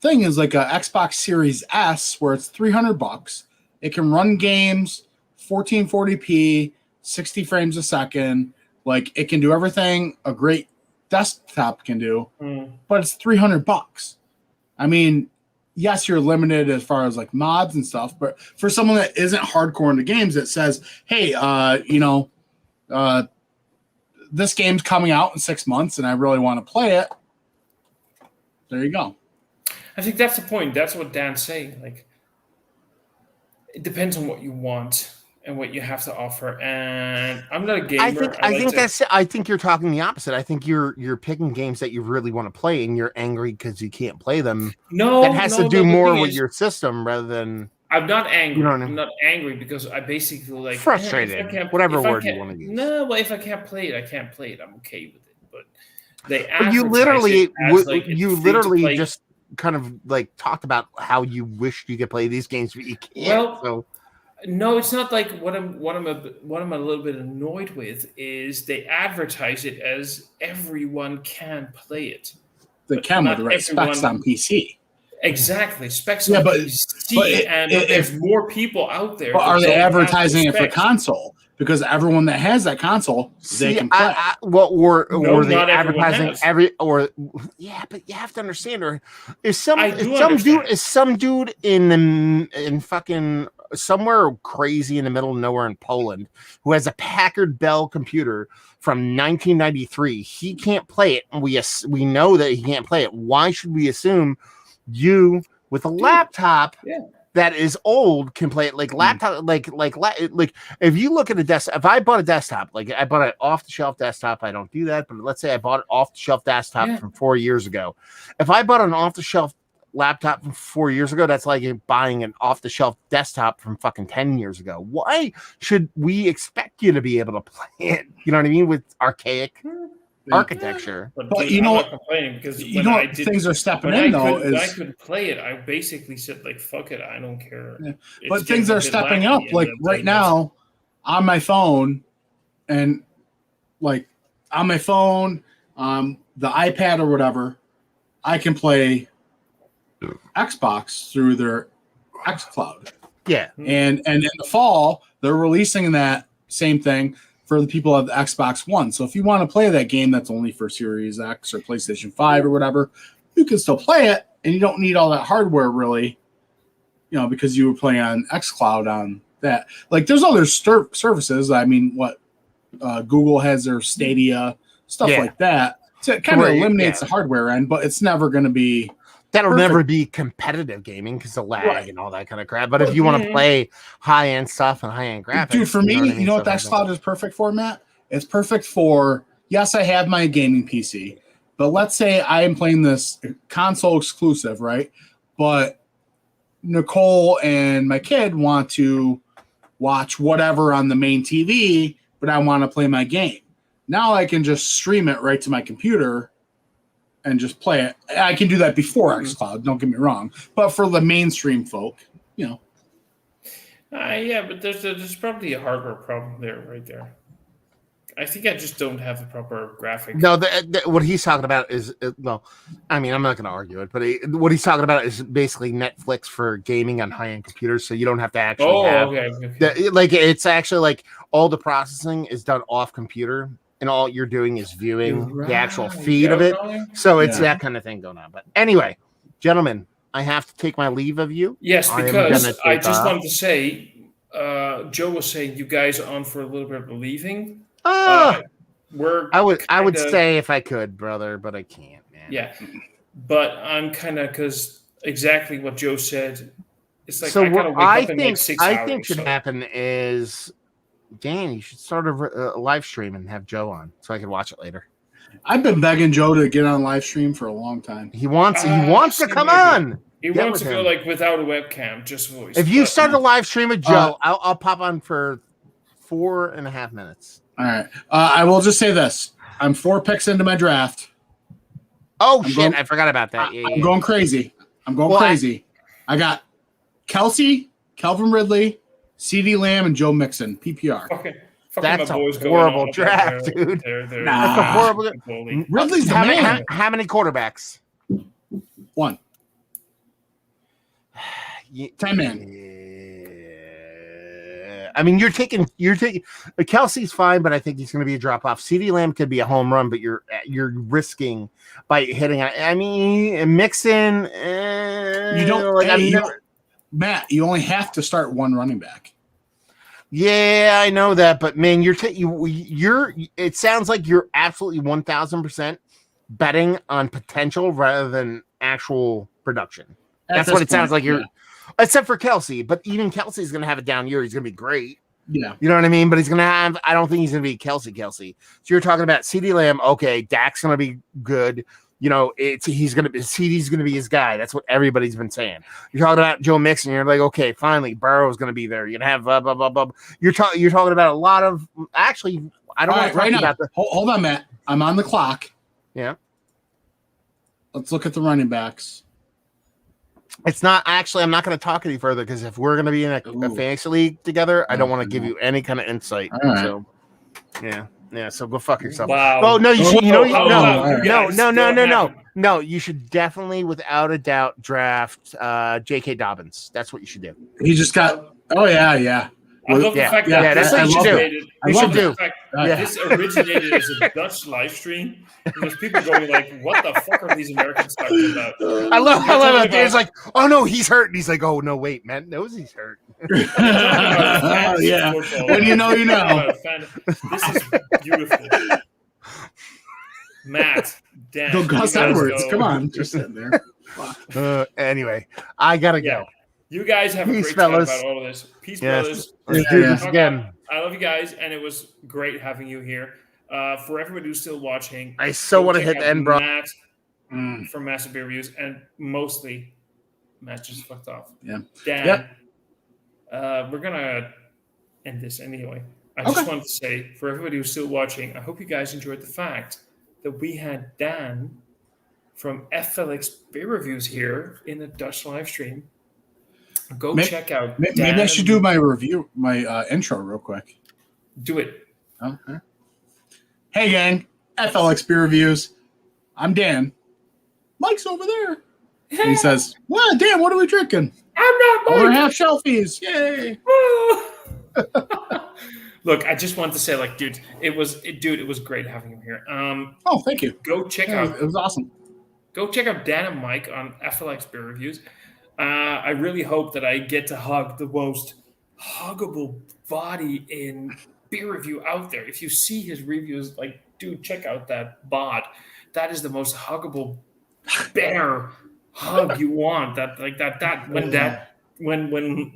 thing is like a Xbox Series S, where it's $300. It can run games 1440p, 60 frames a second. Like it can do everything a great desktop can do, but it's $300. I mean, yes, you're limited as far as like mods and stuff, but for someone that isn't hardcore into games, that says, "Hey, this game's coming out in 6 months, and I really want to play it." There you go. I think that's the point. That's what Dan's saying. Like, it depends on what you want and what you have to offer. And I'm not a gamer. I think you're talking the opposite. I think you're picking games that you really want to play, and you're angry because you can't play them. No, that has to do more with your system rather than. I'm not angry. I'm not angry because I basically like frustrated. Whatever word you want to use. No, well, if I can't play it, I can't play it. I'm okay with it. But they you literally just kind of like talked about how you wished you could play these games, but you can't. Well, so. No, it's not like what I'm a little bit annoyed with is they advertise it as everyone can play it. the camera, the right specs on PC. Exactly, specs Yeah, on but PC, and there's more people out there. But that are they don't have advertising the it for specs. console? Because everyone that has that console, they can play. Or they not everyone advertising has. but you have to understand, or is some dude in fucking somewhere crazy in the middle of nowhere in Poland who has a Packard Bell computer from 1993. He can't play it, and we know that he can't play it. Why should we assume you with a laptop that is old can play it? Like laptop, like if you look at a desktop, if I bought a desktop, like I bought an off-the-shelf desktop, I don't do that, but let's say I bought an off-the-shelf desktop from 4 years ago. If I bought an off-the-shelf laptop from 4 years ago, that's like buying an off-the-shelf desktop from fucking 10 years ago. Why should we expect you to be able to play it? You know what I mean? With archaic architecture. But you know what? Because you know what things are stepping in though is I could play it. I basically said like, "Fuck it, I don't care." Yeah. But things are stepping up. Like right now, on my phone, and like on my phone, the iPad or whatever, I can play Xbox through their xCloud. Yeah, and in the fall they're releasing that same thing for the people of the Xbox One. So if you want to play that game that's only for Series X or PlayStation 5 or whatever, you can still play it, and you don't need all that hardware really, you know, because you were playing on xCloud on that. Like there's other services. I mean, what Google has their Stadia, stuff like that. So it kind of eliminates the hardware end, but it's never going to be. That'll never be competitive gaming because of lag and all that kind of crap. But if you want to play high-end stuff and high-end graphics, dude, for me, you know what the xCloud is perfect for, Matt? It's perfect for, yes, I have my gaming PC, but let's say I am playing this console exclusive, right? But Nicole and my kid want to watch whatever on the main TV, but I want to play my game. Now I can just stream it right to my computer and just play it. I can do that before xCloud, don't get me wrong. But for the mainstream folk, you know. But there's probably a hardware problem there, right there. I think I just don't have the proper graphics. No, what he's talking about is, well, I mean, I'm not going to argue it, but what he's talking about is basically Netflix for gaming on high-end computers, so you don't have to actually have... Okay. Like, it's actually like all the processing is done off computer, and all you're doing is viewing the actual feed of it. So it's that kind of thing going on. But anyway, gentlemen, I have to take my leave of you. Yes, because I just wanted to say, Joe was saying you guys are on for a little bit of leaving. I would stay if I could, brother, but I can't, man. Yeah, but I'm kind of, because exactly what Joe said. It's like so I what I think should happen is, Dan, you should start a live stream and have Joe on so I can watch it later. I've been begging Joe to get on live stream for a long time. He wants to come on. He wants to go like without a webcam, just voice. If you start a live stream with Joe, I'll pop on for 4.5 minutes. All right. I will just say this. I'm 4 picks into my draft. Oh, shit. I forgot about that. I'm going crazy. I got Kelsey, Calvin Ridley, CeeDee Lamb, and Joe Mixon, PPR. Okay. That's a horrible draft, dude. That's a horrible. Ridley's the man. How many quarterbacks? 1. 10-man. I mean, you're taking Kelsey's fine, but I think he's going to be a drop off. CeeDee Lamb could be a home run, but you're risking by hitting. I mean, Mixon. You don't. Matt, you only have to start one running back. Yeah, I know that, but man, you're. It sounds like you're absolutely 1,000% betting on potential rather than actual production. That's what it sounds like. You're, except for Kelsey, but even Kelsey's going to have a down year. He's going to be great. Yeah, you know what I mean. But he's going to have. I don't think he's going to be Kelsey. So you're talking about CeeDee Lamb. Okay, Dak's going to be good. You know, CeeDee's going to be his guy. That's what everybody's been saying. You're talking about Joe Mixon. You're like, okay, finally, Burrow's going to be there. You're going to have blah, blah, blah, blah. You're talking about a lot of. Actually, I don't want to talk about the. Hold on, Matt. I'm on the clock. Yeah. Let's look at the running backs. It's not actually. I'm not going to talk any further because if we're going to be in a fantasy league together, I don't want to give you any kind of insight. All right. So, yeah. Yeah, so go fuck yourself. Wow. Oh no, you should. You know, How about you guys don't have- no. You should definitely, without a doubt, draft J.K. Dobbins. That's what you should do. He just got. Oh yeah. I love the Yeah, fact yeah, that that's this what you should do. originated. You I should love the do. fact Yeah. This originated as a Dutch live stream. And there's people going like, "What the fuck are these Americans talking about?" I love it. It's like, oh no, he's hurt. And he's like, oh no, wait, Matt knows he's hurt. Yeah. When you know, you know. This is beautiful. Matt, Dan, Go Gus you guys Edwards. go. Come on, just sitting there. Anyway, I gotta Yeah. go. You guys have Peace, a great time fellas. about all of this. Peace, Yes. brothers. Let's do this again. I love you guys, and it was great having you here. For everybody who's still watching, I so go want to check hit the out end, bro. Matt from Massive Beer Reviews, and mostly Matt just fucked off. Yeah. Dan, we're gonna end this anyway. I just wanted to say, for everybody who's still watching, I hope you guys enjoyed the fact that we had Dan from FLX Beer Reviews here in the Dutch live stream. Go check out. Maybe Dan. I should do my review, my intro real quick. Do it. Okay. Hey gang, FLX Beer Reviews. I'm Dan. Mike's over there. And he says, "Well, Dan, what are we drinking?" I'm not Other Mike. half shelfies. Yay! Look, I just wanted to say, like, dude, it was great having him here. Oh, thank you. Go check Yeah, out. it was awesome. Go check out Dan and Mike on FLX Beer Reviews. I really hope that I get to hug the most huggable body in beer review out there. If you see his reviews, like, dude, check out that bod. That is the most huggable bear hug you want.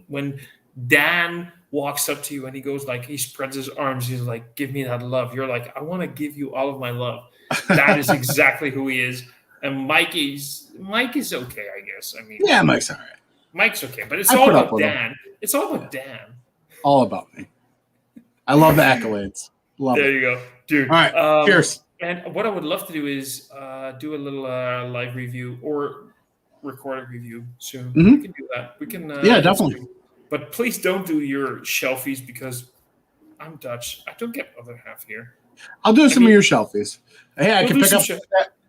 When Dan walks up to you and he goes like, he spreads his arms, he's like, give me that love. You're like, I want to give you all of my love. That is exactly who he is. And Mike is okay, I guess. I mean, Yeah, Mike's all right. Mike's okay, but it's I all put up about with him. Dan. It's all about Dan. All about me. I love the accolades. Love There it. you go, dude. All right, cheers. And what I would love to do is do a little live review or recorded review soon. Mhm. We can do that. We can. Yeah, definitely. But please don't do your shelfies because I'm Dutch. I don't get other half here. I'll do some of your shelfies. Hey, I We'll can do pick some up. shel-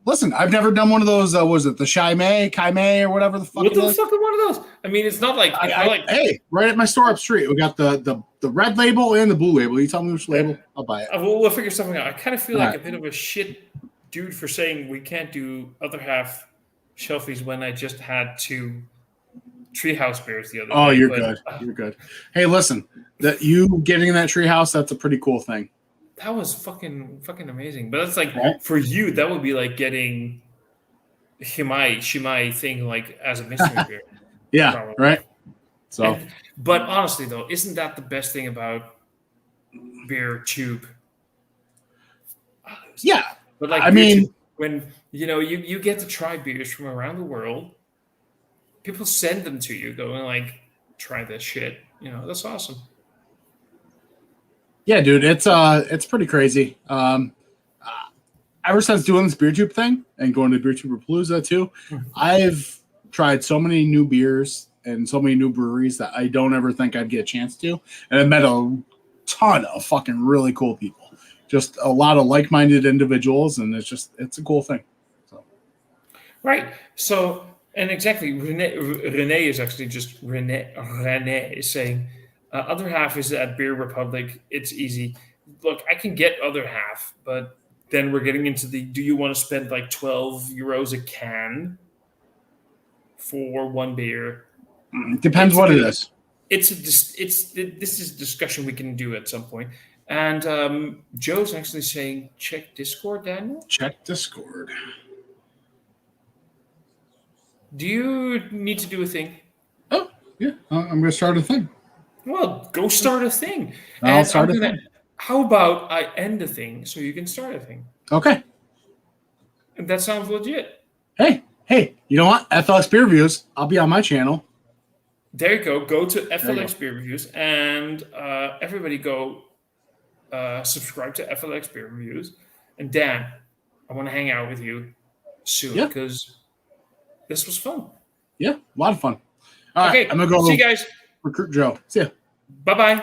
Listen, I've never done one of those. Was it the Kaime, or whatever the fuck We'll it do is? fucking one of those. I mean, it's not like it's not like Hey, right at my store up street, we got the red label and the blue label. You tell me which label, I'll buy it. we'll figure something out. I kind of feel All like right. a bit of a shit dude for saying we can't do other half shelfies when I just had 2 Treehouse beers the other day. Oh, you're but, good. You're good. Hey, listen, that you getting that treehouse, that's a pretty cool thing. That was fucking amazing. But that's like Right. for you, that would be like getting Shimai thing like as a mystery beer. Yeah, Probably. right. So But honestly, though, isn't that the best thing about beer tube? yeah, But like, I beer mean- tube, when you get to try beers from around the world, people send them to you, going like, try this shit. That's awesome. yeah, dude, it's pretty crazy. Ever since doing this beer tube thing and going to Beer Tuber Palooza too, I've tried so many new beers and so many new breweries that I don't ever think I'd get a chance to. And I met a ton of fucking really cool people. Just a lot of like-minded individuals, and it's a cool thing. So Right. So, and exactly, Renee is actually just Renee is saying, other half is at Beer Republic. It's easy. Look, I can get other half, but then we're getting into do you want to spend like 12 euros a can for one beer? depends what it is. This is a discussion we can do at some point. And Joe's actually saying, check Discord, Daniel. Check Discord. Do you need to do a thing? Oh, yeah. I'm going to start a thing. Well, go start a thing. I'll And start I'm a gonna- thing. How about I end a thing so you can start a thing? Okay. And that sounds legit. Hey, you know what? FLX Beer Reviews. I'll be on my channel. There you go. Go to you FLX Beer Reviews and everybody go subscribe to FLX Beer Reviews. And Dan, I want to hang out with you soon Yeah. because this was fun. Yeah, a lot of fun. All right, Okay, I'm going to go see you guys. recruit Joe. See ya. Bye-bye.